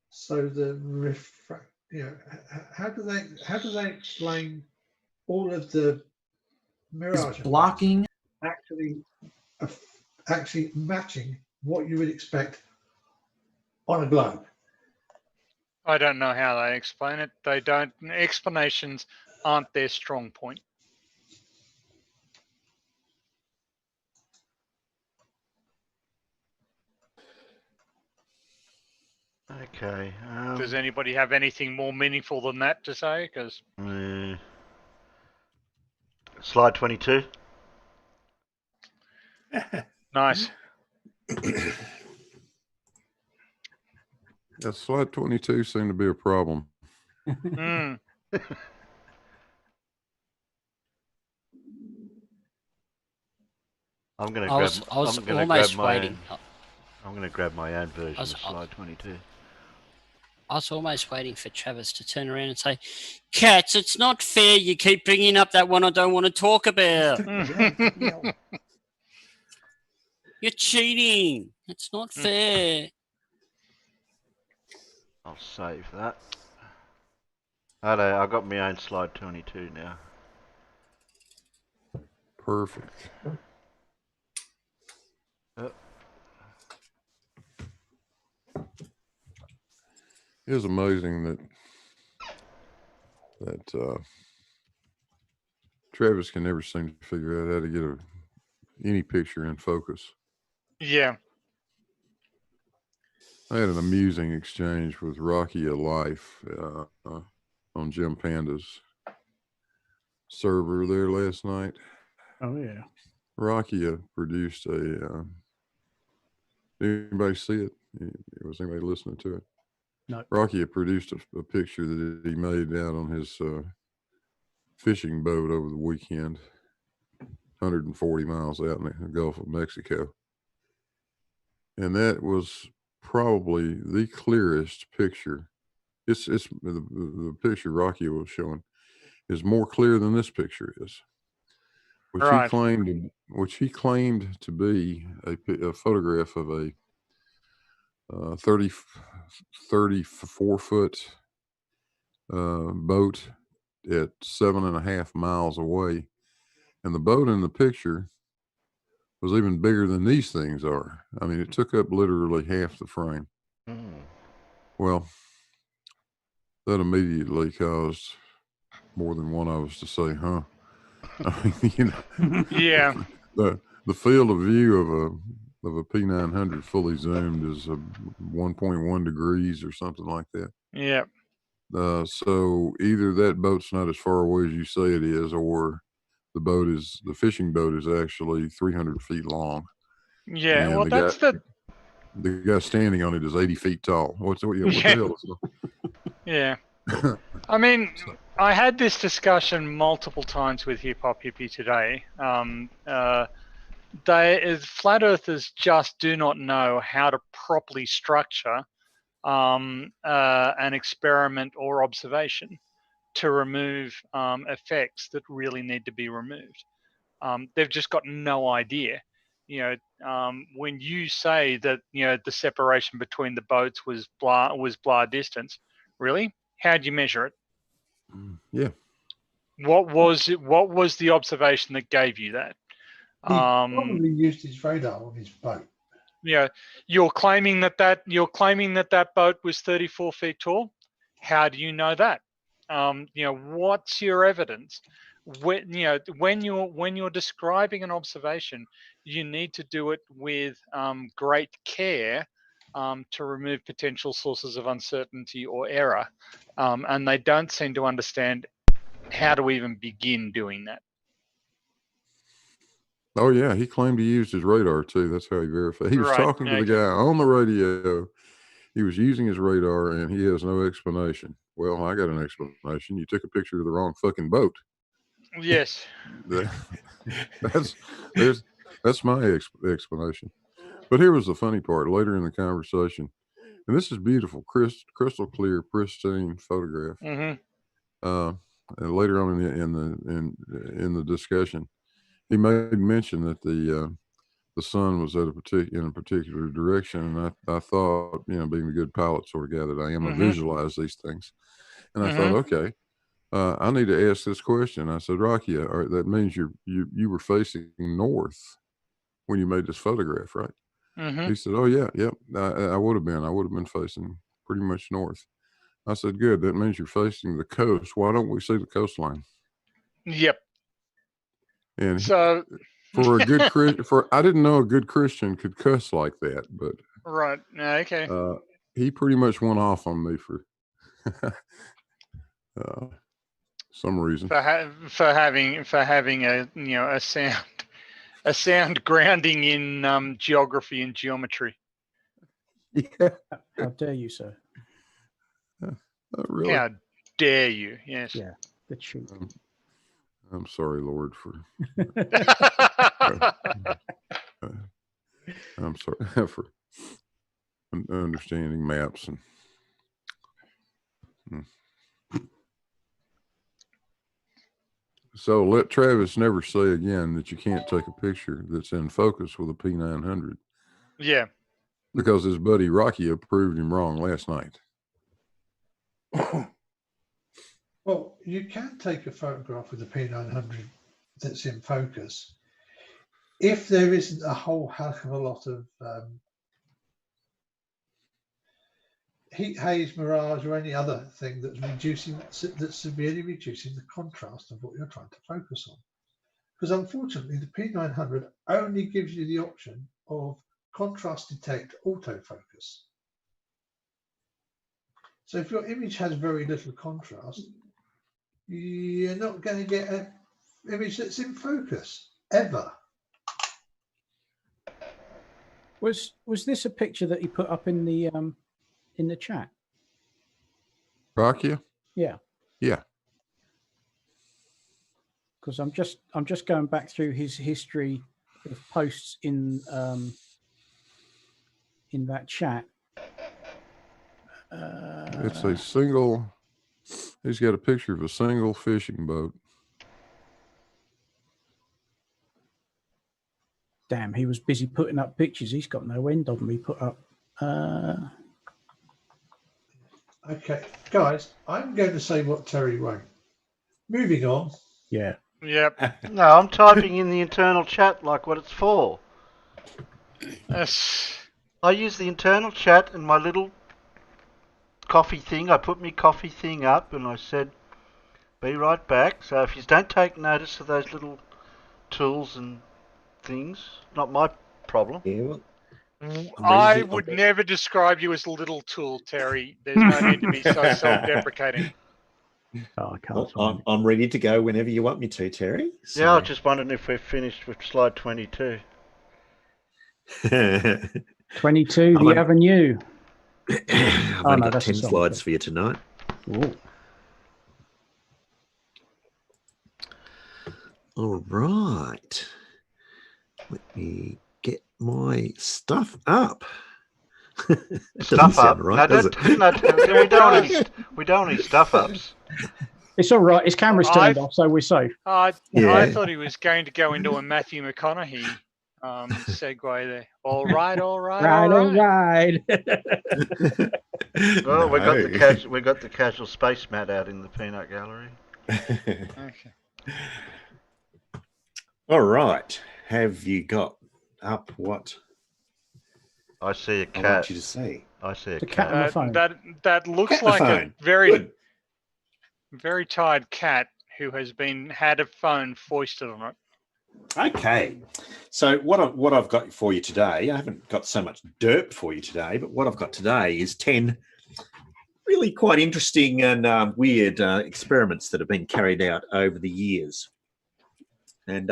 So the how do they explain all of the mirage blocking actually matching what you would expect on a globe? I don't know how they explain it. They don't. Explanations aren't their strong point. Okay. Does anybody have anything more meaningful than that to say? Because slide 22. Nice. Yeah, slide 22 seemed to be a problem. Mm. I'm going to I was almost waiting. I'm going to grab my own version of slide 22. I was almost waiting for Travis to turn around and say, "Cats, it's not fair. You keep bringing up that one I don't want to talk about. You're cheating. It's not fair." I'll save that. Hello, I've got my own slide 22 now. Perfect. It is amazing that Travis can never seem to figure out how to get any picture in focus. Yeah. I had an amusing exchange with Rocky Life on Jim Panda's server there last night. Oh yeah. Rocky produced a. Did anybody see it? Was anybody listening to it? No. Rocky had produced a picture that he made out on his fishing boat over the weekend, 140 miles out in the Gulf of Mexico. And that was probably the clearest picture. It's the picture Rocky was showing is more clear than this picture is, which he claimed to be a photograph of a 34 foot boat at 7.5 miles away, and the boat in the picture was even bigger than these things are. I mean, it took up literally half the frame. Well, that immediately caused more than one of us to say, "Huh?" I mean, Yeah. The field of view of a P900 fully zoomed is 1.1 degrees or something like that. Yeah. So either that boat's not as far away as you say it is, or the fishing boat is actually 300 feet long. Yeah, And well, that's the guy standing on it is 80 feet tall. What the hell? Yeah. I mean, I had this discussion multiple times with Hip Hop Hippie today. Flat Earthers just do not know how to properly structure an experiment or observation to remove effects that really need to be removed. They've just got no idea. When you say that the separation between the boats was blah distance, really? How do you measure it? Yeah. What was the observation that gave you that? He probably used his radar on his boat. You're claiming that boat was 34 feet tall. How do you know that? What's your evidence? When you're describing an observation, you need to do it with great care to remove potential sources of uncertainty or error, and they don't seem to understand how to even begin doing that. Oh yeah, he claimed he used his radar too. That's how he verified. He was talking to the guy on the radio. He was using his radar, and he has no explanation. Well, I got an explanation. You took a picture of the wrong fucking boat. Yes. That's my explanation. But here was the funny part. Later in the conversation, and this is beautiful, crystal clear, pristine photograph. Mm-hmm. And later on in the discussion, he made mention that the sun was in a particular direction, and I thought, being a good pilot sort of guy that I am, I visualize these things, and I thought, okay, I need to ask this question. I said, Rocky, that means you were facing north when you made this photograph, right? Mm-hmm. He said, oh yeah, I would have been. I would have been facing pretty much north. I said, good. That means you're facing the coast. Why don't we see the coastline? Yep. And so, for a good I didn't know a good Christian could cuss like that, but right, okay. He pretty much went off on me for some reason for having a sound grounding in geography and geometry. Yeah. How dare you, sir? Really? How dare you? Yes. Yeah. The truth. I'm sorry, Lord, for. I'm sorry for understanding maps and. So let Travis never say again that you can't take a picture that's in focus with a P900. Yeah. Because his buddy Rocky proved him wrong last night. Well, you can take a photograph with a P900 that's in focus if there isn't a whole heck of a lot of heat, haze, mirage, or any other thing that's severely reducing the contrast of what you're trying to focus on. Because unfortunately, the P900 only gives you the option of contrast detect autofocus. So if your image has very little contrast, you're not going to get an image that's in focus ever. Was this a picture that he put up in the chat? Rocky? Yeah. Yeah. Because I'm just going back through his history of posts in that chat. It's a single. He's got a picture of a single fishing boat. Damn, he was busy putting up pictures. He's got no end of them. He put up. Okay, guys, I'm going to say what Terry won't. Moving on. Yeah. Yep. No, I'm typing in the internal chat like what it's for. Yes. I use the internal chat in my little coffee thing. I put my coffee thing up and I said, be right back. So if you don't take notice of those little tools and things, not my problem. Yeah, I would never describe you as a little tool, Terry. There's no need to be so self-deprecating. Oh, I can't. I'm ready to go whenever you want me to, Terry. So. Yeah, I was just wondering if we're finished with slide 22. 22, the Avenue. I've only got 10 slides for you tonight. Ooh. All right. Let me get my stuff up. Stuff up. Right, No, does we don't need stuff ups. It's all right. His camera's turned off, so we're safe. I thought he was going to go into a Matthew McConaughey segue there. All right. Right. Well, we got the casual space mat out in the peanut gallery. Okay. All right. Have you got up what I see a cat. I want you to see? I see a The cat on the phone. That looks Cat on like the a phone. very very tired cat who has had a phone foisted on it. Okay. So what I've got for you today, I haven't got so much derp for you today, but what I've got today is 10 really quite interesting and weird experiments that have been carried out over the years. And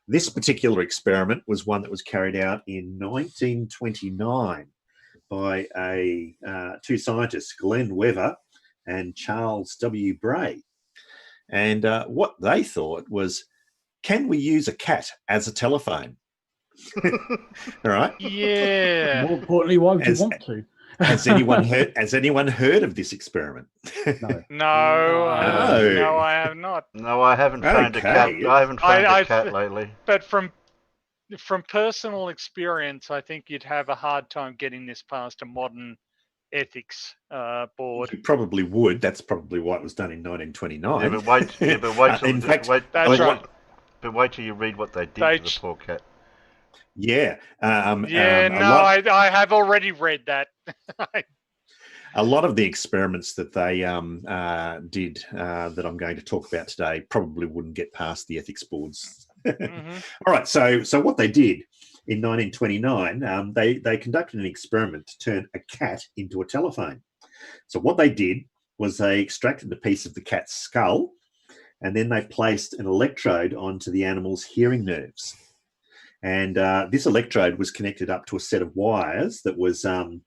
this particular experiment was one that was carried out in 1929 by two scientists, Glenn Weaver and Charles W. Bray. And what they thought was, can we use a cat as a telephone? All right. Yeah. More importantly, why would you want to? Has anyone heard of this experiment? No, I have not. No, I haven't found a cat. I haven't found a cat lately. But from personal experience, I think you'd have a hard time getting this past a modern ethics board. You probably would. That's probably why it was done in 1929. Yeah, but wait till in fact, that's right. But wait till you read what they did to the poor cat. Yeah. I have already read that. A lot of the experiments that they did that I'm going to talk about today probably wouldn't get past the ethics boards. Mm-hmm. All right. So what they did in 1929, they conducted an experiment to turn a cat into a telephone. So what they did was they extracted a piece of the cat's skull, and then they placed an electrode onto the animal's hearing nerves. And this electrode was connected up to a set of wires that was 18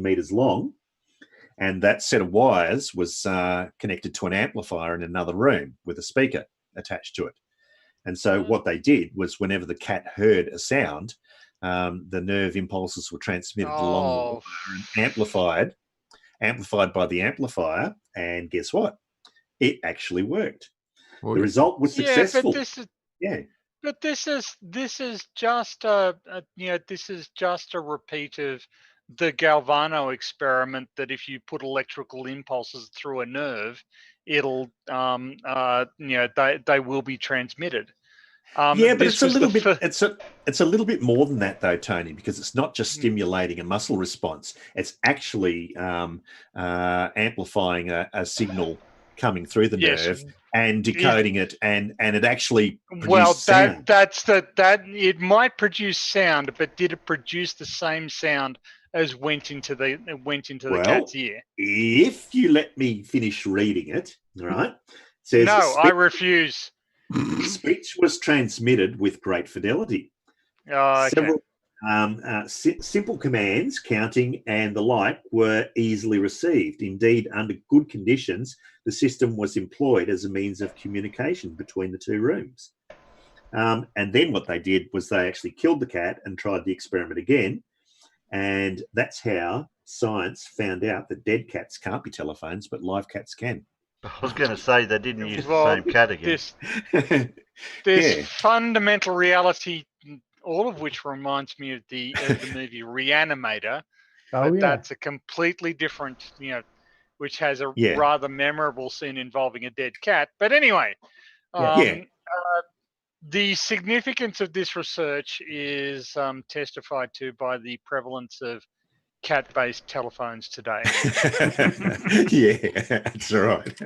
meters long. And that set of wires was connected to an amplifier in another room with a speaker attached to it. And so what they did was whenever the cat heard a sound, the nerve impulses were transmitted along the wire and amplified by the amplifier. And guess what? It actually worked. The result was successful. But this is just a repeat of the Galvano experiment, that if you put electrical impulses through a nerve, it'll they will be transmitted. But it's a little bit it's a little bit more than that though, Tony, because it's not just stimulating a muscle response. It's actually amplifying a signal coming through the nerve and decoding it, and it actually sound. That it might produce sound, but did it produce the same sound as went into the cat's ear? If you let me finish reading it, all right? Says, no, I refuse. Speech was transmitted with great fidelity. Oh, okay. Several simple commands, counting and the like, were easily received. Indeed, under good conditions, the system was employed as a means of communication between the two rooms. And then what they did was they actually killed the cat and tried the experiment again. And that's how science found out that dead cats can't be telephones, but live cats can. I was going to say they didn't use the same cat again. This fundamental reality, all of which reminds me of the movie Reanimator. That's a completely different, which has a rather memorable scene involving a dead cat. But anyway, the significance of this research is testified to by the prevalence of cat-based telephones today. Yeah, that's right.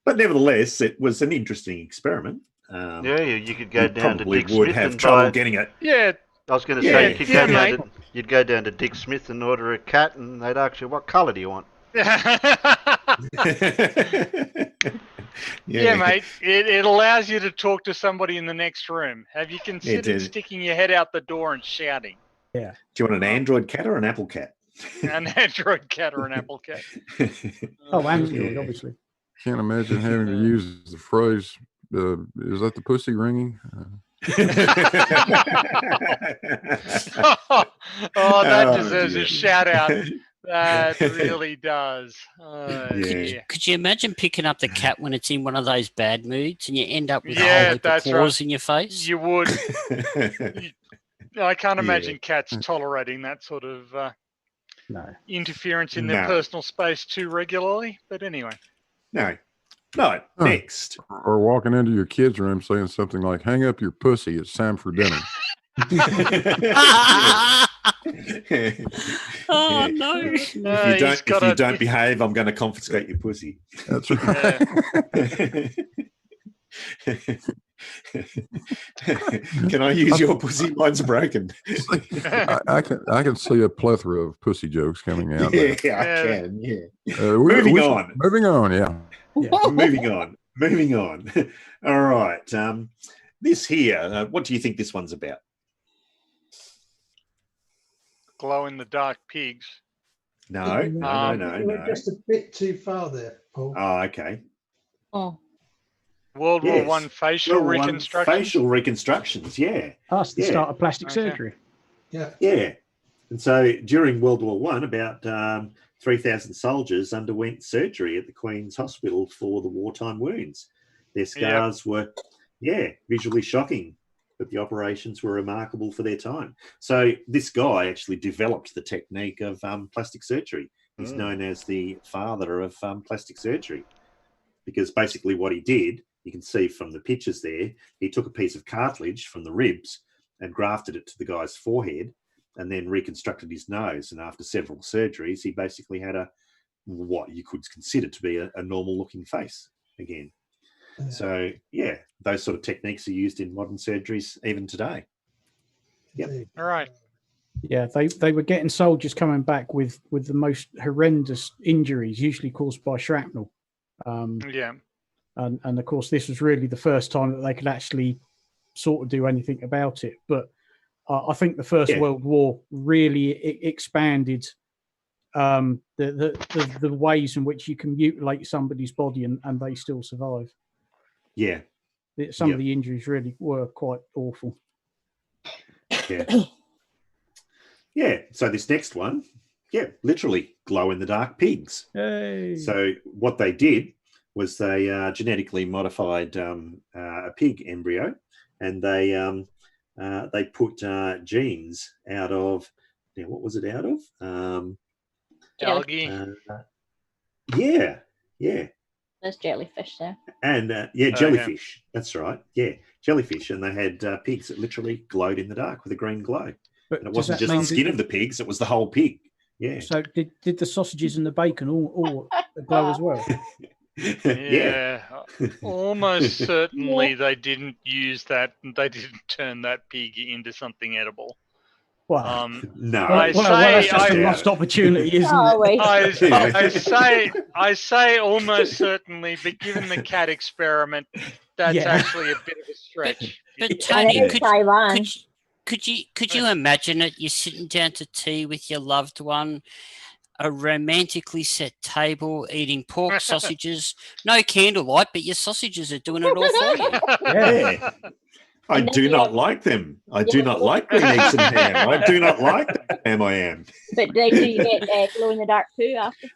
But nevertheless, it was an interesting experiment. You could go down to Dick would Smith have and trouble buy... getting it. Yeah. I was going to say, you'd go down to Dick Smith and order a cat, and they'd ask you, what colour do you want? Yeah, mate. It allows you to talk to somebody in the next room. Have you considered does. sticking your head out the door and shouting? Yeah. Do you want an Android cat or an Apple cat? An Android cat or an Apple cat? Oh, Android, obviously. Can't imagine having to use the phrase, is that the pussy ringing? That deserves a shout out. That really does. Could you imagine picking up the cat when it's in one of those bad moods and you end up with a whole heap of that's claws right. in your face? You would. I can't imagine cats tolerating that sort of interference in their personal space too regularly. But anyway. No. Next. Or walking into your kid's room saying something like, hang up your pussy, it's time for dinner. Oh no! If you don't behave, I'm going to confiscate your pussy. That's right. Can I use your pussy? Mine's broken. I can see a plethora of pussy jokes coming out. Yeah, I can. Yeah. Moving on. Yeah. Moving on. All right. This here. What do you think this one's about? Glow-in-the-dark pigs. No. You went just a bit too far there, Paul. Oh, okay. Oh. World War One facial reconstructions. Facial reconstructions, yeah. That's the start of plastic surgery. Yeah. Yeah. And so during World War One, about 3,000 soldiers underwent surgery at the Queen's Hospital for the wartime wounds. Their scars were, visually shocking, but the operations were remarkable for their time. So this guy actually developed the technique of plastic surgery. He's known as the father of plastic surgery, because basically what he did, you can see from the pictures there, he took a piece of cartilage from the ribs and grafted it to the guy's forehead and then reconstructed his nose. And after several surgeries, he basically had what you could consider to be a normal looking face again. So, those sort of techniques are used in modern surgeries even today. Yep. All right. Yeah, they were getting soldiers coming back with the most horrendous injuries, usually caused by shrapnel. And of course, this was really the first time that they could actually sort of do anything about it. But I think the First World War really expanded the ways in which you can mutilate somebody's body and they still survive. Yeah. Some of the injuries really were quite awful. Yeah. Yeah. So this next one, literally glow-in-the-dark pigs. Hey. So what they did was they genetically modified a pig embryo, and they put genes out of, what was it out of? Algae. There's jellyfish there. And jellyfish. That's right. Yeah, jellyfish. And they had pigs that literally glowed in the dark with a green glow. But and it wasn't just the skin of the pigs; it was the whole pig. Yeah. So did the sausages and the bacon all glow as well? Almost certainly they didn't use that. They didn't turn that pig into something edible. Well, no. That's just a lost opportunity, isn't it? I say almost certainly, but given the cat experiment, that's actually a bit of a stretch. But Tony, could you imagine it? You're sitting down to tea with your loved one, a romantically set table, eating pork sausages, no candlelight, but your sausages are doing it all for you. Yeah. I do not like them. I do not like green eggs and ham. I do not like the ham I am. But do you get glow-in-the-dark poo after?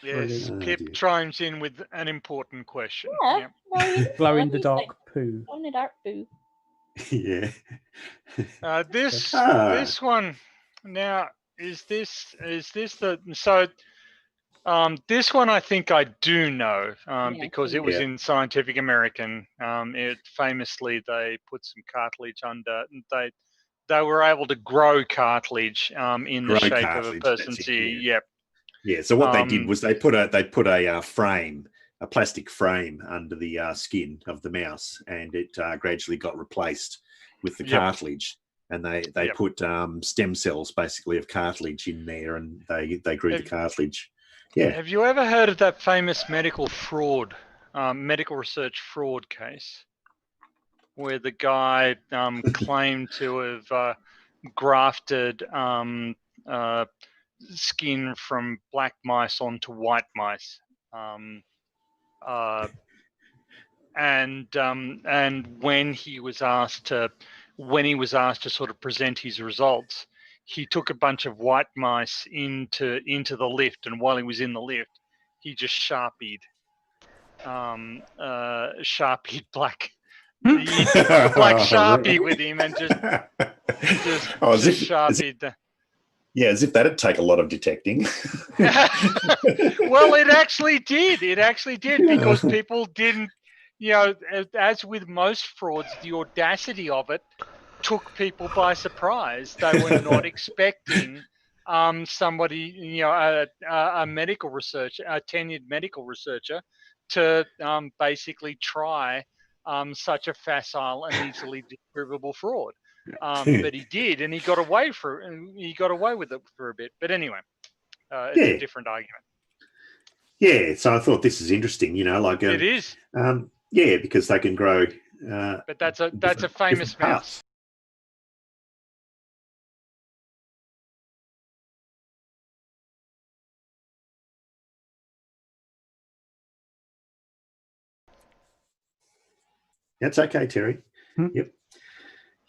Yes, Pip chimes in with an important question. Glow-in-the-dark poo. Glow-in-the-dark poo. Yeah. This one now is this one I think I do know because it was in Scientific American. It famously they put some cartilage under. They were able to grow cartilage in the shape of a person's ear. Yep. Yeah. So what they did was they put a frame, a plastic frame under the skin of the mouse, and it gradually got replaced with the cartilage. and they put stem cells basically of cartilage in there, and they grew the cartilage. Yeah. Have you ever heard of that famous medical fraud, medical research fraud case, where the guy claimed to have grafted skin from black mice onto white mice, and when he was asked to sort of present his results, he took a bunch of white mice into the lift, and while he was in the lift, he just sharpied black. He took the black Sharpie with him and just sharpied. Yeah, as if that'd take a lot of detecting. Well, it actually did. It actually did, because people didn't, as with most frauds, the audacity of it took people by surprise. They were not expecting somebody, a medical researcher, a tenured medical researcher, to basically try such a facile and easily disprovable fraud. But he did, and he got away with it for a bit. But anyway, it's a different argument. Yeah, so I thought this is interesting. It is. Yeah, because they can grow. But that's a famous mouse. That's okay, Terry. Yep.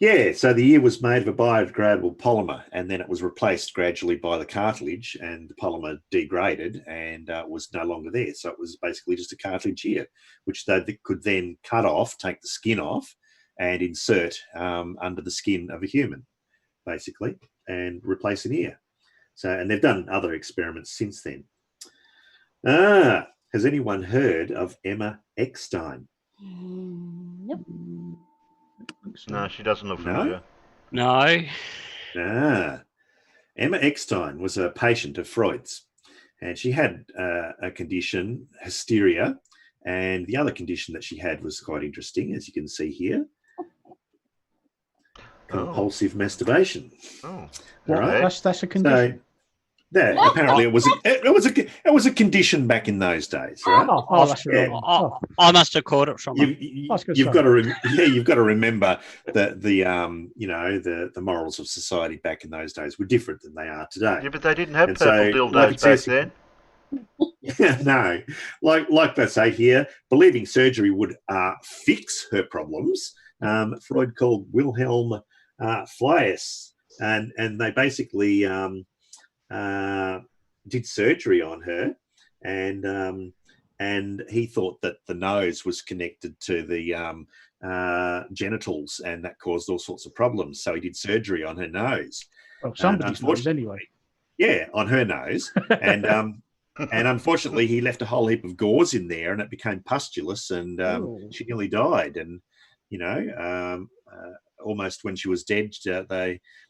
Yeah, so the ear was made of a biodegradable polymer, and then it was replaced gradually by the cartilage, and the polymer degraded and was no longer there. So it was basically just a cartilage ear, which they could then cut off, take the skin off, and insert under the skin of a human, basically, and replace an ear. So, and they've done other experiments since then. Has anyone heard of Emma Eckstein? Nope. No, she doesn't look familiar. No. Emma Eckstein was a patient of Freud's, and she had a condition, hysteria, and the other condition that she had was quite interesting, as you can see here. Compulsive masturbation. Oh, right. That's a condition. So, apparently it was a condition back in those days, right? That's right. I must have caught it from her. You've got to remember that the morals of society back in those days were different than they are today. Yeah, but they didn't have purple dildos back then. No, like they say here, believing surgery would fix her problems. Freud called Wilhelm Fleiss, and they basically did surgery on her, and he thought that the nose was connected to the genitals, and that caused all sorts of problems. So he did surgery on her nose. Well, somebody's nose anyway. Yeah, on her nose, and unfortunately he left a whole heap of gauze in there, and it became pustulous, and she nearly died. And almost when she was dead,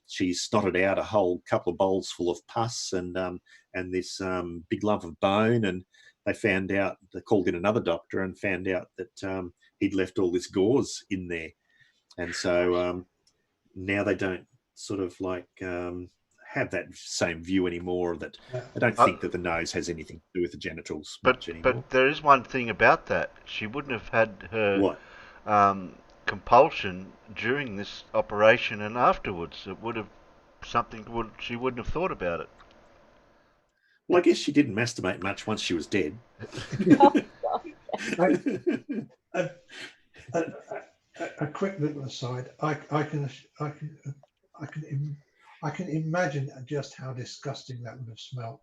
she snotted out a whole couple of bowls full of pus and this big lump of bone, and they found out, they called in another doctor and found out that he'd left all this gauze in there. And so now they don't sort of like have that same view anymore, that I don't think that the nose has anything to do with the genitals much anymore. But there is one thing about that. She wouldn't have had her compulsion during this operation and afterwards. It would have she wouldn't have thought about it. Well, I guess she didn't masturbate much once she was dead. A quick little aside. I can imagine just how disgusting that would have smelled,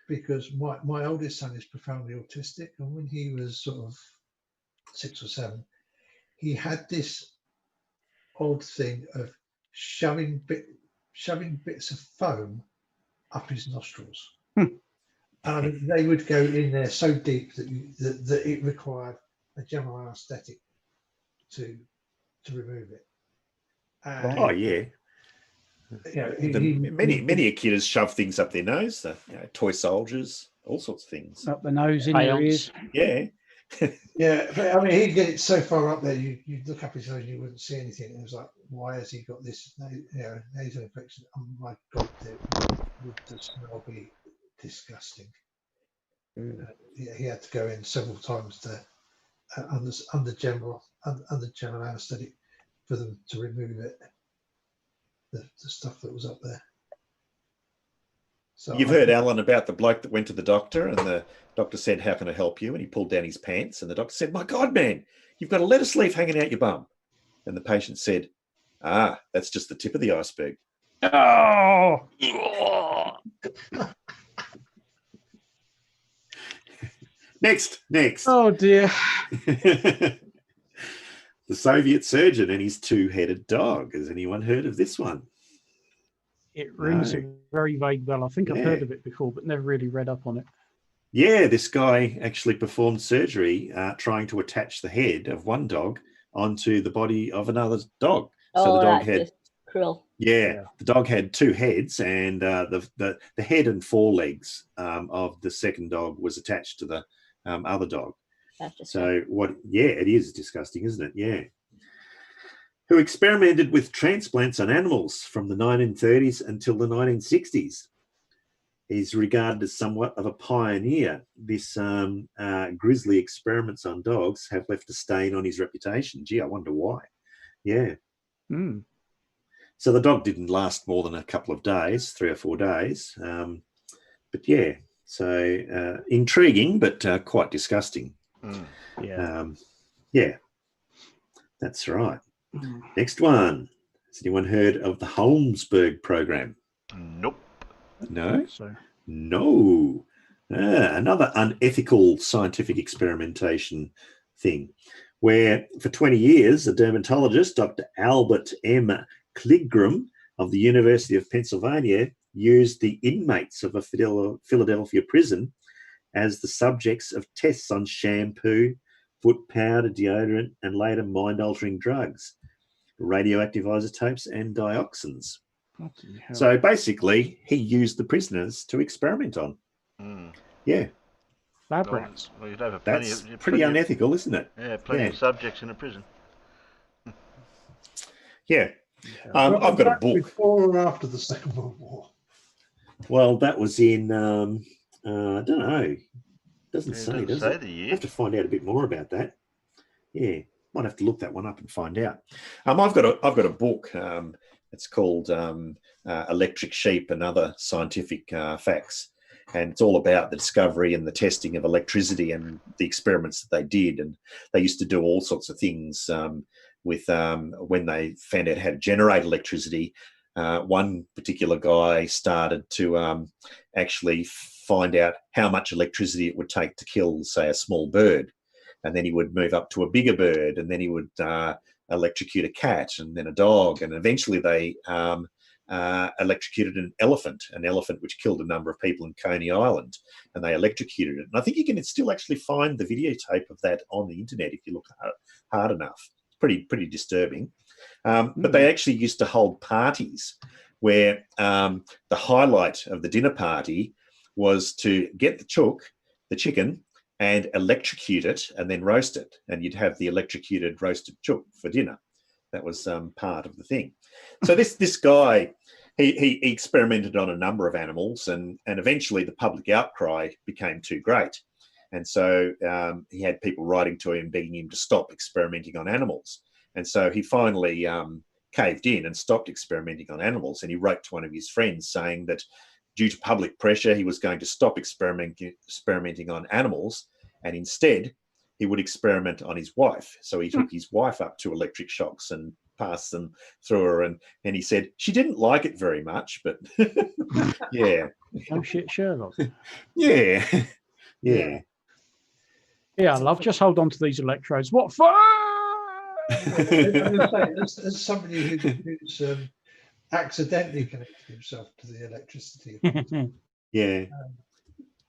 because my oldest son is profoundly autistic, and when he was sort of 6 or 7, he had this odd thing of shoving bits of foam up his nostrils. And they would go in there so deep that it required a general anaesthetic to remove it. And, many a kid has shoved things up their nose. Toy soldiers, all sorts of things up the nose, in your ears. Yeah, Yeah, but I mean, he'd get it so far up there, you'd look up his nose and you wouldn't see anything. It was like, why has he got this nasal infection? Oh my God, would the smell be disgusting? Yeah, he had to go in several times to under general anaesthetic for them to remove it, the stuff that was up there. So You've heard, Alan, about the bloke that went to the doctor and the doctor said, how can I help you? And he pulled down his pants and the doctor said, my God, man, you've got a lettuce leaf hanging out your bum. And the patient said, that's just the tip of the iceberg. Oh! Next. Oh, dear. The Soviet surgeon and his two-headed dog. Has anyone heard of this one? It rings a very vague bell. I think I've heard of it before, but never really read up on it. Yeah, this guy actually performed surgery trying to attach the head of one dog onto the body of another dog. So the dog had just cruel. Yeah, the dog had two heads, and the head and forelegs of the second dog was attached to the other dog. So what? Yeah, it is disgusting, isn't it? Yeah. Who experimented with transplants on animals from the 1930s until the 1960s. He's regarded as somewhat of a pioneer. This grisly experiments on dogs have left a stain on his reputation. Gee, I wonder why. Yeah. So the dog didn't last more than a couple of days, 3 or 4 days. But yeah, so intriguing, but quite disgusting. Yeah, that's right. Next one. Has anyone heard of the Holmesburg program? Nope. No? So. No. Another unethical scientific experimentation thing, where for 20 years, a dermatologist, Dr. Albert M. Kligrum of the University of Pennsylvania, used the inmates of a Philadelphia prison as the subjects of tests on shampoo, foot powder, deodorant, and later mind-altering drugs, radioactive isotopes, and dioxins. So basically, he used the prisoners to experiment on. Yeah. Lab rats. Well, you'd have That's pretty unethical, isn't it? Yeah, plenty of subjects in a prison. Yeah. I've got a book. Before or after the Second World War? Well, that was in, I don't know. Doesn't say, does it? The year. I have to find out a bit more about that. Yeah, might have to look that one up and find out. I've got a book. It's called Electric Sheep and Other Scientific Facts. And it's all about the discovery and the testing of electricity and the experiments that they did. And they used to do all sorts of things with when they found out how to generate electricity. One particular guy started to actually find out how much electricity it would take to kill, say, a small bird. And then he would move up to a bigger bird, and then he would electrocute a cat and then a dog. And eventually they electrocuted an elephant which killed a number of people in Coney Island, and they electrocuted it. And I think you can still actually find the videotape of that on the internet if you look hard enough. Pretty disturbing. But they actually used to hold parties where the highlight of the dinner party was to get the chicken, and electrocute it and then roast it. And you'd have the electrocuted roasted chook for dinner. That was part of the thing. So this guy, he experimented on a number of animals, and eventually the public outcry became too great. And so he had people writing to him, begging him to stop experimenting on animals. And so he finally caved in and stopped experimenting on animals. And he wrote to one of his friends saying that due to public pressure, he was going to stop experimenting on animals, and instead he would experiment on his wife. So he took his wife up to electric shocks and passed them through her, and he said she didn't like it very much, but yeah. Oh shit, Sherlock. Yeah. Yeah, love. Just hold on to these electrodes. What fun! As somebody who's accidentally connected himself to the electricity. Yeah.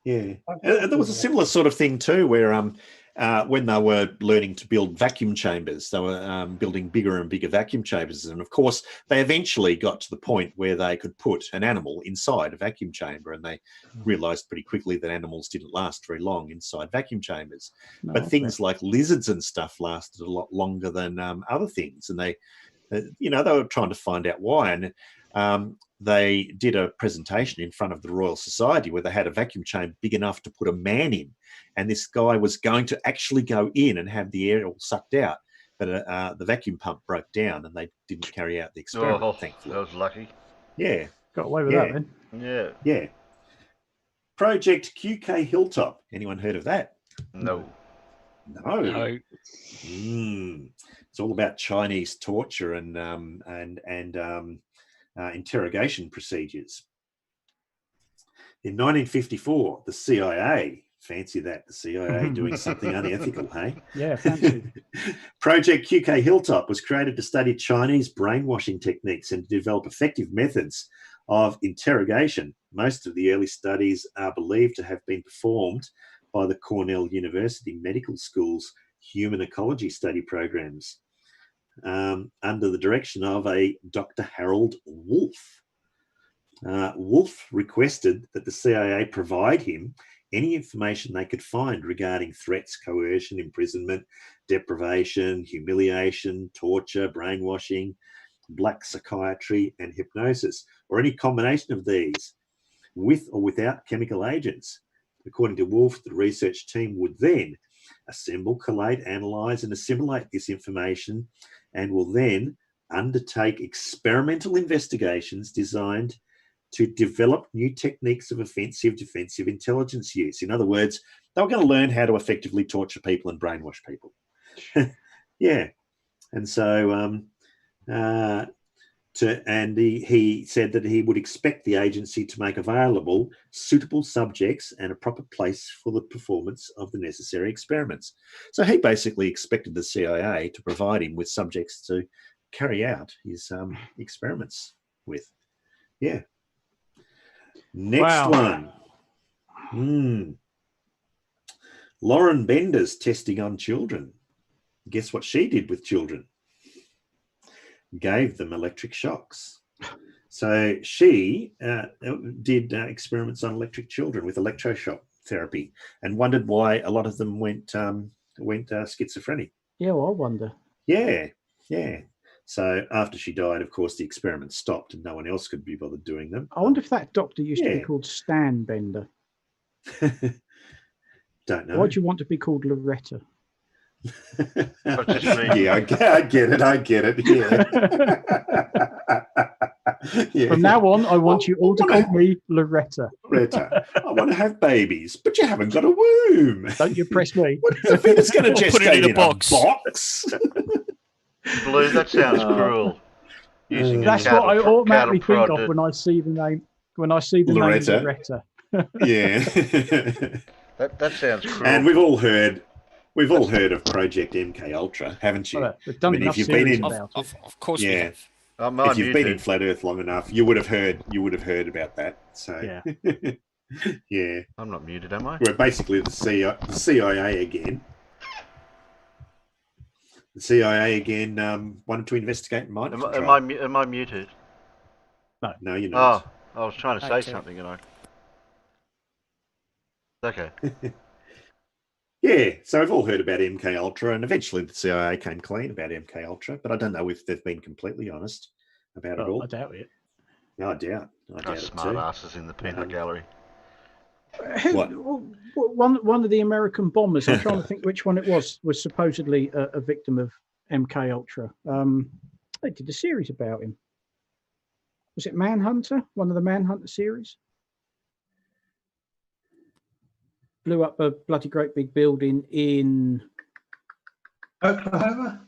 Yeah. And there was a similar sort of thing too, where when they were learning to build vacuum chambers. They were building bigger and bigger vacuum chambers. And of course, they eventually got to the point where they could put an animal inside a vacuum chamber. And they realized pretty quickly that animals didn't last very long inside vacuum chambers. No, but okay. things like lizards and stuff lasted a lot longer than other things. And they, they were trying to find out why. And they did a presentation in front of the Royal Society where they had a vacuum chamber big enough to put a man in. And this guy was going to actually go in and have the air all sucked out. But the vacuum pump broke down and they didn't carry out the experiment, thankfully. That was lucky. Yeah. Got away with that then. Yeah. Yeah. Project QK Hilltop. Anyone heard of that? No. No. It's all about Chinese torture and interrogation procedures. In 1954, the CIA, fancy that, the CIA doing something unethical, hey? Yeah, fancy. Project QK Hilltop was created to study Chinese brainwashing techniques and to develop effective methods of interrogation. Most of the early studies are believed to have been performed by the Cornell University Medical School's human ecology study programs under the direction of a Dr. Harold Wolff. Wolff requested that the CIA provide him any information they could find regarding threats, coercion, imprisonment, deprivation, humiliation, torture, brainwashing, black psychiatry, and hypnosis, or any combination of these, with or without chemical agents. According to Wolff, the research team would then assemble, collate, analyse, and assimilate this information, and will then undertake experimental investigations designed to develop new techniques of offensive defensive intelligence use. In other words, they were going to learn how to effectively torture people and brainwash people. Yeah. And so he said that he would expect the agency to make available suitable subjects and a proper place for the performance of the necessary experiments. So he basically expected the CIA to provide him with subjects to carry out his experiments with. Yeah. Next one. Lauren Bender's testing on children. Guess what she did with children? Gave them electric shocks. So she did experiments on electric children with electroshock therapy and wondered why a lot of them went schizophrenic. Yeah, well, I wonder. Yeah. So after she died, of course, the experiments stopped and no one else could be bothered doing them. I wonder if that doctor used to be called Stan Bender. Don't know. Why do you want to be called Loretta? Yeah, I get it. Yeah. From now on, I want you all to call me Loretta. Loretta. I want to have babies, but you haven't got a womb. Don't you press me. It's going to just put it in a box. Blue, that sounds cruel. That's what I automatically think of when I see the name. When I see the name Loretta. Yeah. That sounds cruel. And we've all heard of Project MK Ultra, haven't you? Well, we've done enough series about it. Of course, we have. If you've been in flat Earth long enough, you would have heard about that. So yeah. Yeah. I'm not muted, am I? We're basically the CIA again. The CIA again wanted to investigate mind control. Am I muted? No, you're not. Oh, I was trying to say something, Okay. Yeah, so we've all heard about MK Ultra, and eventually the CIA came clean about MK Ultra, but I don't know if they've been completely honest about it all. I doubt it. No, I doubt it Smart too. asses in the peanut gallery. What? One of the American bombers, I'm trying to think which one it was supposedly a victim of MK Ultra. They did a series about him. Was it Manhunter? One of the Manhunter series? Blew up a bloody great big building in Oklahoma?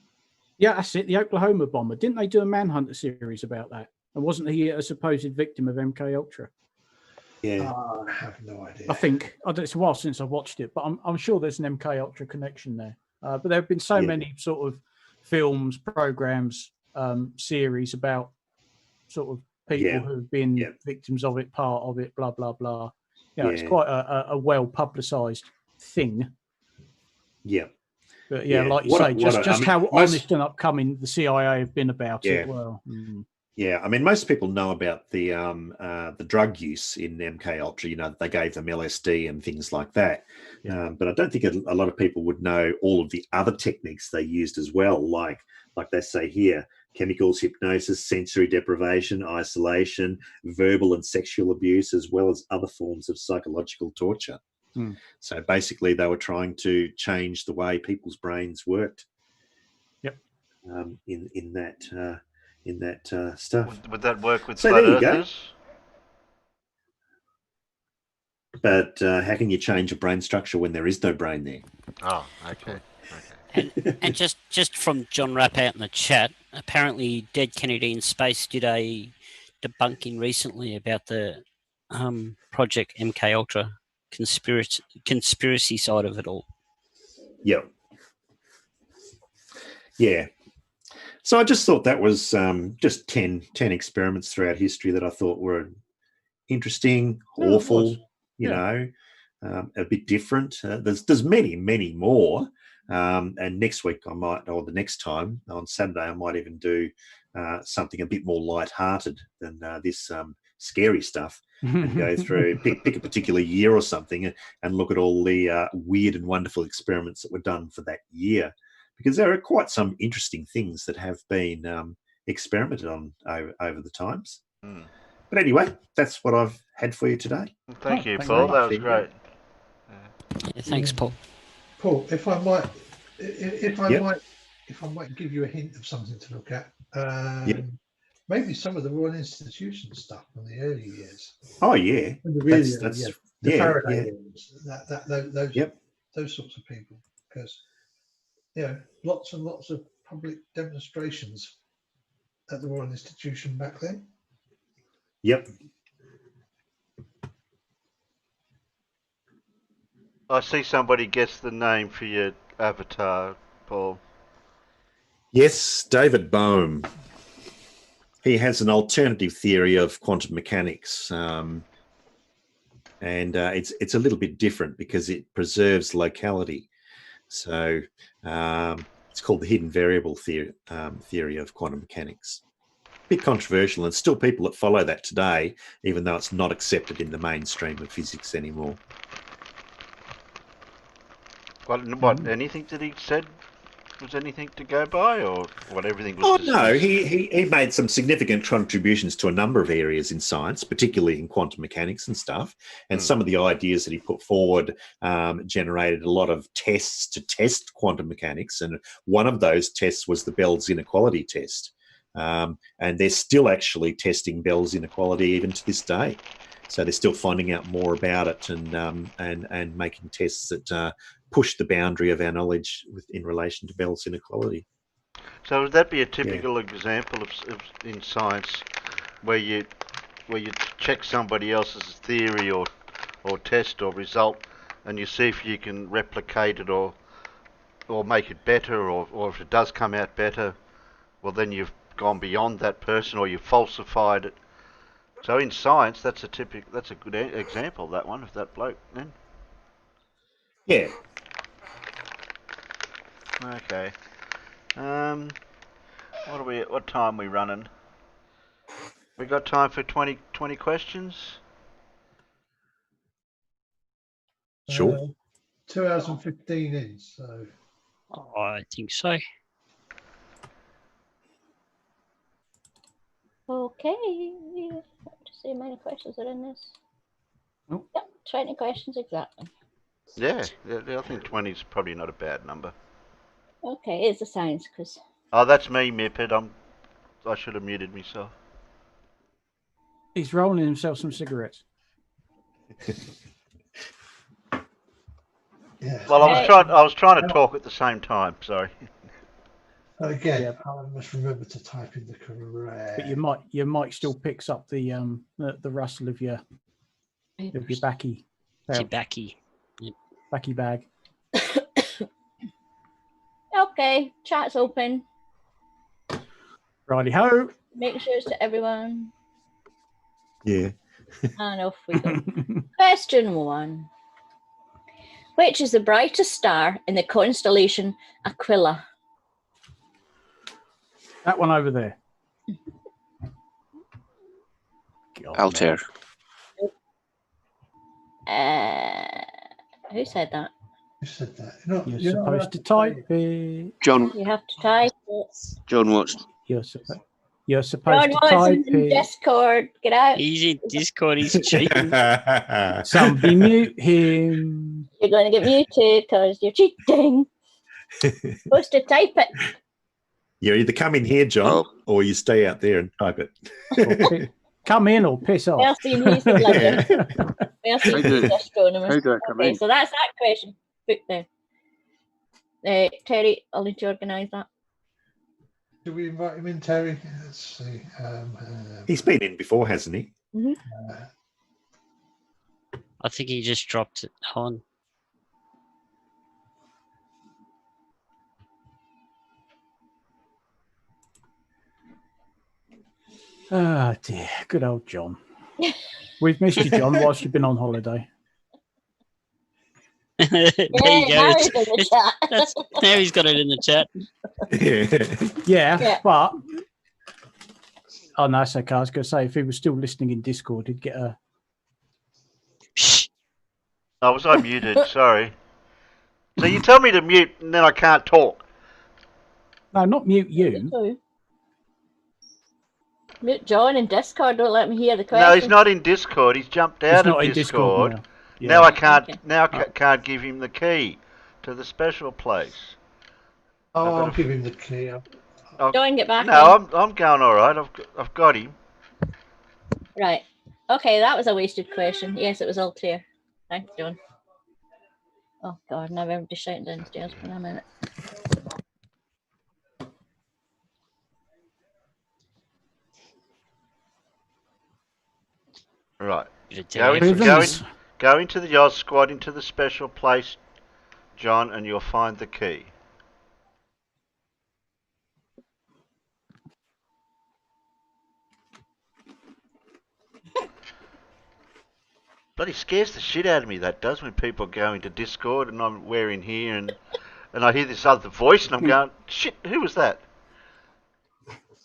Yeah, that's it. The Oklahoma bomber. Didn't they do a Manhunter series about that? And wasn't he a supposed victim of MK Ultra? Yeah. I have no idea. I think it's a while since I watched it, but I'm sure there's an MK Ultra connection there. But there have been so many sort of films, programs, series about sort of people who've been victims of it, part of it, blah blah blah. It's quite a well publicized thing. Yeah. But yeah, Yeah. like you What a- say, what just a- I just mean, how most- honest and upcoming the CIA have been about Yeah. it. Well, Yeah, I mean, most people know about the drug use in MK Ultra. You know, they gave them LSD and things like that. But I don't think a lot of people would know all of the other techniques they used as well, like they say here: chemicals, hypnosis, sensory deprivation, isolation, verbal and sexual abuse, as well as other forms of psychological torture. Hmm. So basically, they were trying to change the way people's brains worked. Yep. In that stuff. Would that work with So flat there you go. earthers? But how can you change a brain structure when there is no brain there? Oh, okay. And just from John Rapp out in the chat, apparently Dead Kennedy in Space did a debunking recently about the Project MK Ultra conspiracy side of it all. Yeah. Yeah. So I just thought that was just 10 experiments throughout history that I thought were interesting, awful, you know, a bit different. There's many more. And next week I might, or the next time on Saturday, I might even do something a bit more light-hearted than this scary stuff, and go through, pick a particular year or something, and look at all the weird and wonderful experiments that were done for that year. Because there are quite some interesting things that have been experimented on over the times. Mm. But anyway, that's what I've had for you today. Thank you, Paul. That was great. Yeah, thanks, Paul. Paul, if I might, if I Yep. might give you a hint of something to look at, Yep. maybe some of the Royal Institution stuff from the early years. Oh yeah, When the really, that's the yeah, Faraday yeah. years, those sorts of people, because lots and lots of public demonstrations at the Royal Institution back then. Yep. I see somebody guess the name for your avatar, Paul. Yes, David Bohm. He has an alternative theory of quantum mechanics, and it's a little bit different because it preserves locality. So it's called the hidden variable theory of quantum mechanics. A bit controversial, and still people that follow that today, even though it's not accepted in the mainstream of physics anymore. What? Anything that he said was anything to go by, or what? Everything was. Oh dismissed? no, he made some significant contributions to a number of areas in science, particularly in quantum mechanics and stuff. And some of the ideas that he put forward generated a lot of tests to test quantum mechanics. And one of those tests was the Bell's inequality test. And they're still actually testing Bell's inequality even to this day. So they're still finding out more about it and making tests that push the boundary of our knowledge in relation to Bell's inequality. So would that be a typical example of in science where you check somebody else's theory or test or result, and you see if you can replicate it or make it better, or if it does come out better, well then you've gone beyond that person or you've falsified it. So in science, that's a good example, that one, of that bloke then. Yeah. Okay. What time are we running? We got time for 20 questions? Sure. 2 hours and 15 in, so. I think so. Okay. Just see how many questions are in this. Nope. Yep, 20 questions exactly. Yeah, I think 20 is probably not a bad number. Okay, here's the science quiz. Oh, that's me, Mipid. I should have muted myself. He's rolling himself some cigarettes. Yeah. Well, I was trying to talk at the same time. Sorry. Again, I must remember to type in the correct. But your mic still picks up the rustle of your backy. Your backy. Yep. Backy bag. Okay, chat's open. Righty ho. Make sure it's to everyone. Yeah. And off we go. Question 1. Which is the brightest star in the constellation Aquila? That one over there. Altair. Who said that? Who said that? You're supposed to type it. John. You have to type it. John Watson. You're supposed John to type Watson's in it. Discord. Get out. He's in Discord. He's cheating. Somebody mute him. You're going to get muted because you're cheating. Supposed to type it. You either come in here, John, or you stay out there and type it. Come in or piss off. Merci, he's the legend. Merci, How do- astronomer. how do I come Okay, in? so that's that question. Put there. Terry, I'll need to organise that. Do we invite him in, Terry? Let's see. He's been in before, hasn't he? Mm-hmm. I think he just dropped it on. Oh dear, good old John. We've missed you, John, whilst you've been on holiday. There you go. now he's in the chat. Now he's got it in the chat. Yeah, but oh no, it's okay. I was going to say if he was still listening in Discord, he'd get a. Oh, was I muted? Sorry. So you tell me to mute, and then I can't talk. No, not mute you. Mute John in Discord. Don't let me hear the question. No, he's not in Discord. He's jumped out not of in Discord Discord. now. Yeah. Now I can't. Okay. Now I can't give him the key to the special place. Oh, I'll give him the key. John, get back. No, I'm going all right. I've got him. Right. Okay, that was a wasted question. Yes, it was Altair. Thanks, John. Oh God, now everybody's shouting downstairs for a minute. Right. Rhythms. Go into the Oz squad, into the special place, John, and you'll find the key. Bloody scares the shit out of me, that does, when people go into Discord and we're in here and I hear this other voice and I'm going, shit, who was that?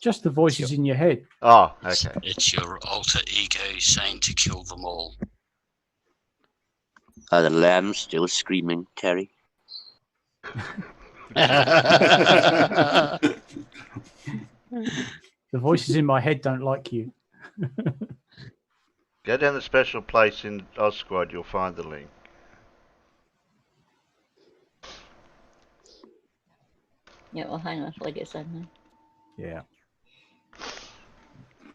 Just the voices in your head. Oh, okay. It's your alter ego saying to kill them all. Are the lambs still screaming, Terry? The voices in my head don't like you. Go down the special place in Oz Squad, you'll find the link. Yeah, well, hang on till I get said now. Yeah.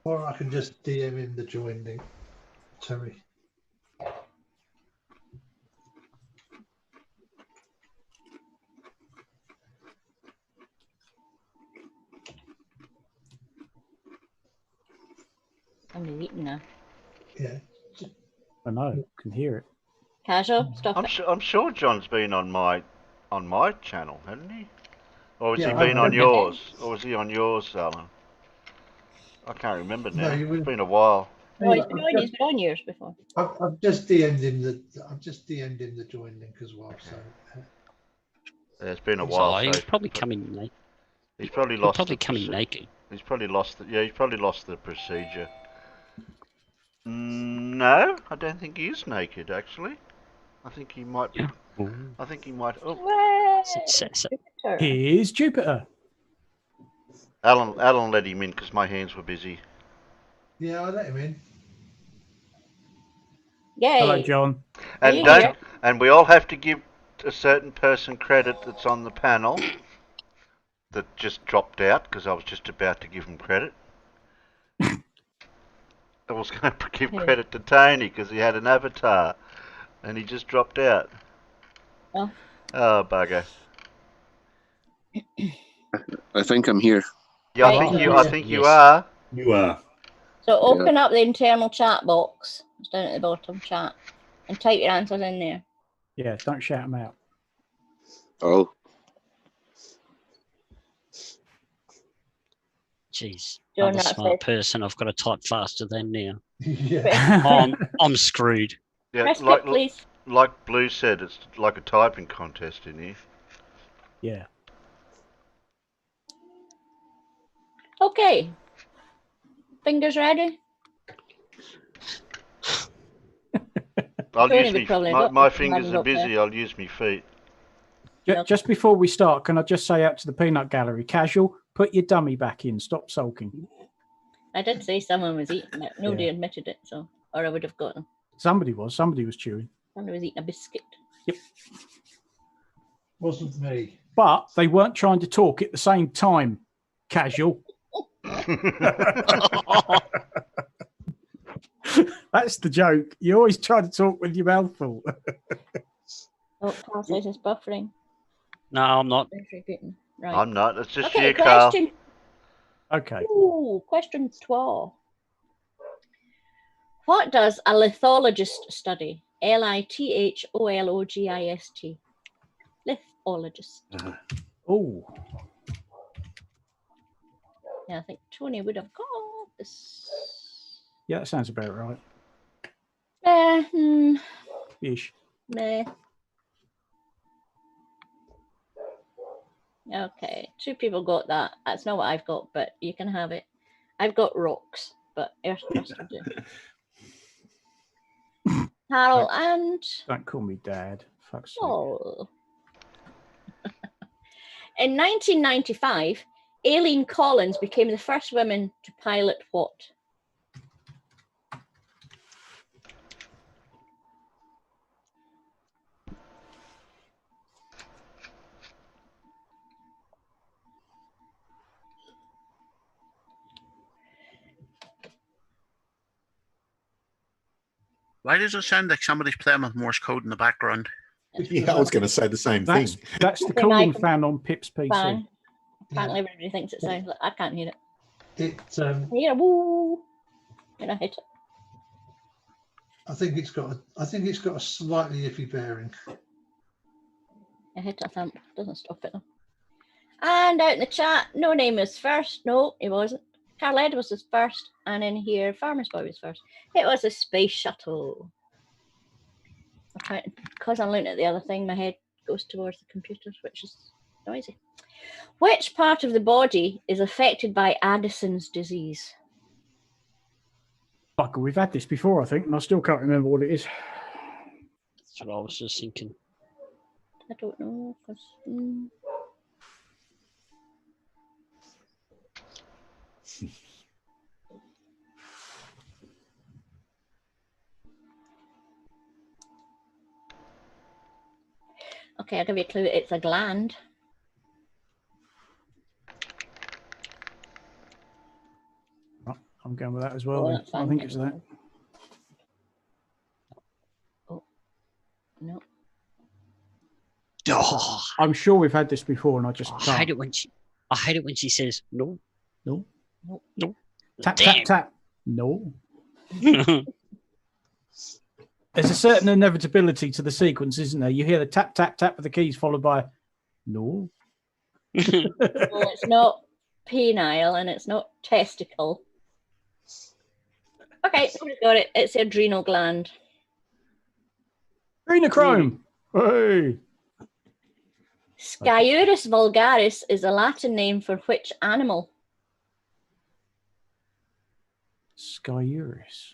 Or I can just DM in the join link, Terry. I'm eating now. Yeah. I know. Can hear it. Casual, stop it. I'm sure John's been on my channel, hasn't he? Or has Yeah, he been I've on been. yours? Or was he on yours, Alan? I can't remember now. No, you It's been a while. Oh, he's been on yours before. I've just DM'd him the join link as well. So Yeah, it's been a So while. he's so probably coming naked. he's probably He's lost. probably the coming proce- naked. He's probably lost. He's probably lost the procedure. No, I don't think he is naked. Actually, I think he might be. Yeah. I think he might. Oh, Here's Jupiter. Alan let him in because my hands were busy. yeah, I let him in. Yay. Hello, John. And you don't. here? And we all have to give a certain person credit that's on the panel that just dropped out because I was just about to give him credit. I was going to give credit to Tony because he had an avatar, and he just dropped out. Oh. Oh, bugger. I think I'm here. Yeah, I Right, think so- you. I think you Yes. are. You are. So open up the internal chat box. It's down at the bottom, chat. And type your answers in there. Yeah, don't shout them out. Oh, Jeez, John, I'm a that's smart it. person. I've got to type faster than now. Yeah. I'm screwed. Yeah, Press like, click, please. like Blue said, it's like a typing contest in here. Yeah. Okay. Fingers ready? I'll Tony use would probably my go- fingers go are busy. there. I'll use my feet. Just before we start, can I just say out to the peanut gallery, casual, put your dummy back in. Stop sulking. I did say someone was eating it. Nobody Yeah. admitted it, so or I would have gotten. Somebody was chewing. Somebody was eating a biscuit. Yep. Wasn't me. But they weren't trying to talk at the same time. Casual. That's the joke. You always try to talk with your mouth full. Oh, Carl says it's buffering. No, I'm not. Right. I'm not. It's just Okay, you, Carl. question. Okay. Ooh, question 12. What does a lithologist study? Lithologist. Lithologist. Oh. Yeah, I think Tony would have got this. Yeah, that sounds about right. Ish. Nah. Okay, 2 people got that. That's not what I've got, but you can have it. I've got rocks, but earth crust will do. Carol and Don't call me Dad. Fuck's sake. Paul. In 1995, Aileen Collins became the first woman to pilot what? Why does it sound like somebody's playing with Morse code in the background? Yeah, I was going to say the same thing. That's the cooling fan on Pip's PC. Fan. Apparently, everybody thinks it sounds like I can't hear it. It. I hear a woo. And I hit it. I think it's got a slightly iffy bearing. I hit a thump. Doesn't stop it though. And out in the chat, No Name was first. No, it wasn't. Carl Edwards was first. And in here, Farmer's Boy was first. It was a space shuttle. Because I'm looking at the other thing, my head goes towards the computers, which is noisy. Which part of the body is affected by Addison's disease? Fucker, we've had this before, I think, and I still can't remember what it is. That's what I was just thinking. I don't know. Okay, I'll give you a clue. It's a gland. Oh, I'm going with that as well. Then. I think it's that. Oh, no. Oh, I'm sure we've had this before, and I just I hate it when she says no. No. No. No. Tap, Damn. tap, tap. No. There's a certain inevitability to the sequence, isn't there? You hear the tap, tap, tap of the keys followed by no. Well, it's not penile and it's not testicle. Okay, somebody's got it. It's the adrenal gland. Adrenochrome. Hey. Sciurus vulgaris is a Latin name for which animal? Sciurus.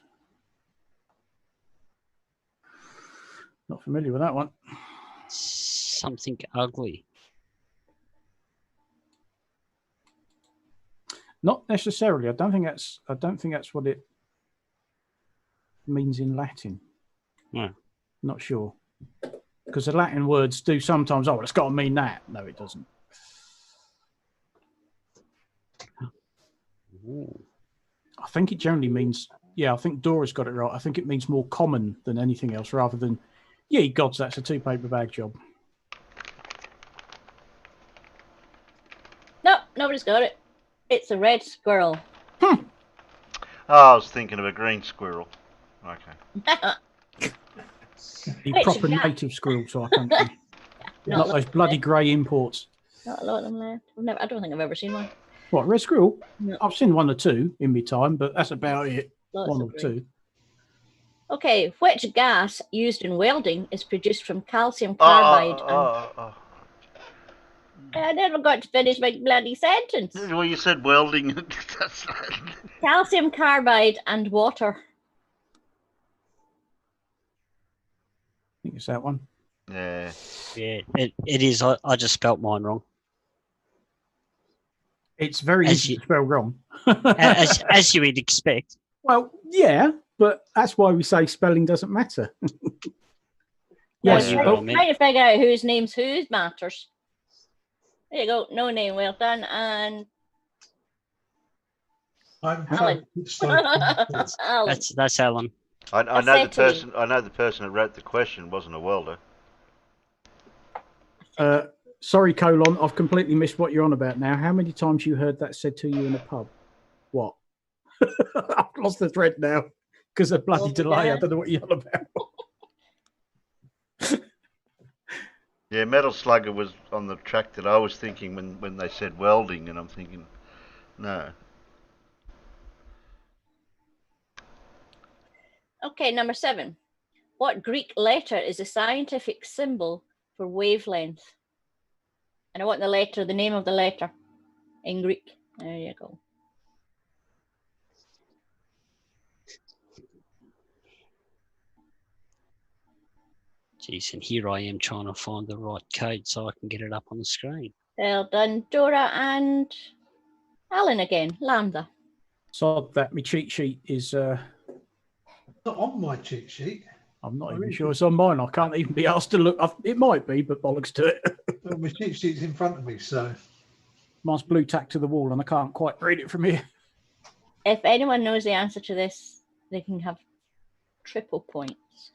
Not familiar with that one. Something ugly. Not necessarily. I don't think that's what it means in Latin. No. Not sure. Because the Latin words do sometimes, oh, it's got to mean that. No, it doesn't. Ooh. I think it generally means, I think Dora's got it right. I think it means more common than anything else rather than, gods, that's a 2 paper bag job. No, nobody's got it. It's a red squirrel. Oh, I was thinking of a green squirrel. Okay. The It's proper a cat. native squirrel, so I can't see. No, Not those bloody grey imports. Not a lot of them left. I don't think I've ever seen one. What, red squirrel? No. I've seen 1 or 2 in my time, but that's about it. Lots 1 of or green. 2. Okay, which gas used in welding is produced from calcium carbide? I never got to finish my bloody sentence. Well, you said welding. Calcium carbide and water. I think it's that one. Yeah. Yeah, it is. I just spelt mine wrong. It's very easy to spell wrong. as you would expect. Well, yeah, but that's why we say spelling doesn't matter. Yes, trying to figure out whose name's whose matters. There you go. No name. Well done. And I'm Alan. That's Alan. I know the person. I know the person that wrote the question wasn't a welder. Sorry, colon. I've completely missed what you're on about now. How many times you heard that said to you in a pub? What? I've lost the thread now because of bloody delay. I don't know what you're on about. Yeah, Metal Slugger was on the track that I was thinking when they said welding, and I'm thinking, no. Okay, number 7. What Greek letter is a scientific symbol for wavelength? And I want the name of the letter in Greek. There you go. Jeez, and here I am trying to find the right code so I can get it up on the screen. Well done, Dora and Alan again. Lambda. So that my cheat sheet is not on my cheat sheet. I'm not even sure it's on mine. I can't even be asked to look. It might be, but bollocks to it. Well, my cheat sheet's in front of me, so mine's blue tack to the wall, and I can't quite read it from here. If anyone knows the answer to this, they can have triple points.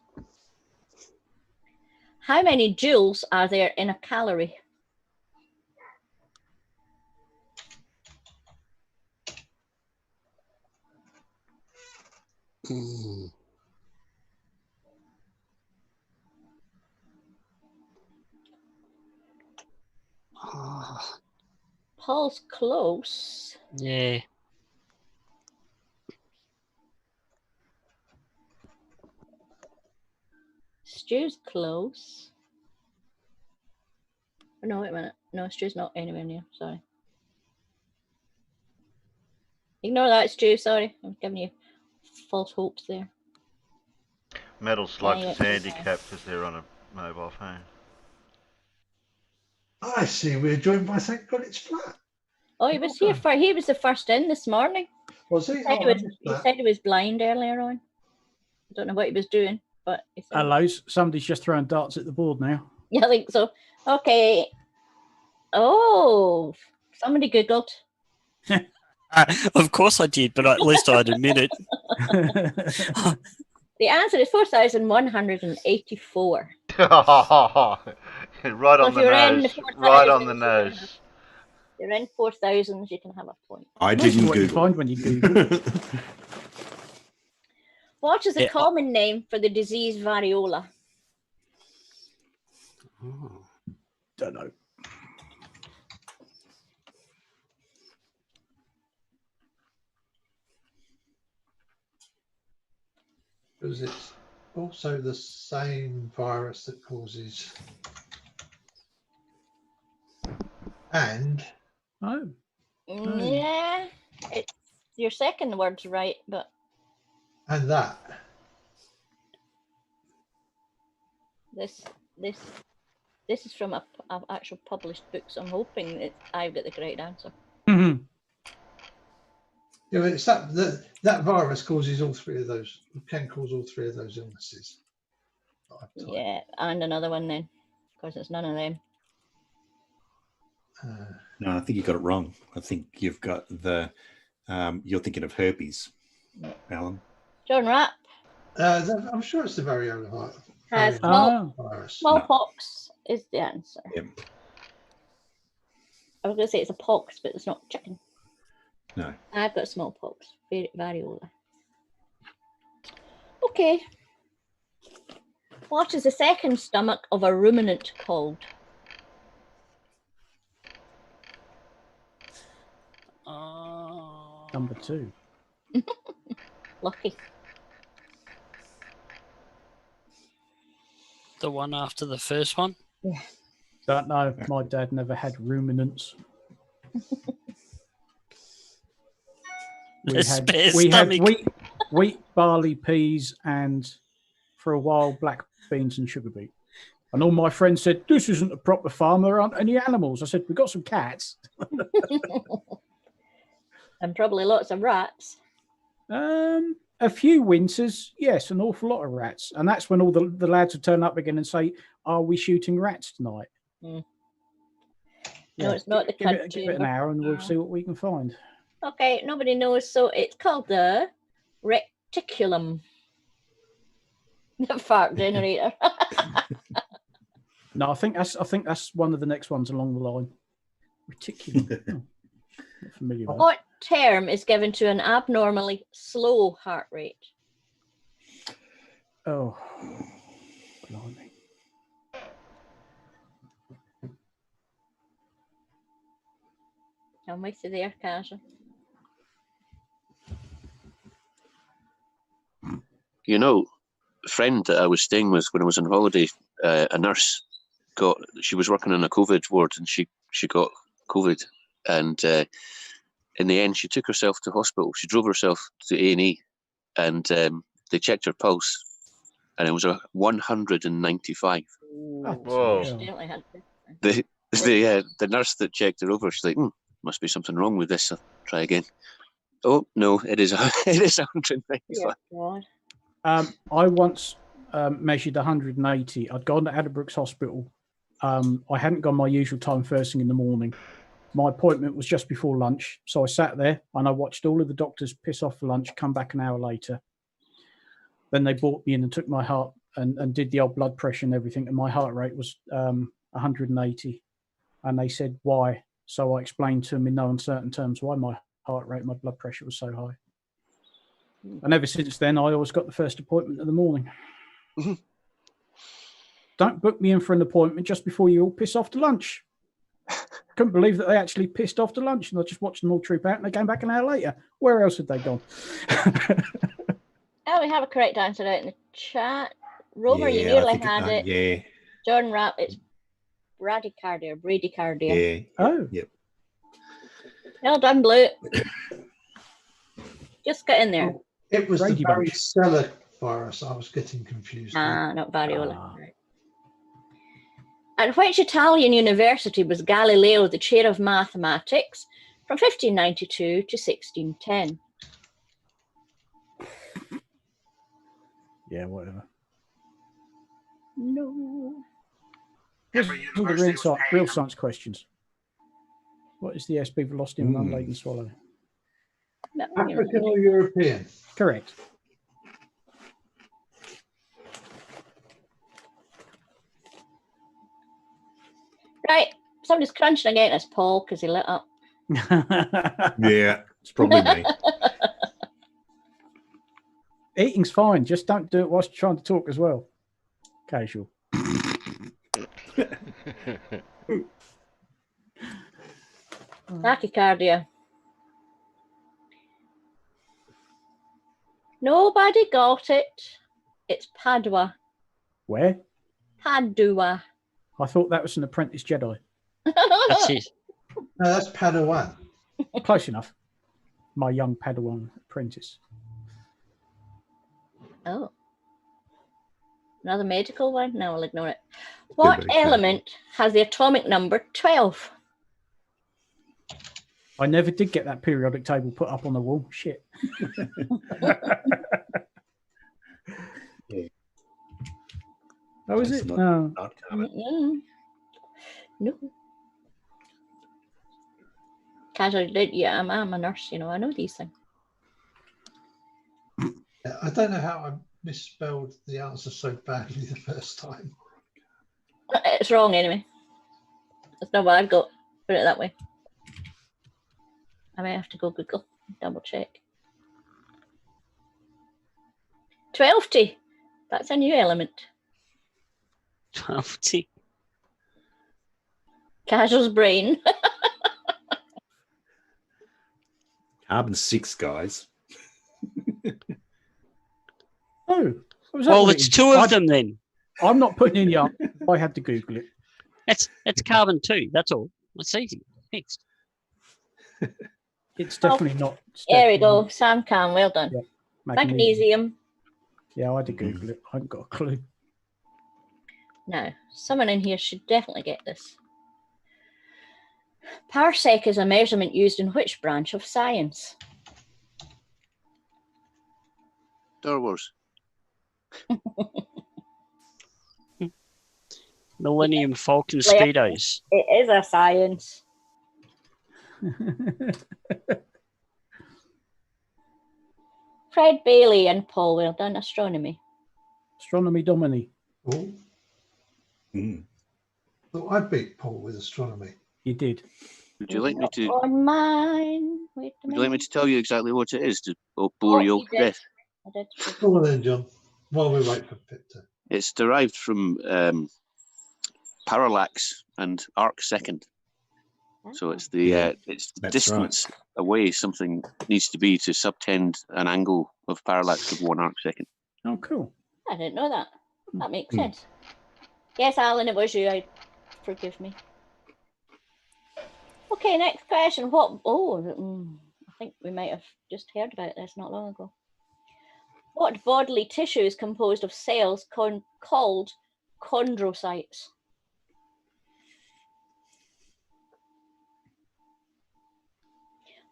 How many joules are there in a calorie? Paul's close. Yeah. Stu's close. Oh, no, wait a minute. No, Stu's not anywhere near. Sorry. Ignore that, Stu. Sorry. I'm giving you false hopes there. Metal Slug's handicapped because they're on a mobile phone. I see. We're joined by Thank God It's Flat. Oh, he was here for. He was the first in this morning. Was he? He said he was blind earlier on. I don't know what he was doing, but he said. Hello, somebody's just throwing darts at the board now. Yeah, I think so. Okay. Oh, somebody Googled. Of course I did, but at least I'd admit it. The answer is 4,184. Right on the nose. Right on the nose. You're in 4,000s, you can have a point. I didn't what you Google. find when you Google. What is the common name for the disease variola? Don't know. Because it's also the same virus that causes. And. Oh. Yeah, it's your second word's right, but. And that. This is from a actual published book, so I'm hoping that I've got the correct answer. Mm-hmm. Yeah, but it's that virus causes all three of those. Can cause all three of those illnesses. Yeah, and another one then, because it's none of them. No, I think you got it wrong. I think you've got the. You're thinking of herpes, Alan. John Rapp. I'm sure it's the variola virus. Smallpox is the answer. Yep. I was going to say it's a pox, but it's not chicken. No. I've got smallpox, variola. Okay. What is the second stomach of a ruminant called? Number 2. Lucky. The one after the first one? Yeah. Don't know. My dad never had ruminants. We had wheat, barley, peas, and for a while black beans and sugar beet. And all my friends said, "This isn't a proper farm. There aren't any animals." I said, "We've got some cats." And probably lots of rats. A few winters, yes, an awful lot of rats. And that's when all the lads would turn up again and say, "Are we shooting rats tonight?" Mm. Yeah, No, it's not the give country. it an hour and we'll see what we can find. Okay, nobody knows. So it's called the reticulum. The fart generator. No, I think that's one of the next ones along the line. Reticulum. Not familiar with that. What term is given to an abnormally slow heart rate? Oh, blimey. I'm with you there, Kaja. You know, a friend that I was staying with when I was on holiday, a nurse, she was working in a COVID ward and she got COVID. And in the end, she took herself to hospital. She drove herself to A&E and they checked her pulse and it was a 195. Whoa. The nurse that checked her over, she's like, must be something wrong with this. I'll try again. Oh, no, it is 195. Yeah, I once measured 180. I'd gone to Addenbrooke's Hospital. I hadn't gone my usual time first thing in the morning. My appointment was just before lunch. So I sat there and I watched all of the doctors piss off for lunch, come back an hour later. Then they brought me in and took my heart and did the old blood pressure and everything. And my heart rate was 180. And they said, why? So I explained to them in no uncertain terms why my heart rate, my blood pressure was so high. And ever since then, I always got the first appointment in the morning. Don't book me in for an appointment just before you all piss off to lunch. Couldn't believe that they actually pissed off to lunch and I just watched them all troop out and they came back an hour later. Where else had they gone? Oh, we have a correct answer out in the chat. Rover, you nearly had it. Yeah. John Rapp, it's bradycardia. Yeah. Oh. Yep. Well done, Blue. Just get in there. It was Brady the varicella virus I was getting confused with. Not variola. Right. At which Italian university was Galileo the chair of mathematics from 1592 to 1610? Yeah, whatever. No. Here's the real science questions. What is the SB velocity of an unladen swallow? African or European? Correct. Right, somebody's crunching again. It's Paul because he lit up. Yeah, it's probably me. Eating's fine. Just don't do it whilst you're trying to talk as well. Casual. Tachycardia. Nobody got it. It's Padua. Where? Padua. I thought that was an Apprentice Jedi. That's it. No, that's Padawan. Close enough. My young Padawan apprentice. Oh. Another medical one? No, I'll ignore it. What element has the atomic number 12? I never did get that periodic table put up on the wall. Shit. Oh, is it? No. No. Casually, yeah, I'm a nurse, you know, I know these things. I don't know how I misspelled the answer so badly the first time. It's wrong anyway. That's not what I've got. Put it that way. I may have to go Google, double check. 12T. That's a new element. 12T. Casual's brain. Carbon-6, guys. Oh. Well, it's two of them then. I'm not putting in the answer. I had to Google it. It's carbon too. That's all. It's easy. Fixed. It's definitely not. It's There we definitely go. Sam Cam, well done. Yeah. Magnesium. Yeah, I had to Google it. I haven't got a clue. Now, someone in here should definitely get this. Parsec is a measurement used in which branch of science? Star Wars. Millennium Falcon Speedos. It is a science. Fred Bailey and Paul, well done. Astronomy. Astronomy Domini. Oh. So I beat Paul with astronomy. You did. Would you like me to? On mine. Wait a Would you like me minute. to tell you exactly what it is to bore you all you to did. death? I did. Go on then, John. While we wait for Victor. It's derived from parallax and arc second. So it's the distance away something needs to be to subtend an angle of parallax of 1 arc second. Oh, cool. I didn't know that. That makes sense. Yes, Alan, it was you. Forgive me. Okay, next question. I think we might have just heard about this not long ago. What bodily tissue is composed of cells called chondrocytes?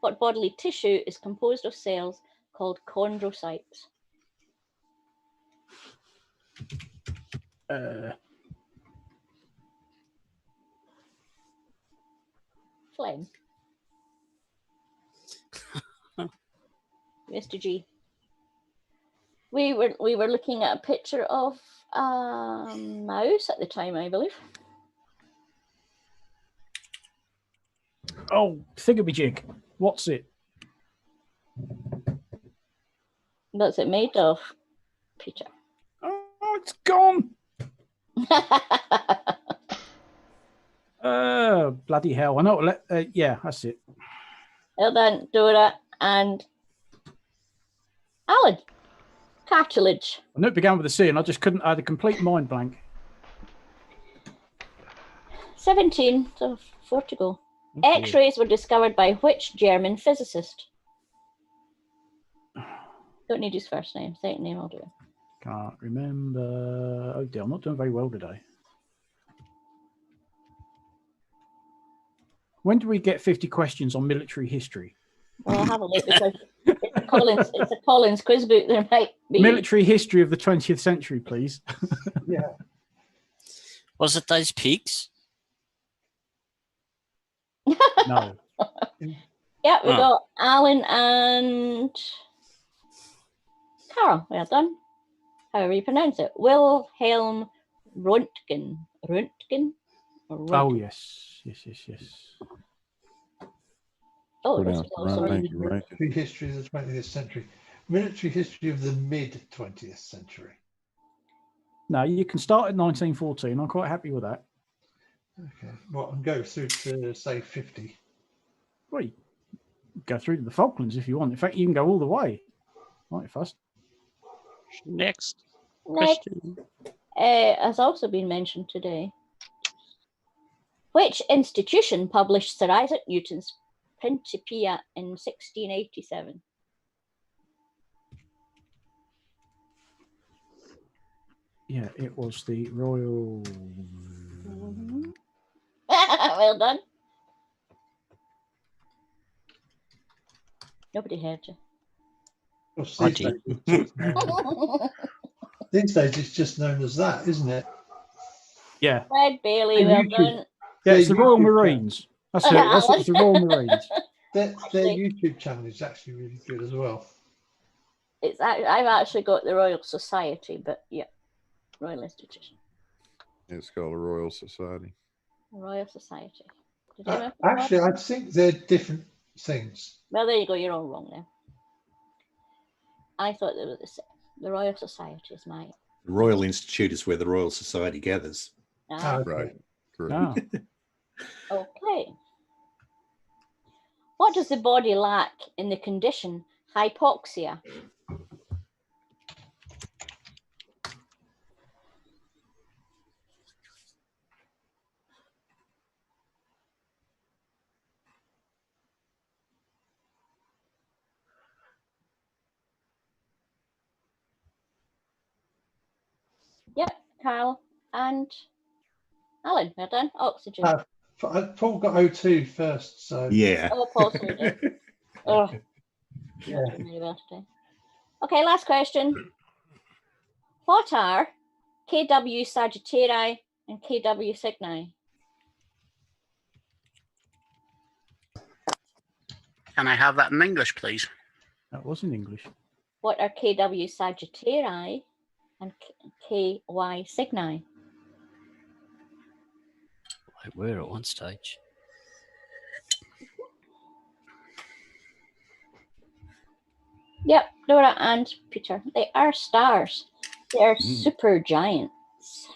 What bodily tissue is composed of cells called chondrocytes? Flynn. Mr. G. We were looking at a picture of a mouse at the time, I believe. Oh, thingamajig. What's it? What's it made of, Peter? Oh, it's gone. Bloody hell. I know. Yeah, that's it. Well done, Dora and Alan. Cartilage. I knew it began with a C and I just couldn't. I had a complete mind blank. 17, so 4 to go. Okay. X-rays were discovered by which German physicist? Don't need his first name. Second name I'll do. Can't remember. Oh dear, I'm not doing very well today. When do we get 50 questions on military history? Well, I'll have a look because it's a Collins quiz book. There might be military history of the 20th century, please. Yeah. Was it those pigs? No. Yeah, we got Alan and Carol. Well done. However you pronounce it. Wilhelm Röntgen. Röntgen? Oh, yes. Oh, Go this down. is also Thank you, Rankin. Military history of the 20th century. Military history of the mid-20th century. No, you can start at 1914. I'm quite happy with that. Okay. Well, and go through to, say, 50. Well, you go through to the Falklands if you want. In fact, you can go all the way. Right, first. Next. Next. Has also been mentioned today. Which institution published Sir Isaac Newton's Principia in 1687? Yeah, it was the Royal... Well done. Nobody heard you. Well, I did. These days it's just known as that, isn't it? Yeah. Fred Bailey, well done. Yeah, it's the Royal Marines. That's it. It's the Royal Marines. Their YouTube channel is actually really good as well. I've actually got the Royal Society, but yeah, Royal Institution. It's called a Royal Society. Royal Society. Did you know Actually, I think they're different things. Well, there you go. You're all wrong now. I thought they were the same. The Royal Society is my... The Royal Institute is where the Royal Society gathers. Right. Ah. Okay. What does the body lack in the condition hypoxia? Yep, Carl and Alan, we're done. Oxygen. Paul got O2 first, so. Yeah. Oh, Paul, sorry, did. Oh, Yeah. must be my birthday. Okay, last question. What are KW Sagittarii and KW Cygni? Can I have that in English, please? That was in English. What are KW Sagittarii and KY Cygni? They were at one stage. Yep, Laura and Peter. They are stars. They are super giants.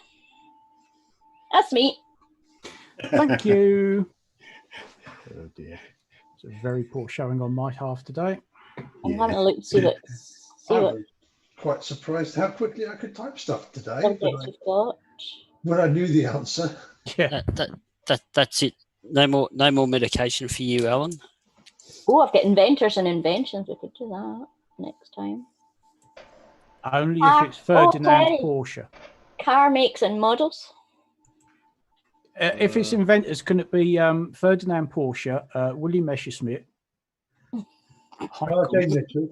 That's me. Thank you. Oh dear. It's a very poor showing on my half today. I'm having a look to see what. I was quite surprised how quickly I could type stuff today. Subjects you've got. When I knew the answer. Yeah. That's it. No more medication for you, Alan. Oh, I've got inventors and inventions. We could do that next time. Only if it's Ferdinand Terry. Porsche. Car makes and models. If it's inventors, can it be Ferdinand Porsche, William Messerschmitt, R.J. Mitchell.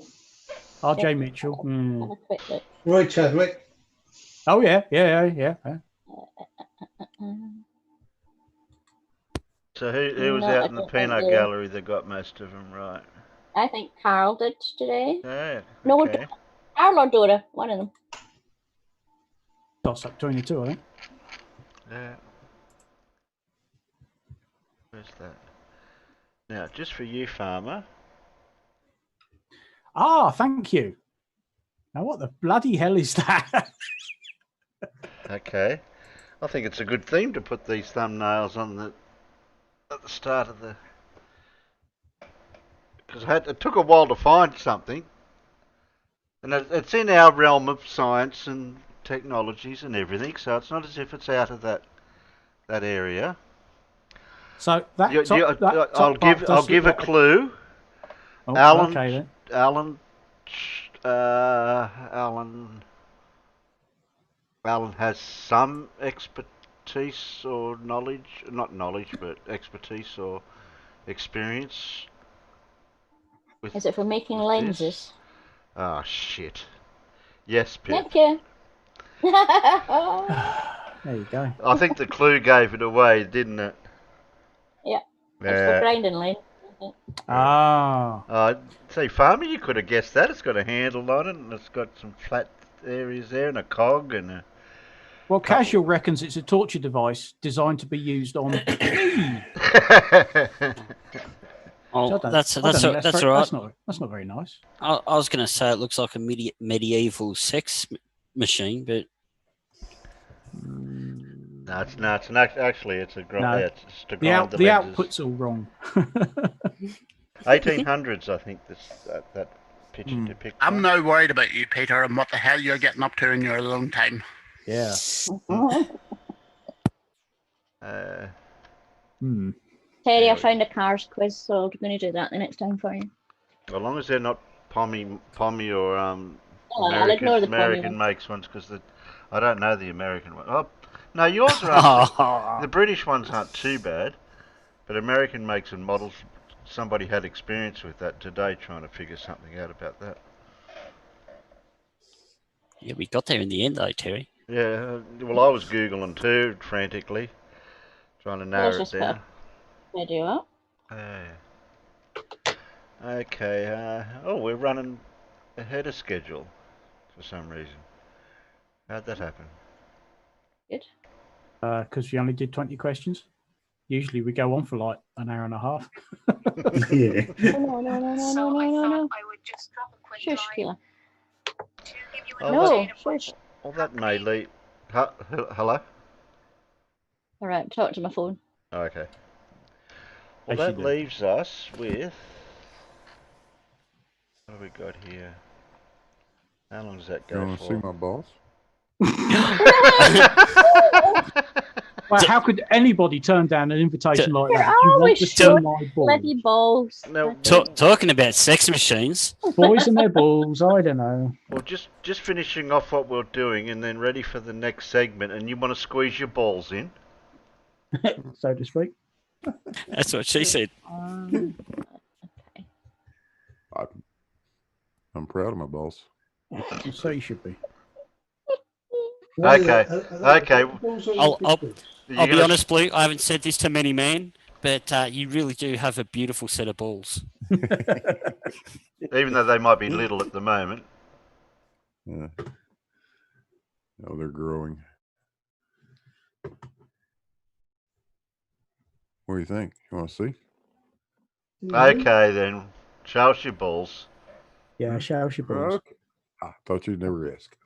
R.J. Mitchell. Have a quick look. Roy Chadwick. Oh yeah. So who was No, out I in the don't think peanut they- gallery that got most of them right? I think Carl did today. Yeah. No, okay. Carl or Dora, one of them. Toss up between the two, I think. Yeah. Where's that? Now, just for you, Farmer. Ah, thank you. Now, what the bloody hell is that? Okay. I think it's a good theme to put these thumbnails on at the start of the. Because it took a while to find something, and it's in our realm of science and technologies and everything, so it's not as if it's out of that area. So that, I'll give a clue. Oh, Alan, okay then. Alan has some expertise or knowledge, not knowledge, but expertise or experience. Is it for making lenses? Ah, shit. Yes, Pip. Thank you. There you go. I think the clue gave it away, didn't it? Yeah. It's for grinding lens. Ah. See, Farmer, you could have guessed that. It's got a handle on it, and it's got some flat areas there, and a cog, and a... Well, Casual reckons it's a torture device designed to be used on me. Oh, that's all right. That's not very nice. I was going to say it looks like a medieval sex machine, but No, it's not. Actually, it's a grind. No. It's to grind The lenses. output's all wrong. 1800s, I think that picture depicts. I'm now worried about you, Peter, and what the hell you're getting up to in your alone time. Yeah. Terry, I found a cars quiz, so I'm going to do that the next time for you. As long as they're not Pommy or I'll ignore the Pommy American one. makes ones, because I don't know the American one. Oh, no, yours are the British ones aren't too bad, but American makes and models. Somebody had experience with that today, trying to figure something out about that. yeah, we got there in the end, though, Terry. Yeah, well, I was Googling too, frantically, trying to narrow it down. Video up. Okay, we're running ahead of schedule for some reason. How'd that happen? Good. Because we only did 20 questions. Usually we go on for like an hour and a half. Yeah. No. Shush, Keela. Oh, No, shush. Well, that may lead. Hello? All right, talk to my phone. Okay. Well, As you that do. leaves us with. What have we got here? How long does that You go want to for? see my boss? But how could anybody turn down an invitation like You're that? If you want always to see showing my balls? bloody balls. No, Talking about sex machines. Boys and their balls, I don't know. Well, just finishing off what we're doing and then ready for the next segment, and you want to squeeze your balls in? So to speak. That's what she said. I'm proud of my balls. So you should be. Okay, okay. I'll be honest, Blue. I haven't said this to many men, but you really do have a beautiful set of balls. Even though they might be little at the moment. Yeah. Oh, they're growing. What do you think? You want to see? Okay, then. Show us your balls. Yeah, show us your balls. Okay. I thought you'd never ask.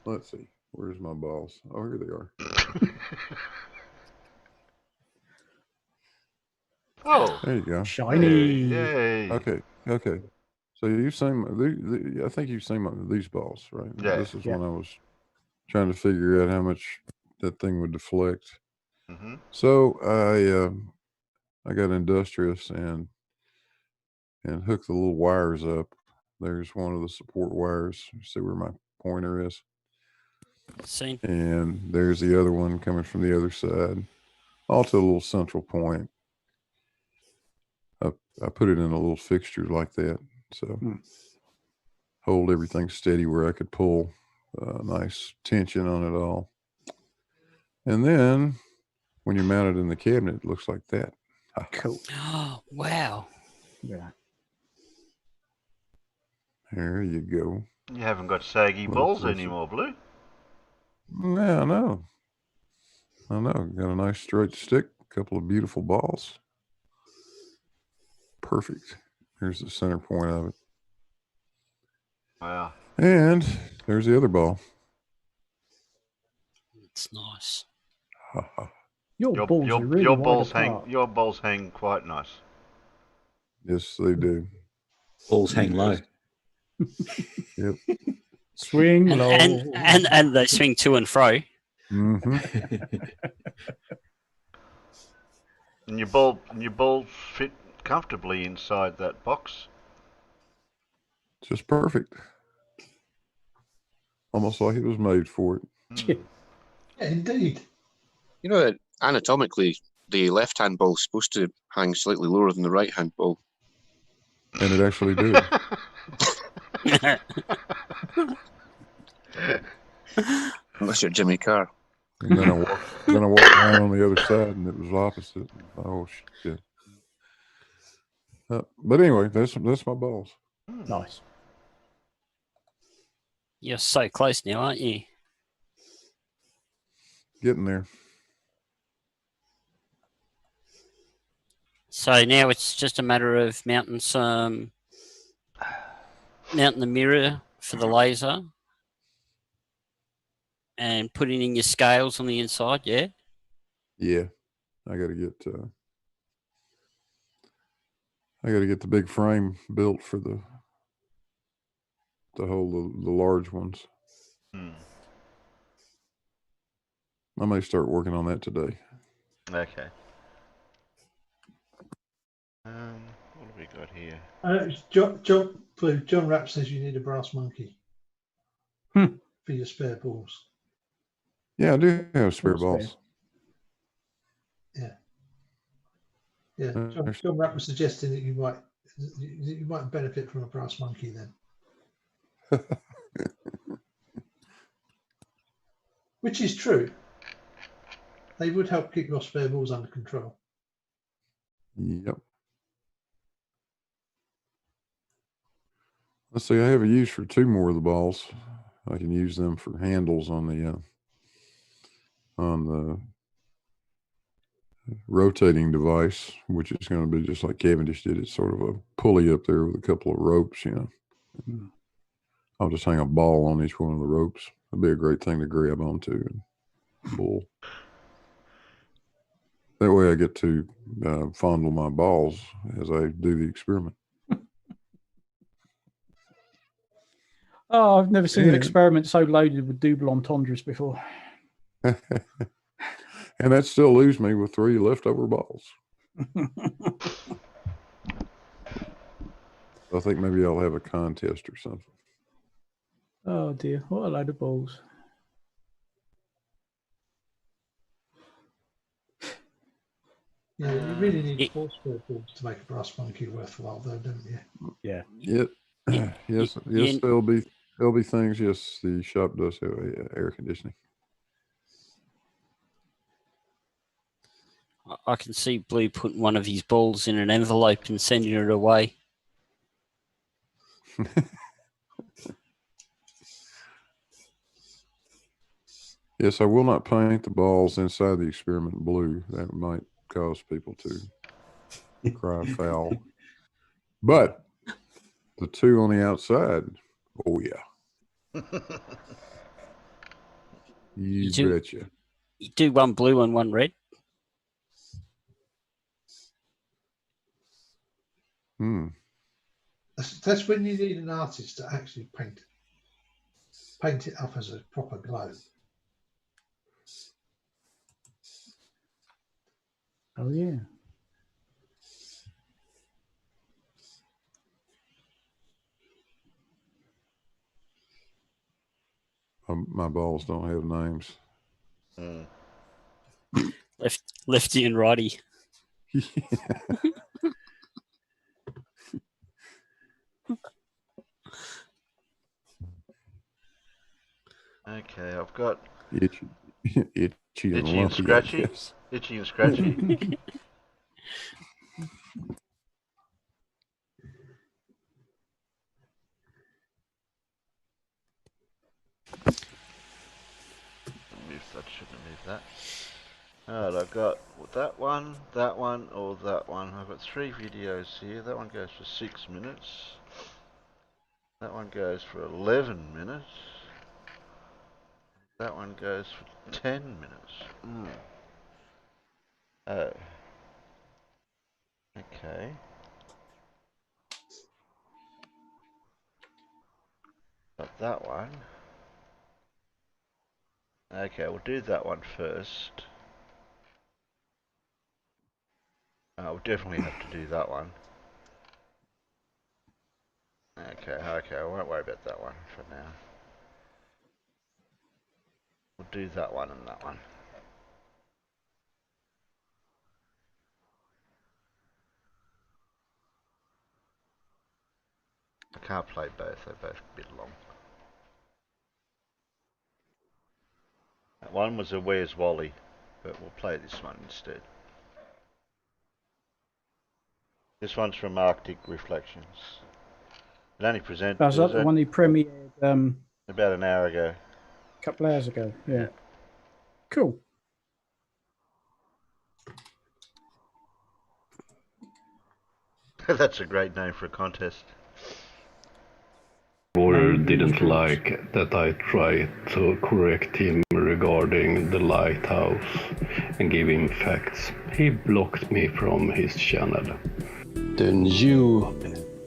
Let's see. Where's my balls? Oh, here they are. Oh, there you go. Shiny. Yay. Okay. So you've seen I think you've seen these balls, right? Yeah. This is when I was trying to figure out how much that thing would deflect. Mm-hmm. So I got industrious and hooked the little wires up. There's one of the support wires. See where my pointer is? See. And there's the other one coming from the other side. All to a little central point. I put it in a little fixture like that. So hold everything steady where I could pull nice tension on it all. And then when you mount it in the cabinet, it looks like that. Cool. Oh, wow. Yeah. There you go. You haven't got saggy balls anymore, Blue. Yeah, I know. Got a nice straight stick, a couple of beautiful balls. Perfect. Here's the center point of it. Wow. And there's the other ball. It's nice. Your balls are really your balls hang quite nice. Yes, they do. Balls hang low. Yep. Swing low. And they swing to and fro. Mm-hmm. And your balls fit comfortably inside that box. Just perfect. Almost like it was made for it. Yeah, indeed. You know, anatomically, the left-hand ball is supposed to hang slightly lower than the right-hand ball. And it actually did. Unless you're Jimmy Carr. And then I walked around on the other side, and it was opposite. Oh shit! But anyway, that's my balls. Nice. You're so close now, aren't you? Getting there. So now it's just a matter of mounting the mirror for the laser and putting in your scales on the inside, yeah? Yeah. I gotta get the big frame built for the large ones. I may start working on that today. Okay. What have we got here? John Rapp says you need a brass monkey for your spare balls. Yeah, I do have spare balls. Yeah. John Rapp was suggesting that you might benefit from a brass monkey then. Which is true. They would help keep your spare balls under control. Yep. Let's see, I have a use for two more of the balls. I can use them for handles on the rotating device, which is going to be just like Cavendish did. It's sort of a pulley up there with a couple of ropes, I'll just hang a ball on each one of the ropes. It'd be a great thing to grab onto and pull. That way I get to fondle my balls as I do the experiment. Oh, I've never seen an experiment so loaded with double entendres before. And that still leaves me with 3 leftover balls. I think maybe I'll have a contest or something. Oh dear, what a load of balls. Yeah, you really need 4 square balls to make a brass monkey worthwhile, though, don't you? Yeah. Yes, there'll be things. Yes, the shop does have air conditioning. I can see Blue putting one of his balls in an envelope and sending it away. Yes, I will not paint the balls inside the experiment blue. That might cause people to cry foul. But the 2 on the outside, oh yeah. You betcha. You do one blue and one red. That's when you need an artist to actually paint it up as a proper globe. Oh yeah. My balls don't have names. Lefty and righty. Okay, I've got itchy and lumpy, and scratchy. yes. Itchy and scratchy. Shouldn't have moved that. Alright, I've got that one, or that one. I've got 3 videos here. That one goes for 6 minutes. That one goes for 11 minutes. That one goes for 10 minutes. Oh. Okay. Got that one. Okay, we'll do that one first. We'll definitely have to do that one. Okay, I won't worry about that one for now. We'll do that one and that one. I can't play both, they're both a bit long. That one was a Where's Wally, but we'll play this one instead. This one's from Arctic Reflections. It only presented... Was that the one he premiered about an hour ago. A couple hours ago, yeah. Cool. That's a great name for a contest. Warrior didn't like that I tried to correct him regarding the lighthouse and give him facts. He blocked me from his channel. The new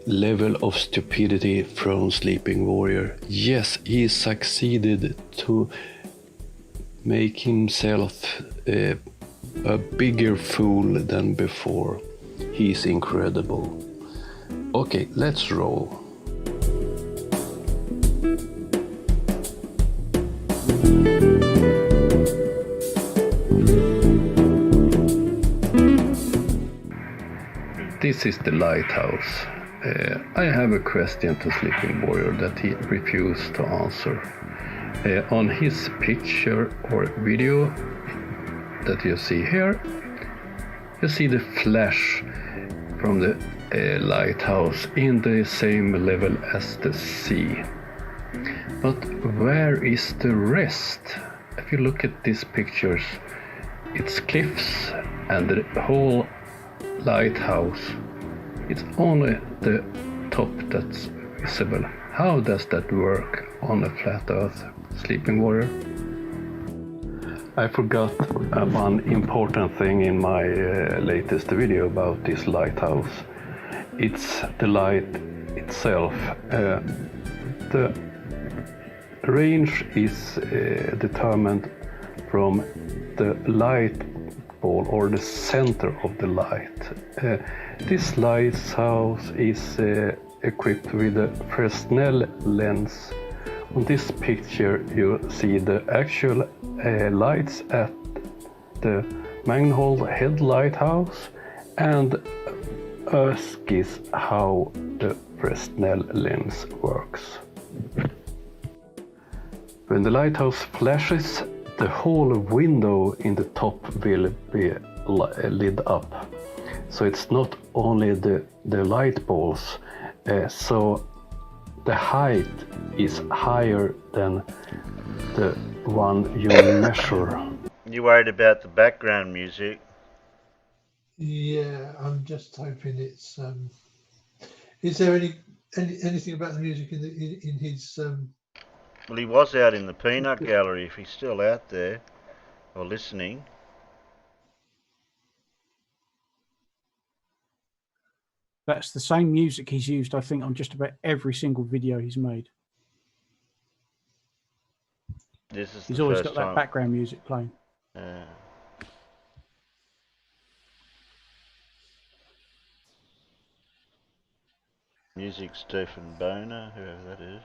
level of stupidity from Sleeping Warrior. Yes, he succeeded to make himself a bigger fool than before. He's incredible. Okay, let's roll. This is the lighthouse. I have a question to Sleeping Warrior that he refused to answer. On his picture or video that you see here, you see the flash from the lighthouse in the same level as the sea. But where is the rest? If you look at these pictures, it's cliffs and the whole lighthouse. It's only the top that's visible. How does that work on a flat earth, Sleeping Warrior? I forgot one important thing in my latest video about this lighthouse. It's the light itself. The range is determined from the light ball or the center of the light. This lighthouse is equipped with a Fresnel lens. On this picture you see the actual lights at the Magnhold Head Lighthouse and a sketch how the Fresnel lens works. When the lighthouse flashes, the whole window in the top will be lit up. So it's not only the light balls, so the height is higher than the one you measure. You worried about the background music? Yeah, I'm just hoping it's. Is there anything about the music in his? Well, he was out in the peanut gallery. If he's still out there or listening. That's the same music he's used, I think, on just about every single video he's made. He's always got that background music playing. Music Stephen Boner, whoever that is.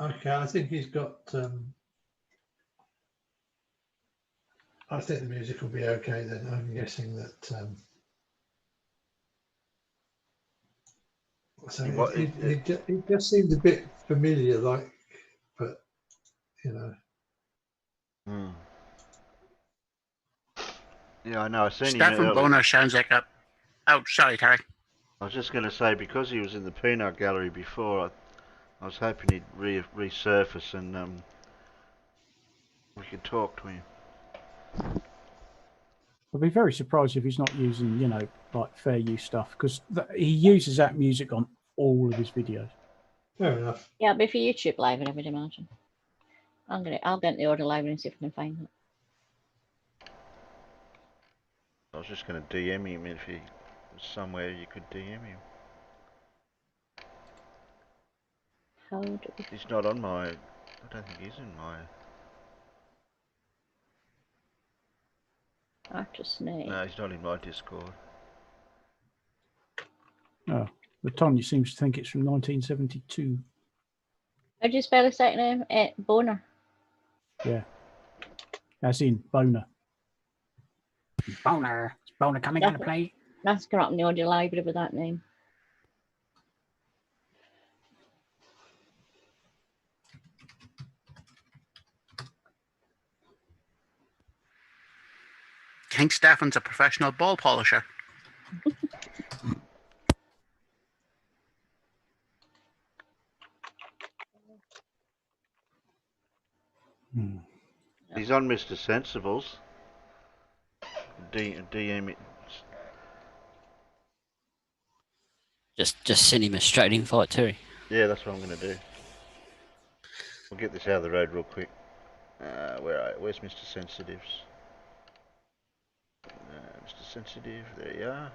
Okay, I think he's got. I think the music will be okay then. I'm guessing that. So it just seemed a bit familiar, like, but you know. Yeah, I know. I seen him Stephen earlier. Boner sounds like a. Oh, sorry, Terry. I was just going to say, because he was in the peanut gallery before, I was hoping he'd resurface and we could talk to him. I'd be very surprised if he's not using, like fair use stuff, because he uses that music on all of his videos. Fair enough. Yeah, it'll be for YouTube Live, I would imagine. I'll get into the audio library and see if I can find it. I was just going to DM him if he was somewhere you could DM him. How do we... He's not on my... I don't think he's in my... Artist name. No, he's not in my Discord. Oh, the Tonya seems to think it's from 1972. How do you spell his second name? Boner. Yeah. As in Boner. Boner. Is Boner coming into play? That's come up in the audio library with that name. King Stefan's a professional ball polisher. He's on Mr. Sensible's. DM it. Just send him a straight invite, Terry. Yeah, that's what I'm going to do. We'll get this out of the road real quick. Where's Mr. Sensitives? Mr. Sensitive, there you are.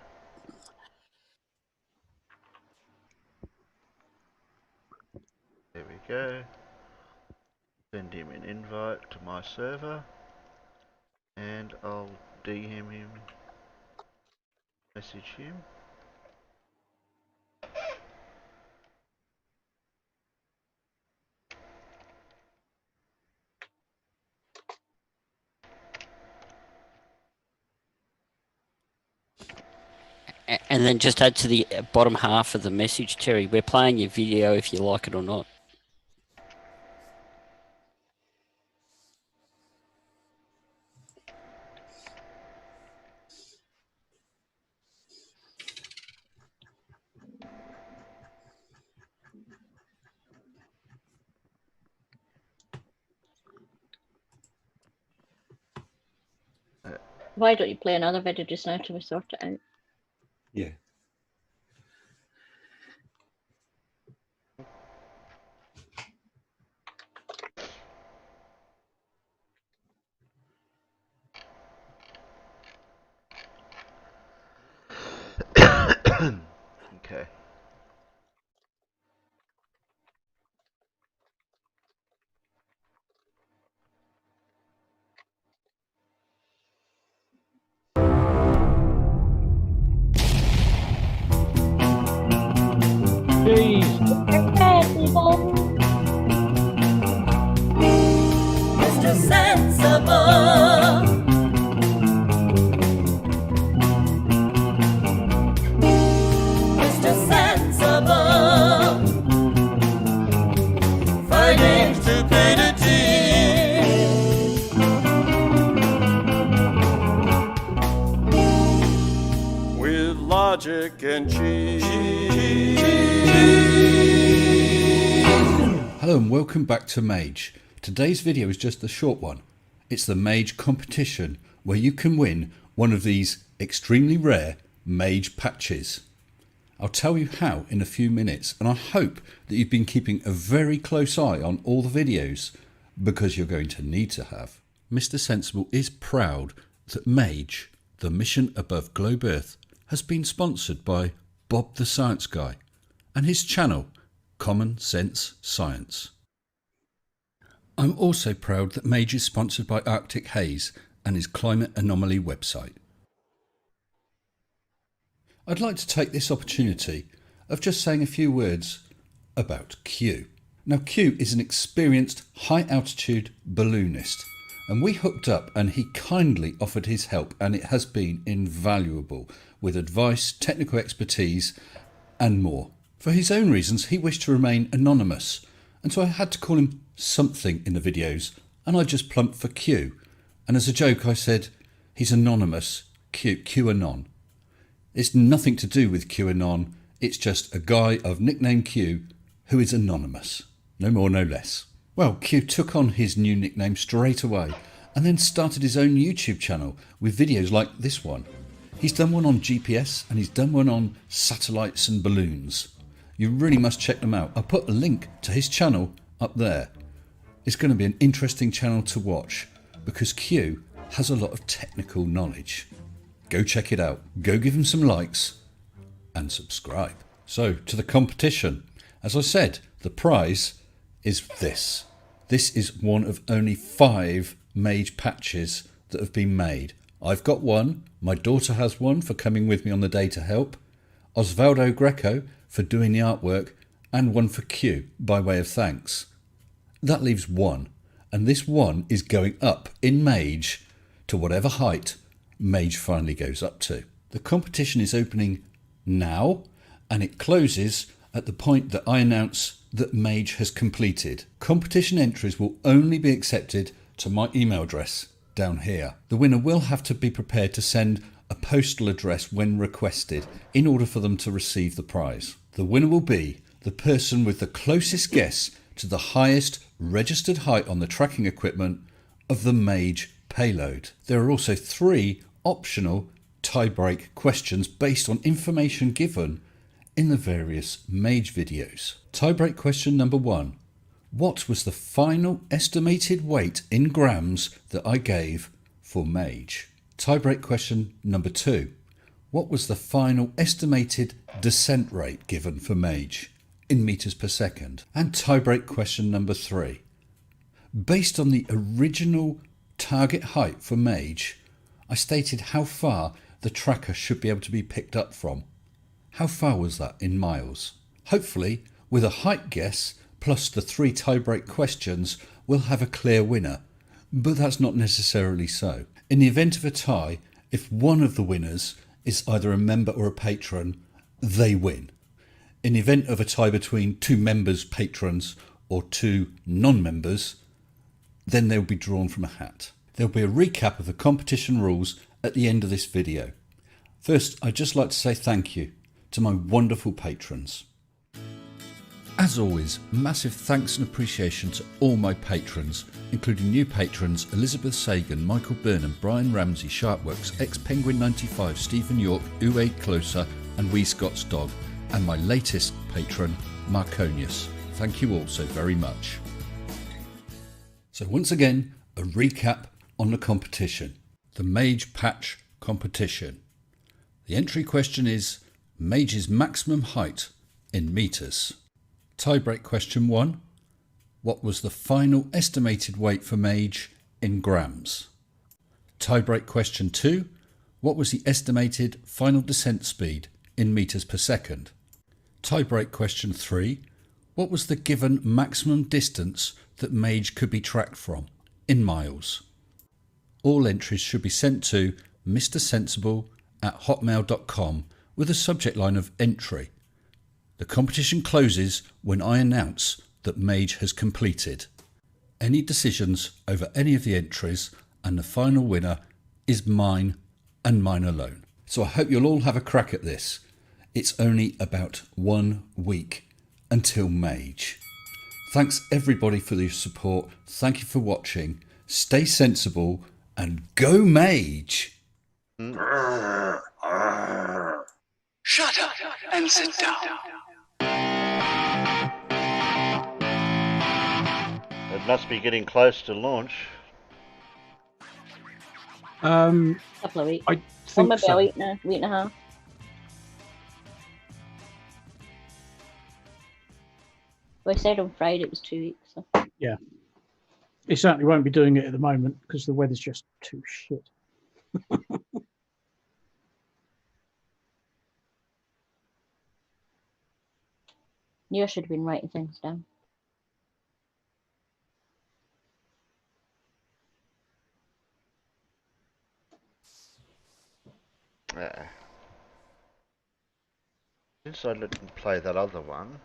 There we go. Send him an invite to my server. And I'll DM him. Message him. And then just add to the bottom half of the message, Terry, we're playing your video if you like it or not. Why don't you play another video just now till we sort it out? Yeah. please. Mr. Sensible. Mr. Sensible. Fighting stupidity. With logic and cheese. Hello and welcome back to Mage. Today's video is just a short one. It's the Mage competition where you can win one of these extremely rare Mage patches. I'll tell you how in a few minutes, and I hope that you've been keeping a very close eye on all the videos because you're going to need to have. Mr. Sensible is proud that Mage, the mission above Globe Earth, has been sponsored by Bob the Science Guy and his channel Common Sense Science. I'm also proud that Mage is sponsored by Arctic Haze and his climate anomaly website. I'd like to take this opportunity of just saying a few words about Q. Now Q is an experienced high altitude balloonist, and we hooked up and he kindly offered his help, and it has been invaluable with advice, technical expertise and more. For his own reasons he wished to remain anonymous, and so I had to call him something in the videos, and I just plumped for Q, and as a joke I said he's anonymous, QAnon. It's nothing to do with QAnon, it's just a guy of nickname Q who is anonymous, no more no less. Well, Q took on his new nickname straight away and then started his own YouTube channel with videos like this one. He's done one on GPS and he's done one on satellites and balloons. You really must check them out. I'll put a link to his channel up there. It's going to be an interesting channel to watch because Q has a lot of technical knowledge. Go check it out. Go give him some likes and subscribe. So to the competition. As I said, the prize is this. This is one of only 5 Mage patches that have been made. I've got one. My daughter has one for coming with me on the day to help. Osvaldo Greco for doing the artwork, and one for Q by way of thanks. That leaves one, and this one is going up in Mage to whatever height Mage finally goes up to. The competition is opening now, and it closes at the point that I announce that Mage has completed. Competition entries will only be accepted to my email address down here. The winner will have to be prepared to send a postal address when requested in order for them to receive the prize. The winner will be the person with the closest guess to the highest registered height on the tracking equipment of the Mage payload. There are also 3 optional tie-break questions based on information given in the various Mage videos. Tie-break question number 1. What was the final estimated weight in grams that I gave for Mage? Tie-break question number 2. What was the final estimated descent rate given for Mage in meters per second? And tie-break question number 3. Based on the original target height for Mage, I stated how far the tracker should be able to be picked up from. How far was that in miles? Hopefully, with a height guess plus the 3 tie-break questions, we'll have a clear winner, but that's not necessarily so. In the event of a tie, if one of the winners is either a member or a patron, they win. In the event of a tie between 2 members, patrons, or 2 non-members, then they'll be drawn from a hat. There'll be a recap of the competition rules at the end of this video. First, I'd just like to say thank you to my wonderful patrons. As always, massive thanks and appreciation to all my patrons, including new patrons Elizabeth Sagan, Michael Burnham, Brian Ramsey, Sharpworks, ex-Penguin95, Stephen York, Uwe Closer and Wee Scott's Dog, and my latest patron, Marconius. Thank you all so very much. So once again, a recap on the competition. The Mage Patch competition. The entry question is Mage's maximum height in meters. Tiebreak question 1. What was the final estimated weight for Mage in grams? Tiebreak question 2. What was the estimated final descent speed in meters per second? Tiebreak question 3. What was the given maximum distance that Mage could be tracked from in miles? All entries should be sent to mrsensible@hotmail.com with a subject line of entry. The competition closes when I announce that Mage has completed. Any decisions over any of the entries and the final winner is mine and mine alone. So I hope you'll all have a crack at this. It's only about 1 week until Mage. Thanks everybody for your support. Thank you for watching. Stay sensible and go Mage! Shut up and sit down. It must be getting close to launch. Couple of weeks. I Or think maybe so. a week and a half. Well, I said on Friday it was 2 weeks. So. Yeah. It certainly won't be doing it at the moment because the weather's just too shit. You should have been writing things down. Since I didn't play that other one,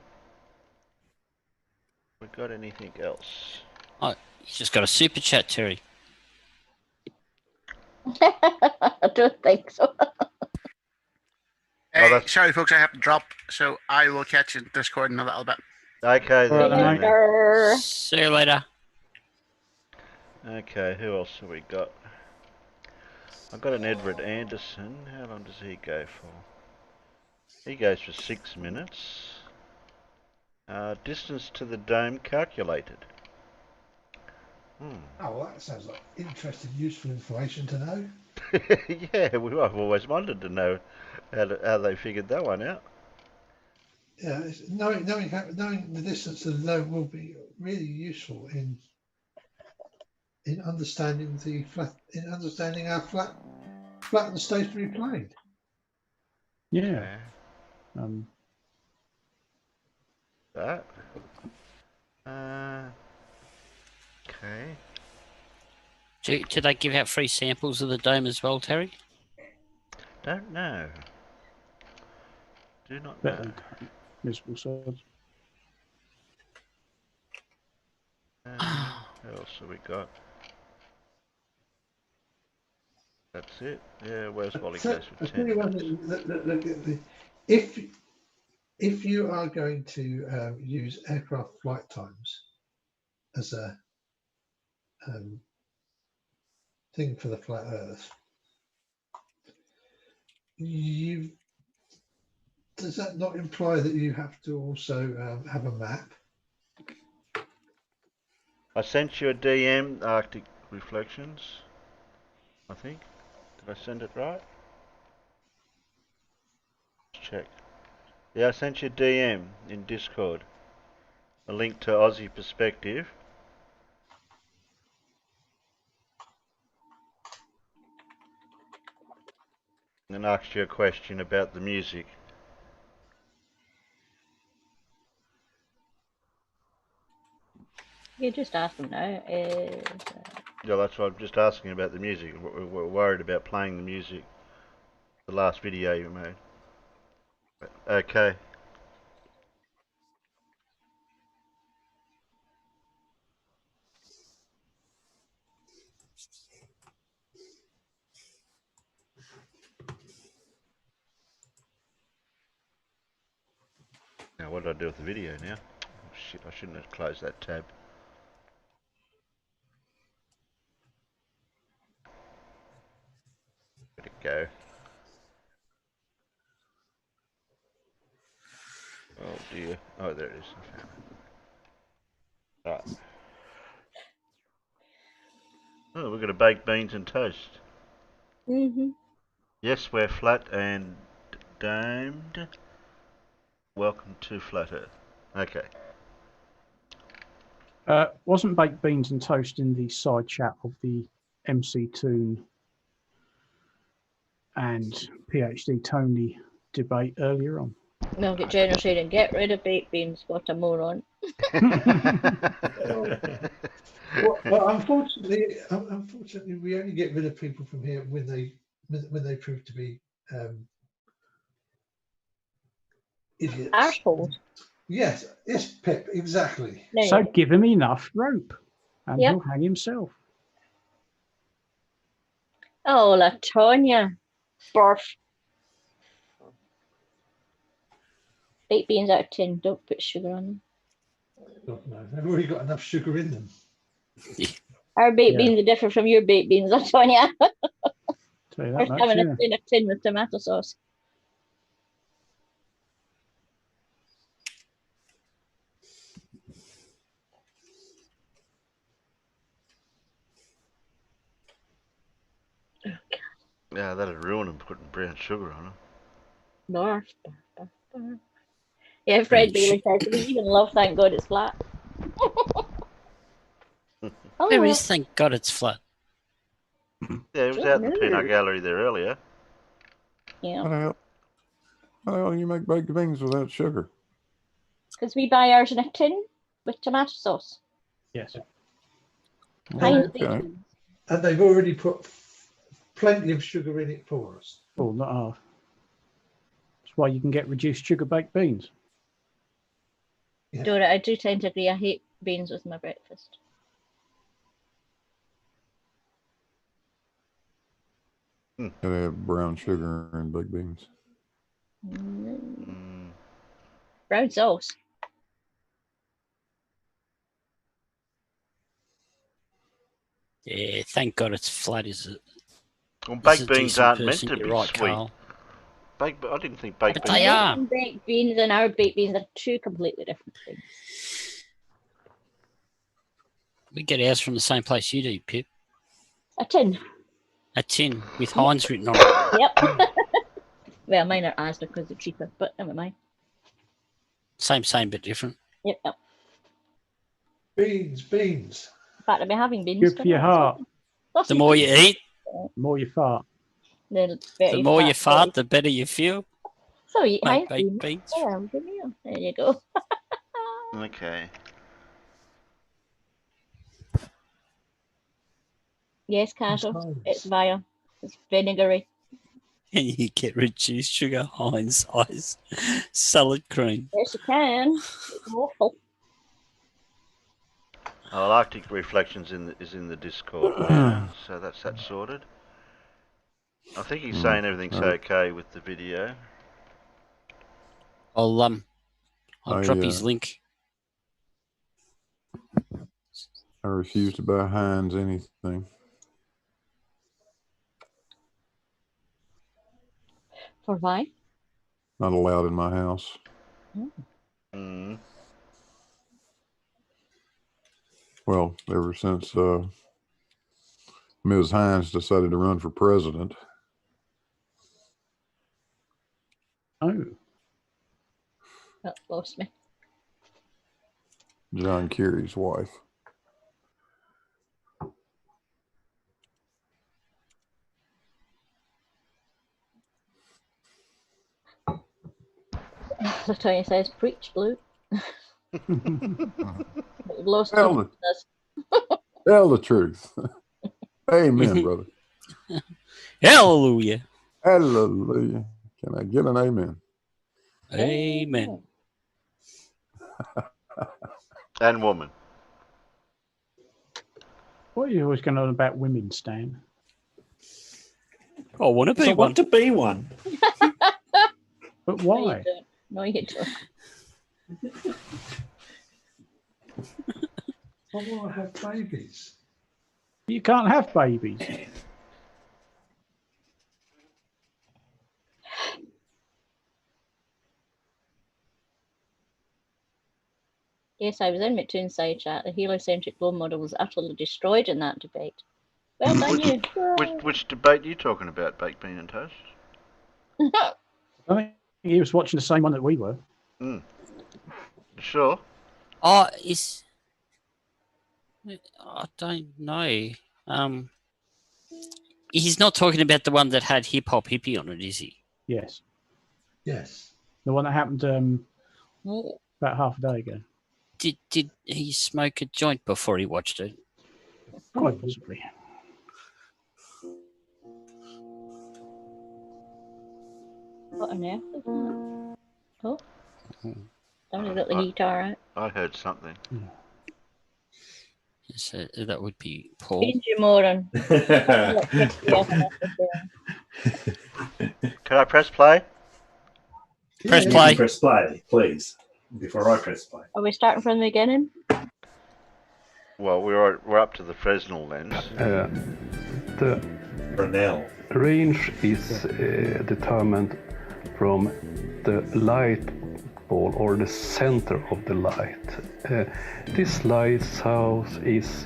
we got anything else? Oh, you just got a super chat, Terry. I don't think so. Hey, sorry, folks, I have to drop, so I will catch you in Discord in a little bit. Okay, then. Later. See you later. Okay, who else have we got? I've got an Edward Anderson. How long does he go for? He goes for 6 minutes. Distance to the dome calculated. Oh, well, that sounds like interesting, useful information to know. Yeah, I've always wanted to know how they figured that one out. Yeah, knowing the distance to the dome will be really useful in understanding how flat the stationary plane. Yeah. That. Okay. Do they give out free samples of the dome as well, Terry? Don't know. Do not know. Miserable sods. What else have we got? That's it. Yeah, where's Wally goes for 10 minutes. If you are going to use aircraft flight times as a thing for the flat Earth, does that not imply that you have to also have a map? I sent you a DM, Arctic Reflections, I think. Did I send it right? Let's check. Yeah, I sent you a DM in Discord. A link to Ozzie Perspective. And asked you a question about the music. You just ask them now. Yeah, that's what I'm just asking about the music. We're worried about playing the music. The last video you made. Okay. Now what do I do with the video now? Oh, shit, I shouldn't have closed that tab. Where'd it go? Oh dear. Oh, there it is. I found it. Right. Oh, we've got a baked beans and toast. Mm-hmm. Yes, we're flat and domed. Welcome to Flat Earth. Okay. Wasn't baked beans and toast in the side chat of the MC Toon and PhD Tony debate earlier on? Milk it General saying, get rid of baked beans. What a moron. Well, unfortunately, we only get rid of people from here when they prove to be idiots. Arseholes. Yes, Pip, exactly. So give him enough rope, and Yep. he'll hang himself. Oh, Latonia. Barf. Baked beans out of tin. Don't put sugar on them. God, no, they've already got enough sugar in them. Our baked beans are different from your baked beans, Latonia. Tell you that First much, time yeah. in a tin with tomato sauce. Yeah, that'd ruin them putting brown sugar on them. Barf. Barf, barf. Yeah, Fred Bailey says we even love Thank God It's Flat. Where is Thank God It's Flat? Yeah, it was out in the peanut gallery there earlier. Yeah. How the hell do you make baked beans without sugar? Because we buy ours in a tin with tomato sauce. Yes. Heinz Okay. baked beans. And they've already put plenty of sugar in it for us. Well, not half. That's why you can get reduced sugar baked beans. Yeah. Dora, I do tend to agree. I hate beans with my breakfast. Gotta have brown sugar and baked beans. Brown sauce. Yeah, thank God it's flat, is it? Well, This baked is a beans decent aren't person, meant to you're be right, sweet. Carl. I didn't think baked But beans. they are. American baked beans and our baked beans are two completely different things. We get ours from the same place you do, Pip. A tin. A tin with Heinz written on it. Yep. Well, mine are Asda because they're cheaper, but never mind. Same, but different. Yep. Beans. In fact, I've been having beans. Good for your heart. The more you eat, the more you fart. the more you fart, the better you feel. So eat Make Heinz baked beans. beans. Yeah, good meal. There you go. Okay. Yes, casual. It's vile. It's vinegary. And you get reduced sugar, Heinz ice, salad cream. Yes, you can. It's awful. Oh, Arctic Reflections is in the Discord now, so that's that sorted. I think he's saying everything's okay with the video. I'll drop his link. I refuse to buy Heinz anything. For why? Not allowed in my house. Well, ever since Ms. Hines decided to run for president. Oh. That lost me. John Kerry's wife. Latoya says, preach, Blue. Lost Tell the truth. Amen, brother. Hallelujah. Hallelujah. Can I get an amen? Amen. And woman. What are you always going on about women, Stan? I want to be I one. want to be one. But why? No, you don't. I want to have babies. You can't have babies. Yes, I was in McToon's side chat. The heliocentric role model was utterly destroyed in that debate. Well done, you. Which debate are you talking about, baked bean and toast? I think he was watching the same one that we were. Sure. Oh, I don't know. He's not talking about the one that had hip hop hippie on it, is he? Yes. Yes. The one that happened about half a day ago. Did he smoke a joint before he watched it? Quite possibly. What on earth is that? Oh. Somebody's got the guitar out. I heard something. So that would be Paul. Danger moron. Can I press play? Press You play. can press play, please, before I press play. Are we starting from the beginning? Well, we're up to the Fresnel lens. The Brunel. range is determined from the light ball or the center of the light. This lighthouse is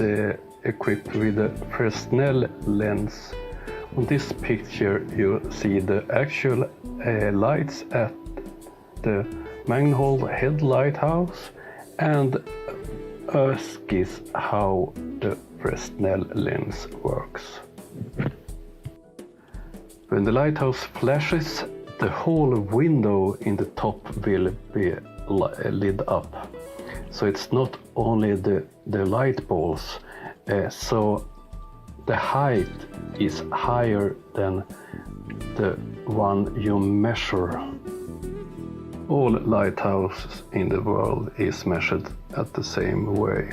equipped with a Fresnel lens. On this picture you see the actual lights at the manhole head lighthouse and a sketch how the Fresnel lens works. When the lighthouse flashes, the whole window in the top will be lit up. So it's not only the light balls, so the height is higher than the one you measure. All lighthouses in the world is measured at the same way.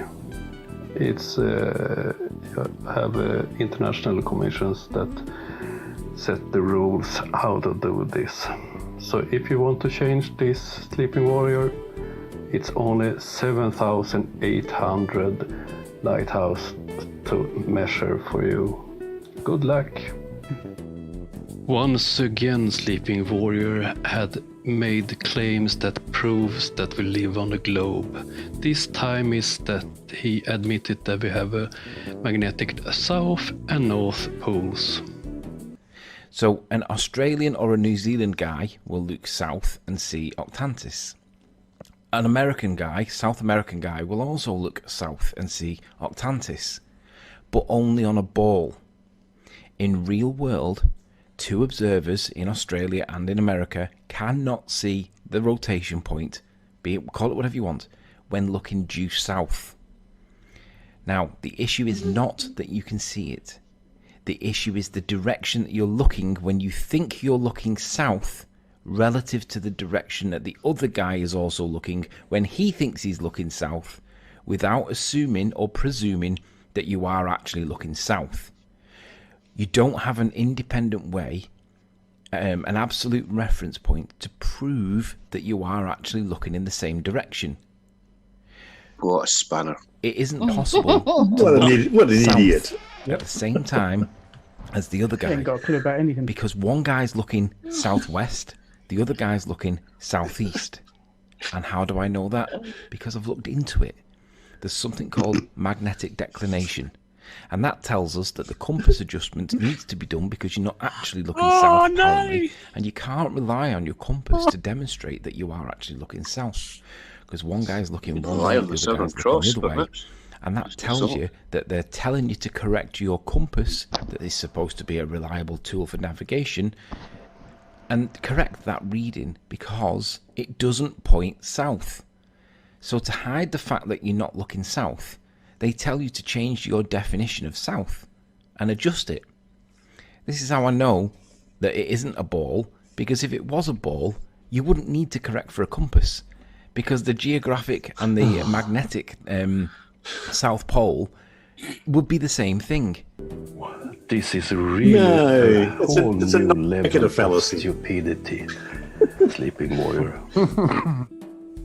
It's you have international commissions that set the rules how to do this. So if you want to change this Sleeping Warrior, it's only 7,800 lighthouse to measure for you. Good luck. Once again, Sleeping Warrior had made claims that proves that we live on the globe. This time is that he admitted that we have a magnetic south and north poles. So an Australian or a New Zealand guy will look south and see Octantis. An American guy, South American guy, will also look south and see Octantis, but only on a ball. In real world, two observers in Australia and in America cannot see the rotation point, be it, call it whatever you want, when looking due south. Now, the issue is not that you can see it. The issue is the direction that you're looking when you think you're looking south relative to the direction that the other guy is also looking when he thinks he's looking south, without assuming or presuming that you are actually looking south. You don't have an independent way, an absolute reference point to prove that you are actually looking in the same direction. What a spanner. It isn't possible to What an south idiot. at the same time as the other guy. Ain't got a clue about anything. Because one guy's looking southwest, the other guy's looking southeast. And how do I know that? Because I've looked into it. There's something called magnetic declination. And that tells us that the compass adjustment needs to be done because you're not actually looking south, apparently. And you can't rely on your compass to demonstrate that you are actually looking south. Because one guy's looking one way, the other guy's looking the other way. And that tells you that they're telling you to correct your compass, that is supposed to be a reliable tool for navigation, and correct that reading because it doesn't point south. So to hide the fact that you're not looking south, they tell you to change your definition of south and adjust it. This is how I know that it isn't a ball, because if it was a ball, you wouldn't need to correct for a compass, because the geographic and the magnetic South Pole would be the same thing. This is really a whole new level of stupidity. Sleeping Warrior.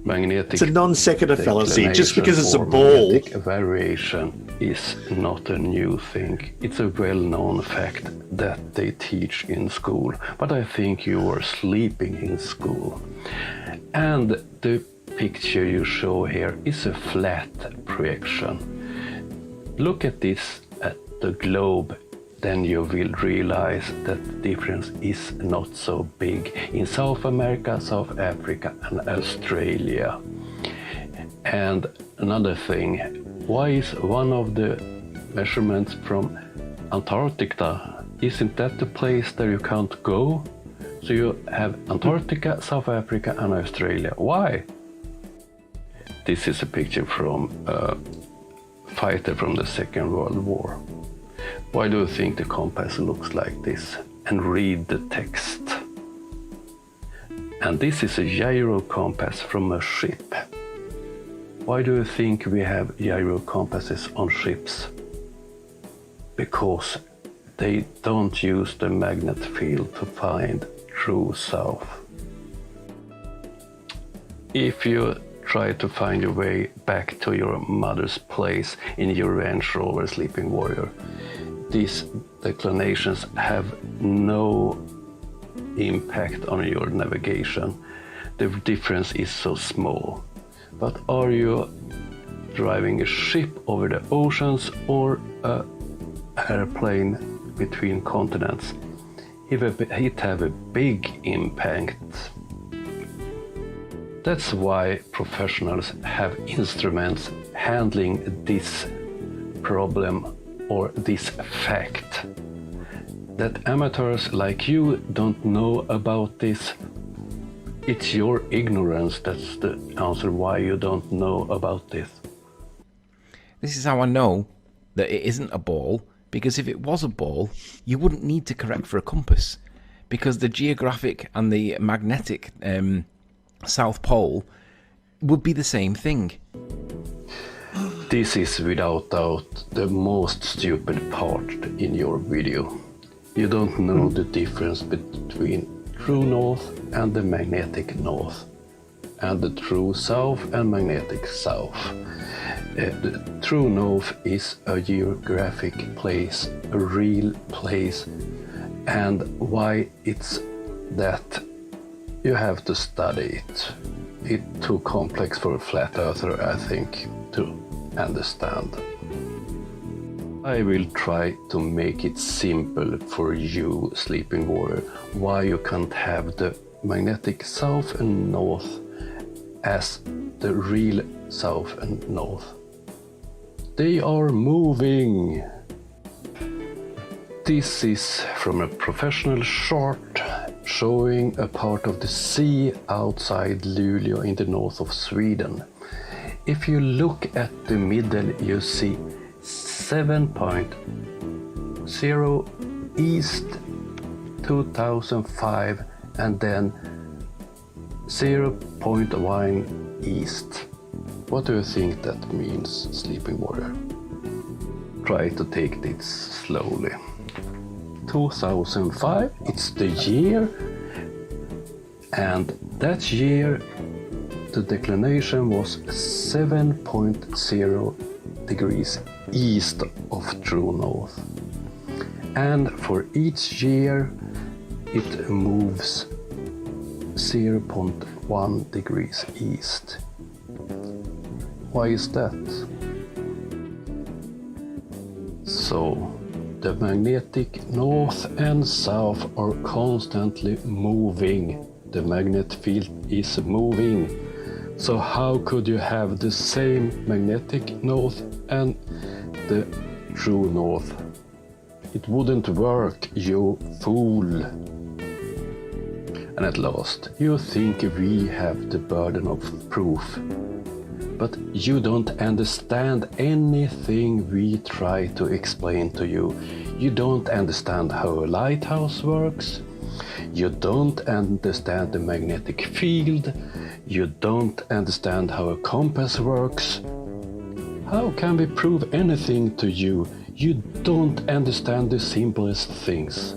Magnetic It's a non sequitur fallacy. Just because it's a ball. Magnetic variation is not a new thing. It's a well-known fact that they teach in school. But I think you are sleeping in school. And the picture you show here is a flat projection. Look at this at the globe, then you will realize that the difference is not so big in South America, South Africa and Australia. And another thing, why is one of the measurements from Antarctica, isn't that the place that you can't go? So you have Antarctica, South Africa, and Australia. Why? This is a picture from a fighter from the Second World War. Why do you think the compass looks like this? And read the text. And this is a gyro compass from a ship. Why do you think we have gyro compasses on ships? Because they don't use the magnet field to find true south. If you try to find your way back to your mother's place in your Range Rover Sleeping Warrior, these declinations have no impact on your navigation. The difference is so small. But are you driving a ship over the oceans or an airplane between continents? It have a big impact. That's why professionals have instruments handling this problem or this fact. That amateurs like you don't know about this. It's your ignorance that's the answer why you don't know about this. This is how I know that it isn't a ball, because if it was a ball, you wouldn't need to correct for a compass, because the geographic and the magnetic South Pole would be the same thing. This is without doubt the most stupid part in your video. You don't know the difference between true north and the magnetic north, and the true south and magnetic south. The true north is a geographic place, a real place, and why it's that you have to study it. It's too complex for a flat earther, I think, to understand. I will try to make it simple for you, Sleeping Warrior, why you can't have the magnetic south and north as the real south and north. They are moving. This is from a professional chart showing a part of the sea outside Luleå in the north of Sweden. If you look at the middle, you see 7.0 east 2005 and then 0.1 east. What do you think that means, Sleeping Warrior? Try to take this slowly. 2005, it's the year, and that year the declination was 7.0 degrees east of true north. And for each year it moves 0.1 degrees east. Why is that? So the magnetic north and south are constantly moving. The magnet field is moving. So how could you have the same magnetic north and the true north? It wouldn't work, you fool. And at last, you think we have the burden of proof. But you don't understand anything we try to explain to you. You don't understand how a lighthouse works. You don't understand the magnetic field. You don't understand how a compass works. How can we prove anything to you? You don't understand the simplest things.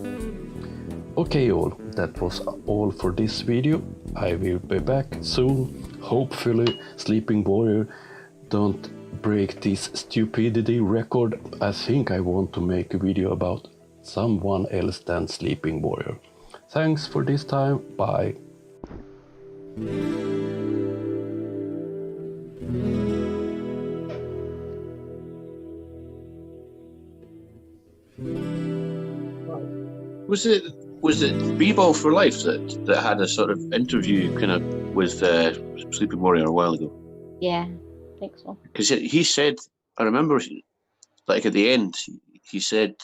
Okay all, that was all for this video. I will be back soon. Hopefully, Sleeping Warrior don't break this stupidity record. I think I want to make a video about someone else than Sleeping Warrior. Thanks for this time. Bye. Was it B-Ball for Life that had a sort of interview kind of with Sleeping Warrior a while ago? Yeah, I think so. Because he said, I remember, like at the end, he said,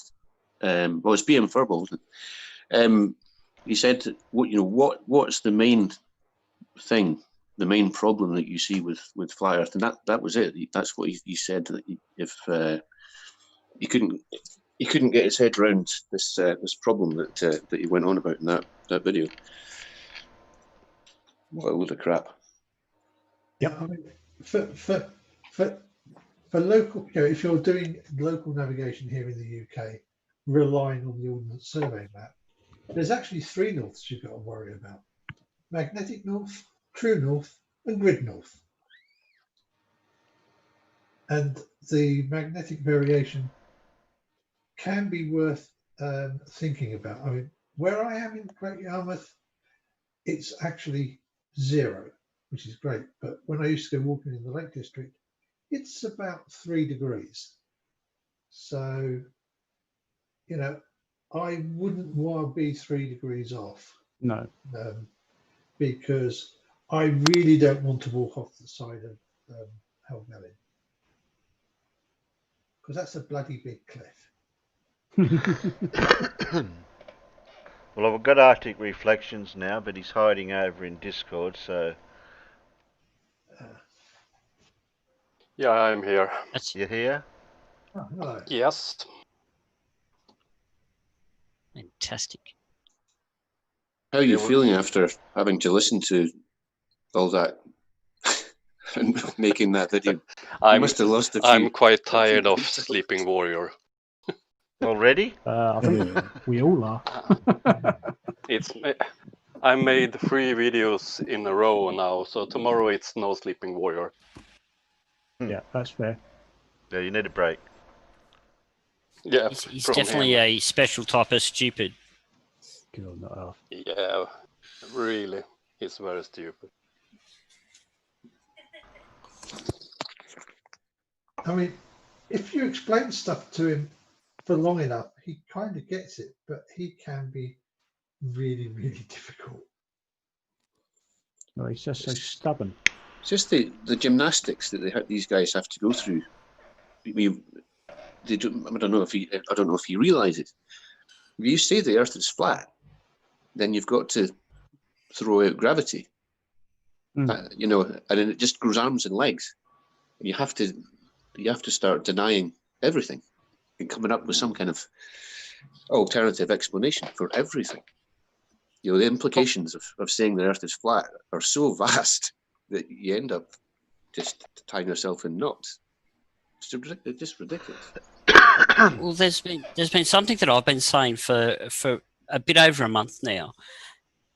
well, it's BM Furball, wasn't it? he said, what's the main thing, the main problem that you see with Flat Earth, and that was it. That's what he said, that if he couldn't get his head around this problem that he went on about in that video. What a load of crap. Yeah, I mean, for local, if you're doing local navigation here in the UK, relying on the Ordnance Survey map, there's actually 3 norths you've got to worry about: magnetic north, true north, and grid north. And the magnetic variation can be worth thinking about. I mean, where I am in Great Yarmouth, it's actually 0, which is great. But when I used to go walking in the Lake District, it's about 3 degrees. So, I wouldn't want to be 3 degrees off. No. Because I really don't want to walk off the side of Helvellyn. Because that's a bloody big cliff. Well, I've got Arctic Reflections now, but he's hiding over in Discord, so... Yeah, I'm here. You here? Oh, hello. Yes. Fantastic. How are you feeling after having to listen to all that and making that video? You must have lost a few. I'm quite tired of Sleeping Warrior. Already? I think we all are. I made 3 videos in a row now, so tomorrow it's no Sleeping Warrior. Yeah, that's fair. Yeah, you need a break. Yeah, he's definitely a special type of stupid. God, not half. Yeah, really, he's very stupid. I mean, if you explain stuff to him for long enough, he kind of gets it, but he can be really, really difficult. No, he's just so stubborn. It's just the gymnastics that these guys have to go through. I don't know if you realise it. If you say the Earth is flat, then you've got to throw out gravity. And it just grows arms and legs. And you have to start denying everything and coming up with some kind of alternative explanation for everything. The implications of saying the Earth is flat are so vast that you end up just tying yourself in knots. It's just ridiculous. Well, there's been something that I've been saying for a bit over a month now,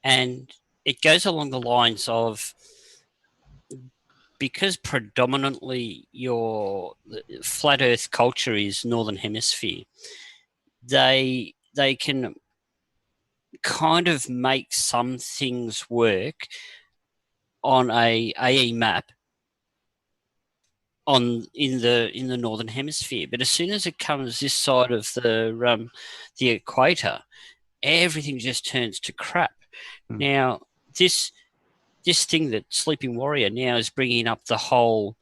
and it goes along the lines of, because predominantly your flat Earth culture is Northern Hemisphere, they can kind of make some things work on a AE map in the Northern Hemisphere, but as soon as it comes this side of the equator, everything just turns to crap. Now this thing that Sleeping Warrior now is bringing up, the whole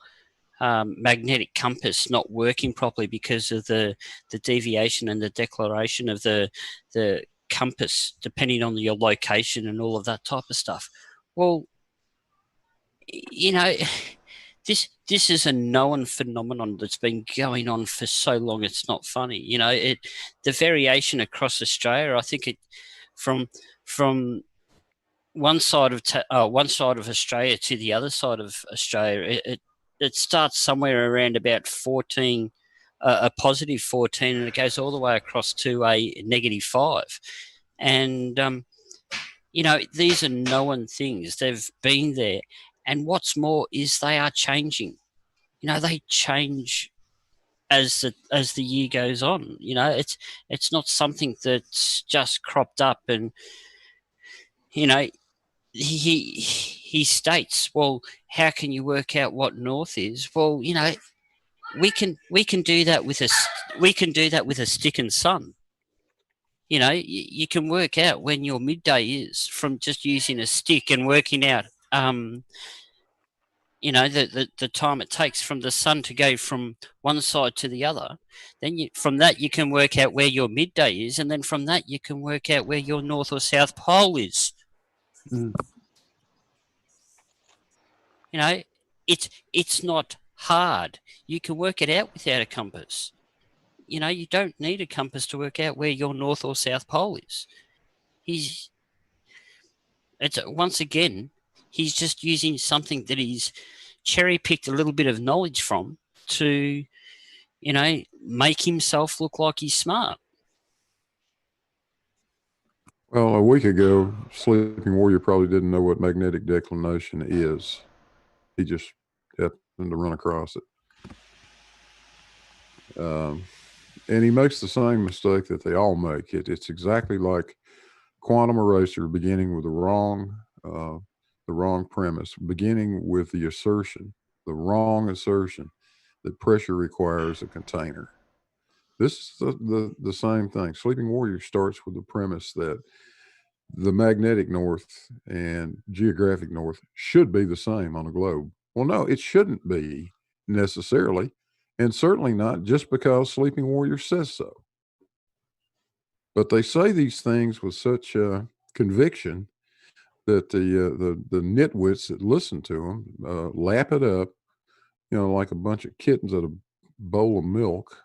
magnetic compass not working properly because of the deviation and the declaration of the compass depending on your location and all of that type of stuff. Well, this is a known phenomenon that's been going on for so long. It's not funny, the variation across Australia. I think it from one side of Australia to the other side of Australia, it starts somewhere around about 14, a positive 14, and it goes all the way across to a -5. And these are known things. They've been there. And what's more is they are changing. They change as the year goes on. It's not something that's just cropped up. And he states, well, how can you work out what north is? Well, we can do that with a stick and sun. You can work out when your midday is from just using a stick and working out you know, the time it takes from the sun to go from one side to the other, then from that you can work out where your midday is, and then from that you can work out where your north or south pole is. Mm. You know, it's not hard. You can work it out without a compass. You know, you don't need a compass to work out where your north or south pole is. Once again, he's just using something that he's cherry picked a little bit of knowledge from to, you know, make himself look like he's smart. Well, a week ago, Sleeping Warrior probably didn't know what magnetic declination is. He just happened to run across it. And he makes the same mistake that they all make. It's exactly like Quantum Eraser, beginning with the wrong premise, beginning with the wrong assertion that pressure requires a container. This is the same thing. Sleeping Warrior starts with the premise that the magnetic north and geographic north should be the same on a globe. Well, no, it shouldn't be necessarily, and certainly not just because Sleeping Warrior says so. But they say these things with such conviction that the nitwits that listen to them lap it up, you know, like a bunch of kittens at a bowl of milk,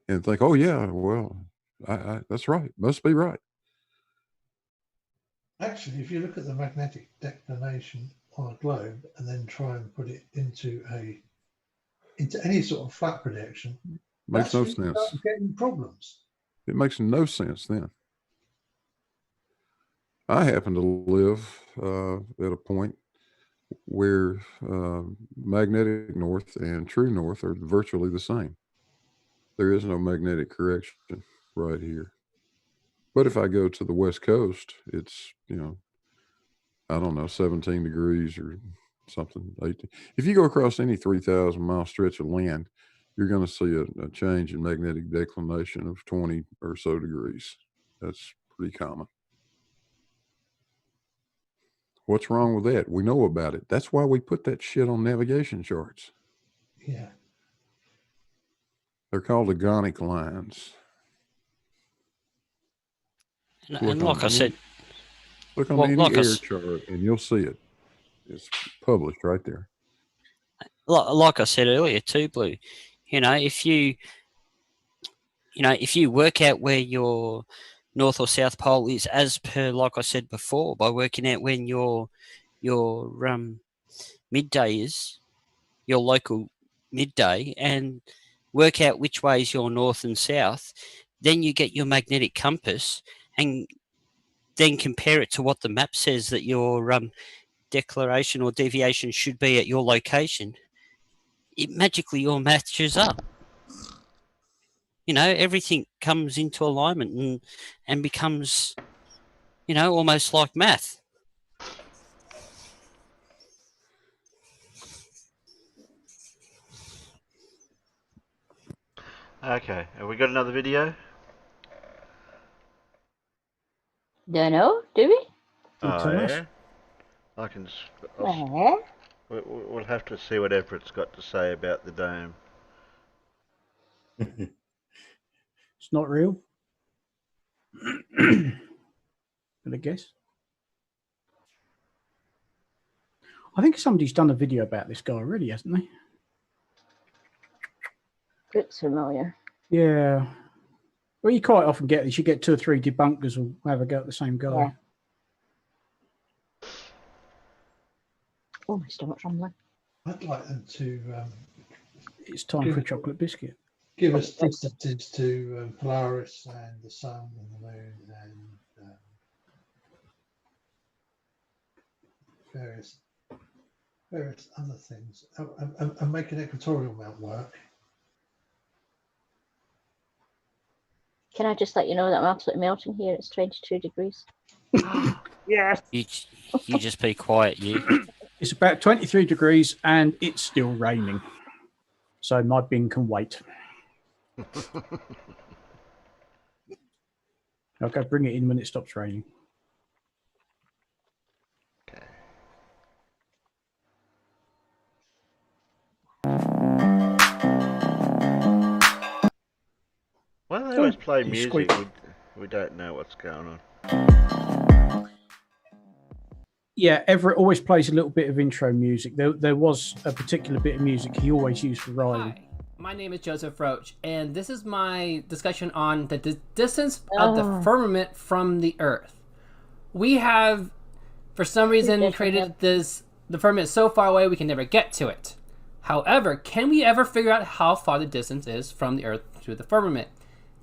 and think, "Oh yeah, well, that's right, must be right." Actually, if you look at the magnetic declination on a globe and then try and put it into any sort of flat projection, Makes no that's when you sense. start getting problems. It makes no sense then. I happen to live at a point where magnetic north and true north are virtually the same. There is no magnetic correction right here. But if I go to the West Coast, it's, you know, I don't know, 17 degrees or something. 18. If you go across any 3,000 mile stretch of land, you're going to see a change in magnetic declination of 20 or so degrees. That's pretty common. What's wrong with that? We know about it. That's why we put that shit on navigation charts. Yeah. They're called agonic lines. And like I said, look on any air chart and you'll see it. It's published right there. Like I said earlier too, Blue, you know, if you work out where your north or south pole is, as per, like I said before, by working out when your midday is, your local midday, and work out which way is your north and south, then you get your magnetic compass and then compare it to what the map says that your declaration or deviation should be at your location. It magically all matches up. You know, everything comes into alignment and becomes, you know, almost like math. Okay, have we got another video? Don't know, do we? Oh, yeah? I can. We'll have to see what Everett's got to say about the dome. It's not real. But I guess. I think somebody's done a video about this guy already, hasn't they? Looks familiar. Yeah. Well, you quite often get this. You get 2 or 3 debunkers who have a go at the same guy. Yeah. Oh, my stomach's rumbling. I'd like them to. It's time for a chocolate biscuit. Give us distances to Polaris and the sun and the moon and various other things, and make an equatorial mount work. Can I just let you know that I'm absolutely melting here? It's 22 degrees. Yes. You just be quiet, you. It's about 23 degrees and it's still raining. So my bin can wait. I'll go bring it in when it stops raining. play You music, squeak. we don't know what's going on. Yeah, Everett always plays a little bit of intro music. There was a particular bit of music he always used for Riley. Hi, my name is Joseph Roach, and this is my discussion on the distance of the firmament from the Earth. We have, for some reason, created the firmament so far away we can never get to it. However, can we ever figure out how far the distance is from the Earth to the firmament?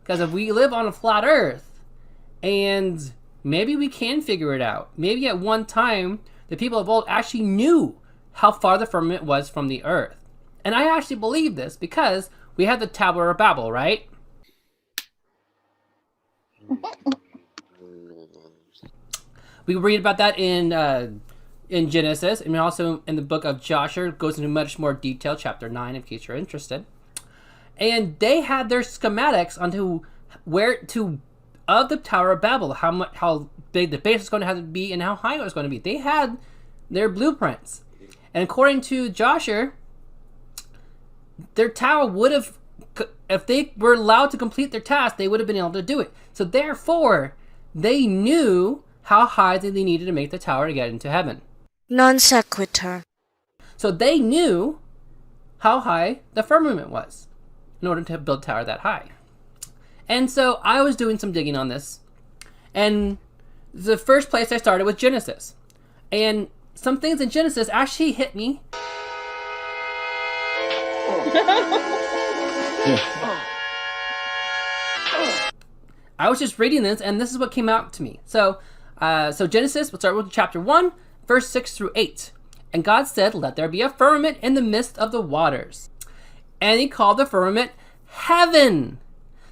Because if we live on a flat Earth, and maybe we can figure it out. Maybe at one time, the people of old actually knew how far the firmament was from the Earth. And I actually believe this because we had the Tower of Babel, right? We read about that in Genesis, and also in the book of Joshua. It goes into much more detail, chapter 9, in case you're interested. And they had their schematics onto of the Tower of Babel, how big the base was going to have to be and how high it was going to be. They had their blueprints. And according to Joshua, their tower would have, if they were allowed to complete their task, they would have been able to do it. So therefore, they knew how high they needed to make the tower to get into heaven. Non sequitur. So they knew how high the firmament was in order to build a tower that high. And so I was doing some digging on this, and the first place I started was Genesis. And some things in Genesis actually hit me. I was just reading this, and this is what came out to me. So Genesis, we'll start with chapter 1, verse 6 through 8. And God said, "Let there be a firmament in the midst of the waters." And he called the firmament heaven.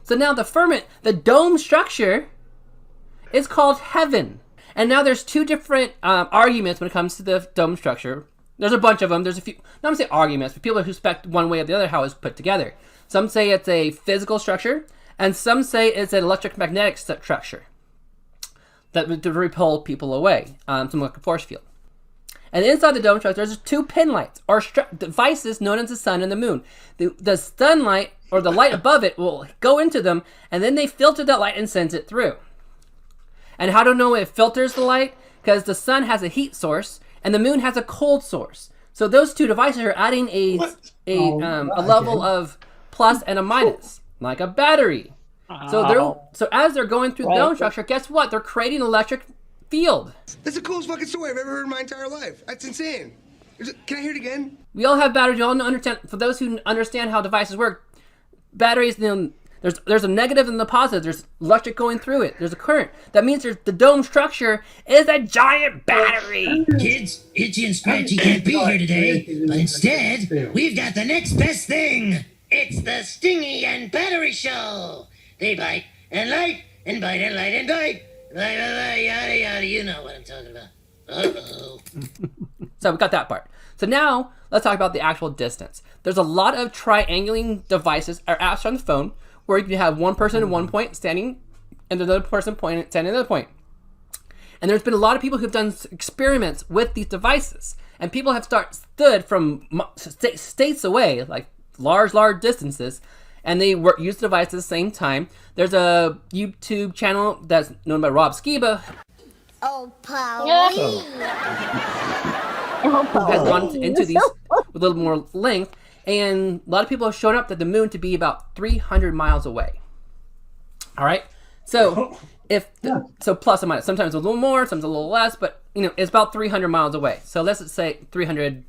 So now the firmament, the dome structure, is called heaven. And now there's two different arguments when it comes to the dome structure. There's a bunch of them. There's a few, not going to say arguments, but people who suspect one way or the other how it's put together. Some say it's a physical structure, and some say it's an electromagnetic structure that would repel people away, something like a force field. And inside the dome structure, there's two pinlights, or devices known as the sun and the moon. The sunlight, or the light above it, will go into them, and then they filter that light and sends it through. And how do I know it filters the light? Because the sun has a heat source, and the moon has a cold source. So those two devices are adding a level of plus and a minus, like a battery. So as they're going through the dome structure, guess what? They're creating an electric field. That's the coolest fucking story I've ever heard in my entire life. That's insane. Can I hear it again? We all have batteries. We all understand. For those who understand how devices work, batteries, there's a negative and the positive. There's electric going through it. There's a current. That means the dome structure is a giant battery. Kids, Itchy and Scratchy can't be here today, but instead, we've got the next best thing. It's the Stingy and Battery Show. They bite and light and bite and light and bite. Bye, bye, bye, yada, yada. You know what I'm talking about. Uh-oh. So we got that part. So now let's talk about the actual distance. There's a lot of triangulating devices or apps on the phone where you can have one person at one point standing and another person standing at another point. And there's been a lot of people who've done experiments with these devices. And people have stood from states away, like large distances, and they use the device at the same time. There's a YouTube channel that's known by Rob Skiba. Oh, Who has gone into these with a little more length, and a lot of people have shown up that the moon to be about 300 miles away. All right, so so plus or minus, sometimes a little more, sometimes a little less, but it's about 300 miles away. So let's just say 300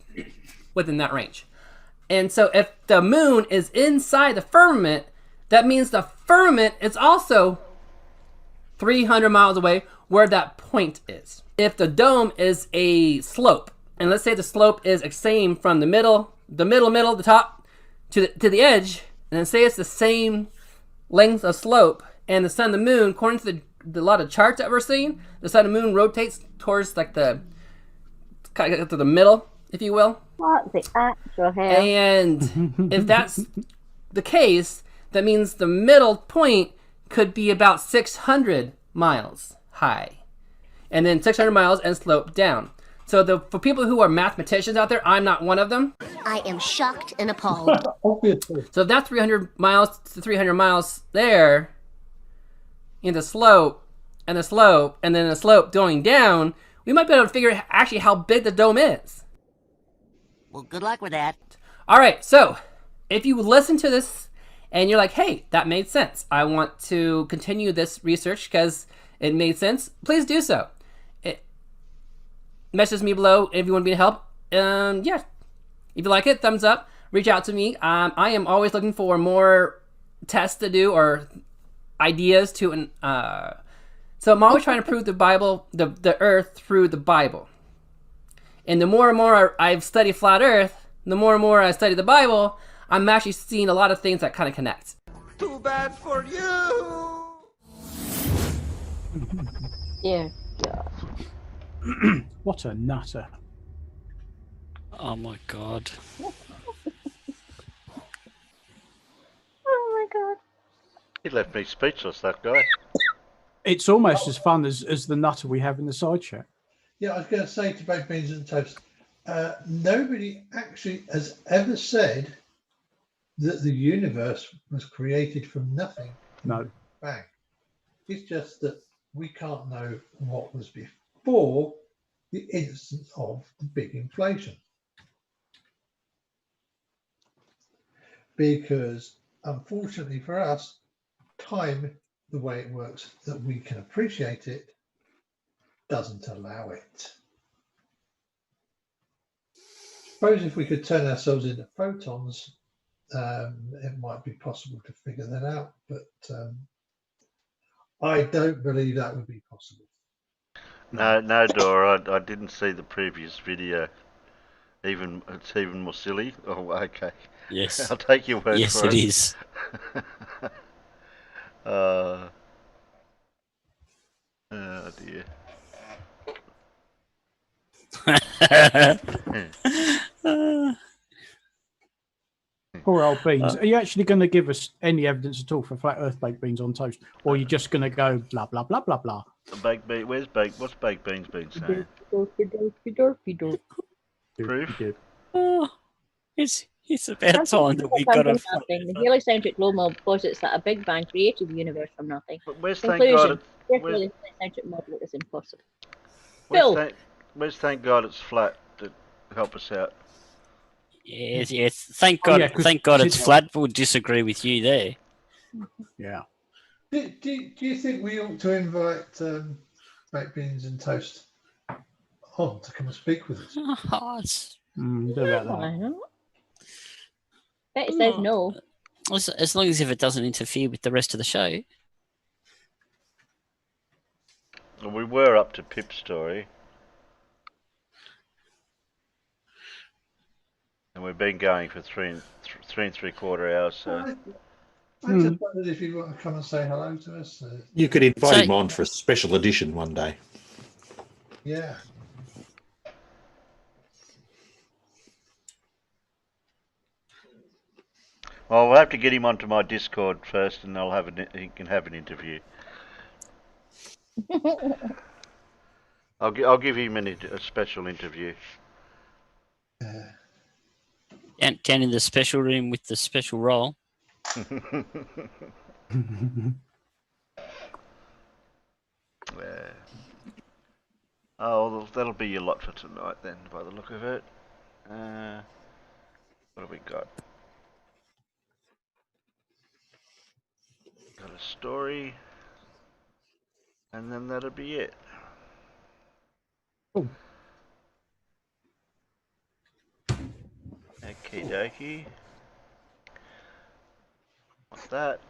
within that range. And so if the moon is inside the firmament, that means the firmament is also 300 miles away where that point is. If the dome is a slope, and let's say the slope is the same from the middle, the top to the edge, and then say it's the same length of slope, and the sun and the moon, according to the lot of charts that we're seeing, the sun and moon rotates towards like the middle, if you will. What the actual hell? And if that's the case, that means the middle point could be about 600 miles high, and then 600 miles and slope down. So for people who are mathematicians out there, I'm not one of them. I am shocked and appalled. Obviously. So if that's 300 miles to 300 miles there, in the slope, and the slope, and then the slope going down, we might be able to figure actually how big the dome is. Well, good luck with that. All right, so if you listen to this and you're like, hey, that made sense, I want to continue this research because it made sense, please do so. Message me below if you want me to help. Yeah, if you like it, thumbs up. Reach out to me. I am always looking for more tests to do or ideas to. So I'm always trying to prove the Bible, the Earth through the Bible. And the more and more I've studied flat Earth, the more and more I study the Bible, I'm actually seeing a lot of things that kind of connect. Too bad for you. Yeah. God. What a nutter. Oh my god. Oh my god. He left me speechless, that guy. It's almost as fun as the nutter we have in the side chat. Yeah, I was going to say to Baked Beans and Toast, nobody actually has ever said that the universe was created from nothing. No. Bang. It's just that we can't know what was before the instance of the big inflation. Because unfortunately for us, time, the way it works, that we can appreciate it, doesn't allow it. Suppose if we could turn ourselves into photons, it might be possible to figure that out, but I don't believe that would be possible. No, Dora, I didn't see the previous video. It's even more silly. Oh, okay. Yes. I'll take your word yes, for it. Yes, it is. Oh dear. Poor old Beans. Are you actually going to give us any evidence at all for flat Earth baked beans on toast, or are you just going to go blah blah blah blah blah? Baked bean. What's baked beans been saying? Proof? Oh, it's about time that we got a. The heliocentric globe model posits that a Big Bang created the universe from nothing. But where's Conclusion: thank God the heliocentric model is impossible. Where's thank God it's flat to help us out? Yes. Thank God. Thank God it's flat. We'll disagree with you there. Yeah. Do you think we ought to invite Baked Beans and Toast on to come and speak with us? Do about that. Why not? Betty says no. As long as if it doesn't interfere with the rest of the show. Well, we were up to Pip's story. And we've been going for three and 3/4 hours, so... I just wondered if you want to come and say hello to us. You could invite him on for a special edition one day. Yeah. Well, we'll have to get him onto my Discord first, and he can have an interview. I'll give him a special interview. Down in the special room with the special role. Yeah. Oh, that'll be your lot for tonight then, by the look of it. What have we got? Got a story, and then that'll be it. Oh. Okie dokie. What's that?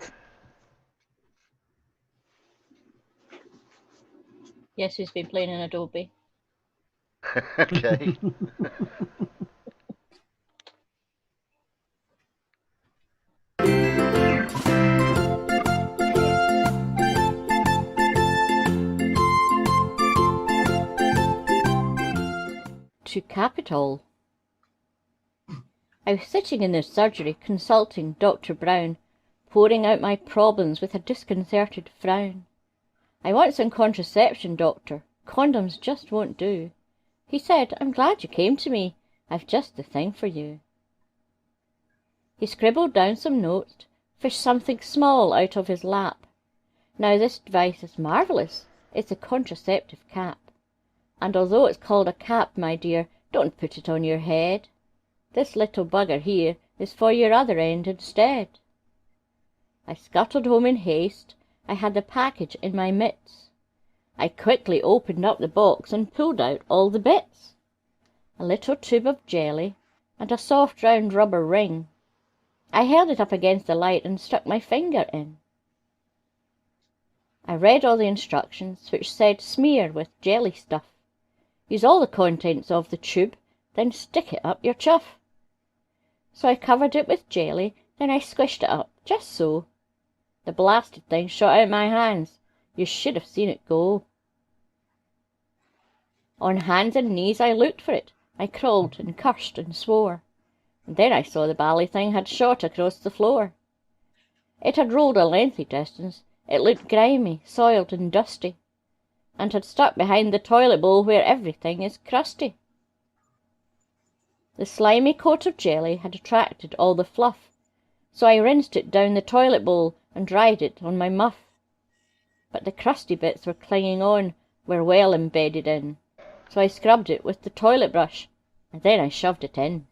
Yes, who's been playing in Adobe? Okay. To Capitol. I was sitting in the surgery consulting Dr. Brown, pouring out my problems with a disconcerted frown. I want some contraception, doctor. Condoms just won't do. He said, I'm glad you came to me. I've just the thing for you. He scribbled down some notes, fished something small out of his lap. Now this device is marvellous. It's a contraceptive cap. And although it's called a cap, my dear, don't put it on your head. This little bugger here is for your other end instead. I scuttled home in haste. I had the package in my mitts. I quickly opened up the box and pulled out all the bits. A little tube of jelly and a soft round rubber ring. I held it up against the light and stuck my finger in. I read all the instructions, which said smear with jelly stuff. Use all the contents of the tube, then stick it up your chuff. So I covered it with jelly, then I squished it up, just so. The blasted thing shot out my hands. You should have seen it go. On hands and knees I looked for it. I crawled and cursed and swore. And then I saw the bally thing had shot across the floor. It had rolled a lengthy distance. It looked grimy, soiled and dusty, and had stuck behind the toilet bowl where everything is crusty. The slimy coat of jelly had attracted all the fluff, so I rinsed it down the toilet bowl and dried it on my muff. But the crusty bits were clinging on, were well embedded in, so I scrubbed it with the toilet brush, and then I shoved it in.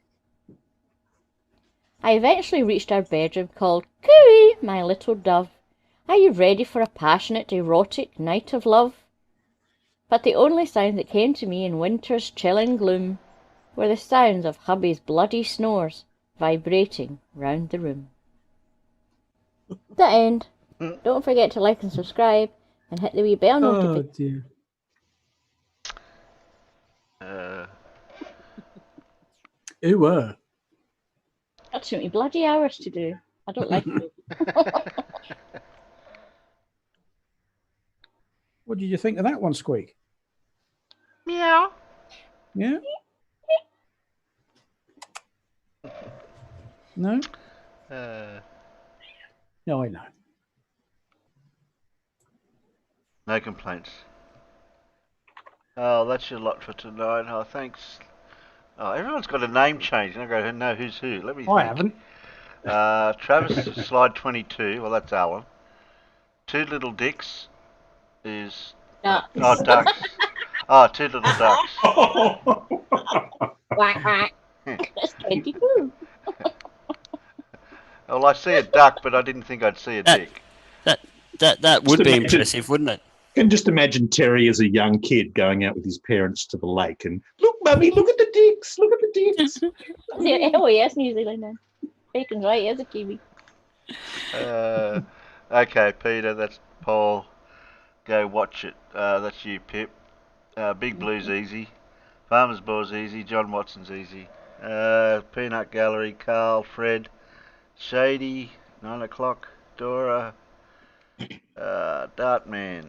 I eventually reached our bedroom, called, "Cooey, my little dove, are you ready for a passionate, erotic night of love?" But the only sound that came to me in winter's chilling gloom were the sounds of hubby's bloody snores vibrating round the room. The end. Don't forget to like and subscribe, and hit the wee bell notification. Dear. That took me bloody hours to do. I don't like it. What did you think of that one, Squeak? Meow. Yeah? No? No, I know. No complaints. Oh, that's your lot for tonight. Oh, thanks. Oh, everyone's got a name change. I go, know who's who. Let me think. I haven't. Travis, slide 22. Well, that's Alan. Two Little Dicks is... Ducks. Oh, ducks. Oh, Two Little Ducks. Quack, quack. That's 22. Well, I see a duck, but I didn't think I'd see a dick. That would be impressive, wouldn't it? I can just imagine Terry as a young kid going out with his parents to the lake and, "Look, Mummy, look at the dicks, look at the dicks." Oh, yes, New Zealand. Bacon's right, he is a Kiwi. Okay, Peter, that's Paul. Go watch it. That's you, Pip. Big Blue's easy. Farmer's Boy's easy. John Watson's easy. Peanut Gallery, Carl, Fred, Shady, 9 o'clock, Dora, Dartman.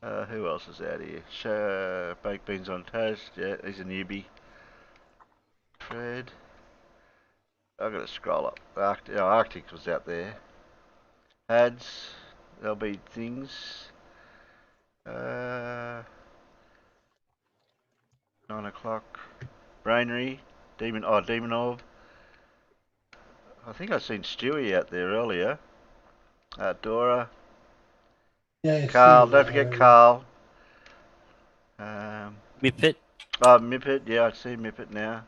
Who else is out here? Baked Beans on Toast. Yeah, he's a newbie. Fred. I've got to scroll up. Arctic was out there. Ads. There'll be things. 9 o'clock. Brainery. Demonov. I think I've seen Stewie out there earlier. Dora. Yeah, Carl, don't forget Carl. Mippet. Mippet, yeah, I see Mippet now.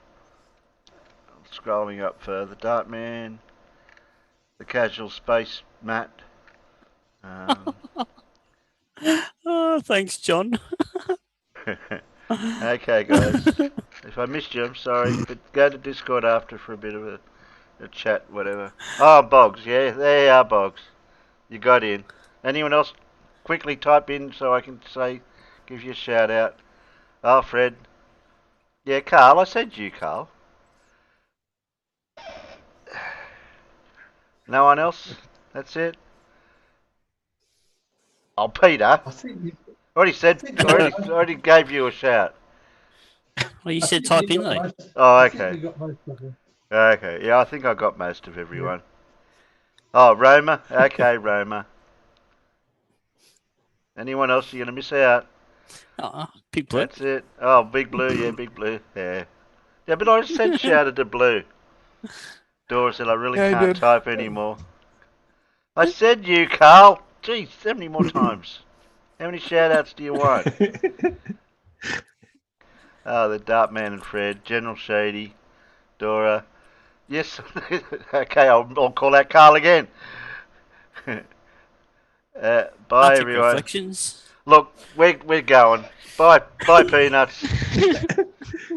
Scrolling up further. Dartman. The Casual Space Matt. Oh, thanks, John. Okay, guys. If I missed you, I'm sorry. But go to Discord after for a bit of a chat, whatever. Oh, Boggs, yeah, there you are, Boggs. You got in. Anyone else? Quickly type in so I can give you a shout out. Oh, Fred. Yeah, Carl, I said you, Carl. No one else? That's it? Oh, Peter. Already gave you a shout. Well, you said type in, though. Oh, okay. Okay, yeah, I think I got most of everyone. Oh, Roma. Okay, Roma. Anyone else you're going to miss out? Big Blue. That's it. Oh, Big Blue, yeah, Big Blue. Yeah. Yeah, but I said shouted to Blue. Dora said I really can't type anymore. I said you, Carl. Geez, how many more times? How many shout-outs do you want? The Derp Man and Fred, General Shady, Dora. Yes, okay, I'll call out Carl again. Bye, Arctic everyone. Reflections. Look, we're going. Bye, Peanuts.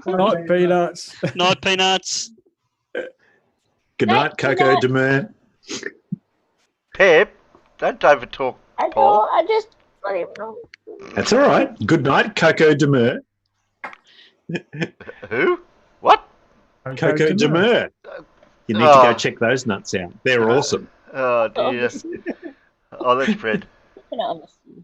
Night, Peanuts. Night, Peanuts. Good night, Coco Demure. Pep, don't overtalk I Paul. know, I just don't even know. That's all right. Good night, Coco Demure. Who? What? Coco Demure. You need to go check those nuts out. They're awesome. Oh, dear. Oh, that's Fred. Looking at him.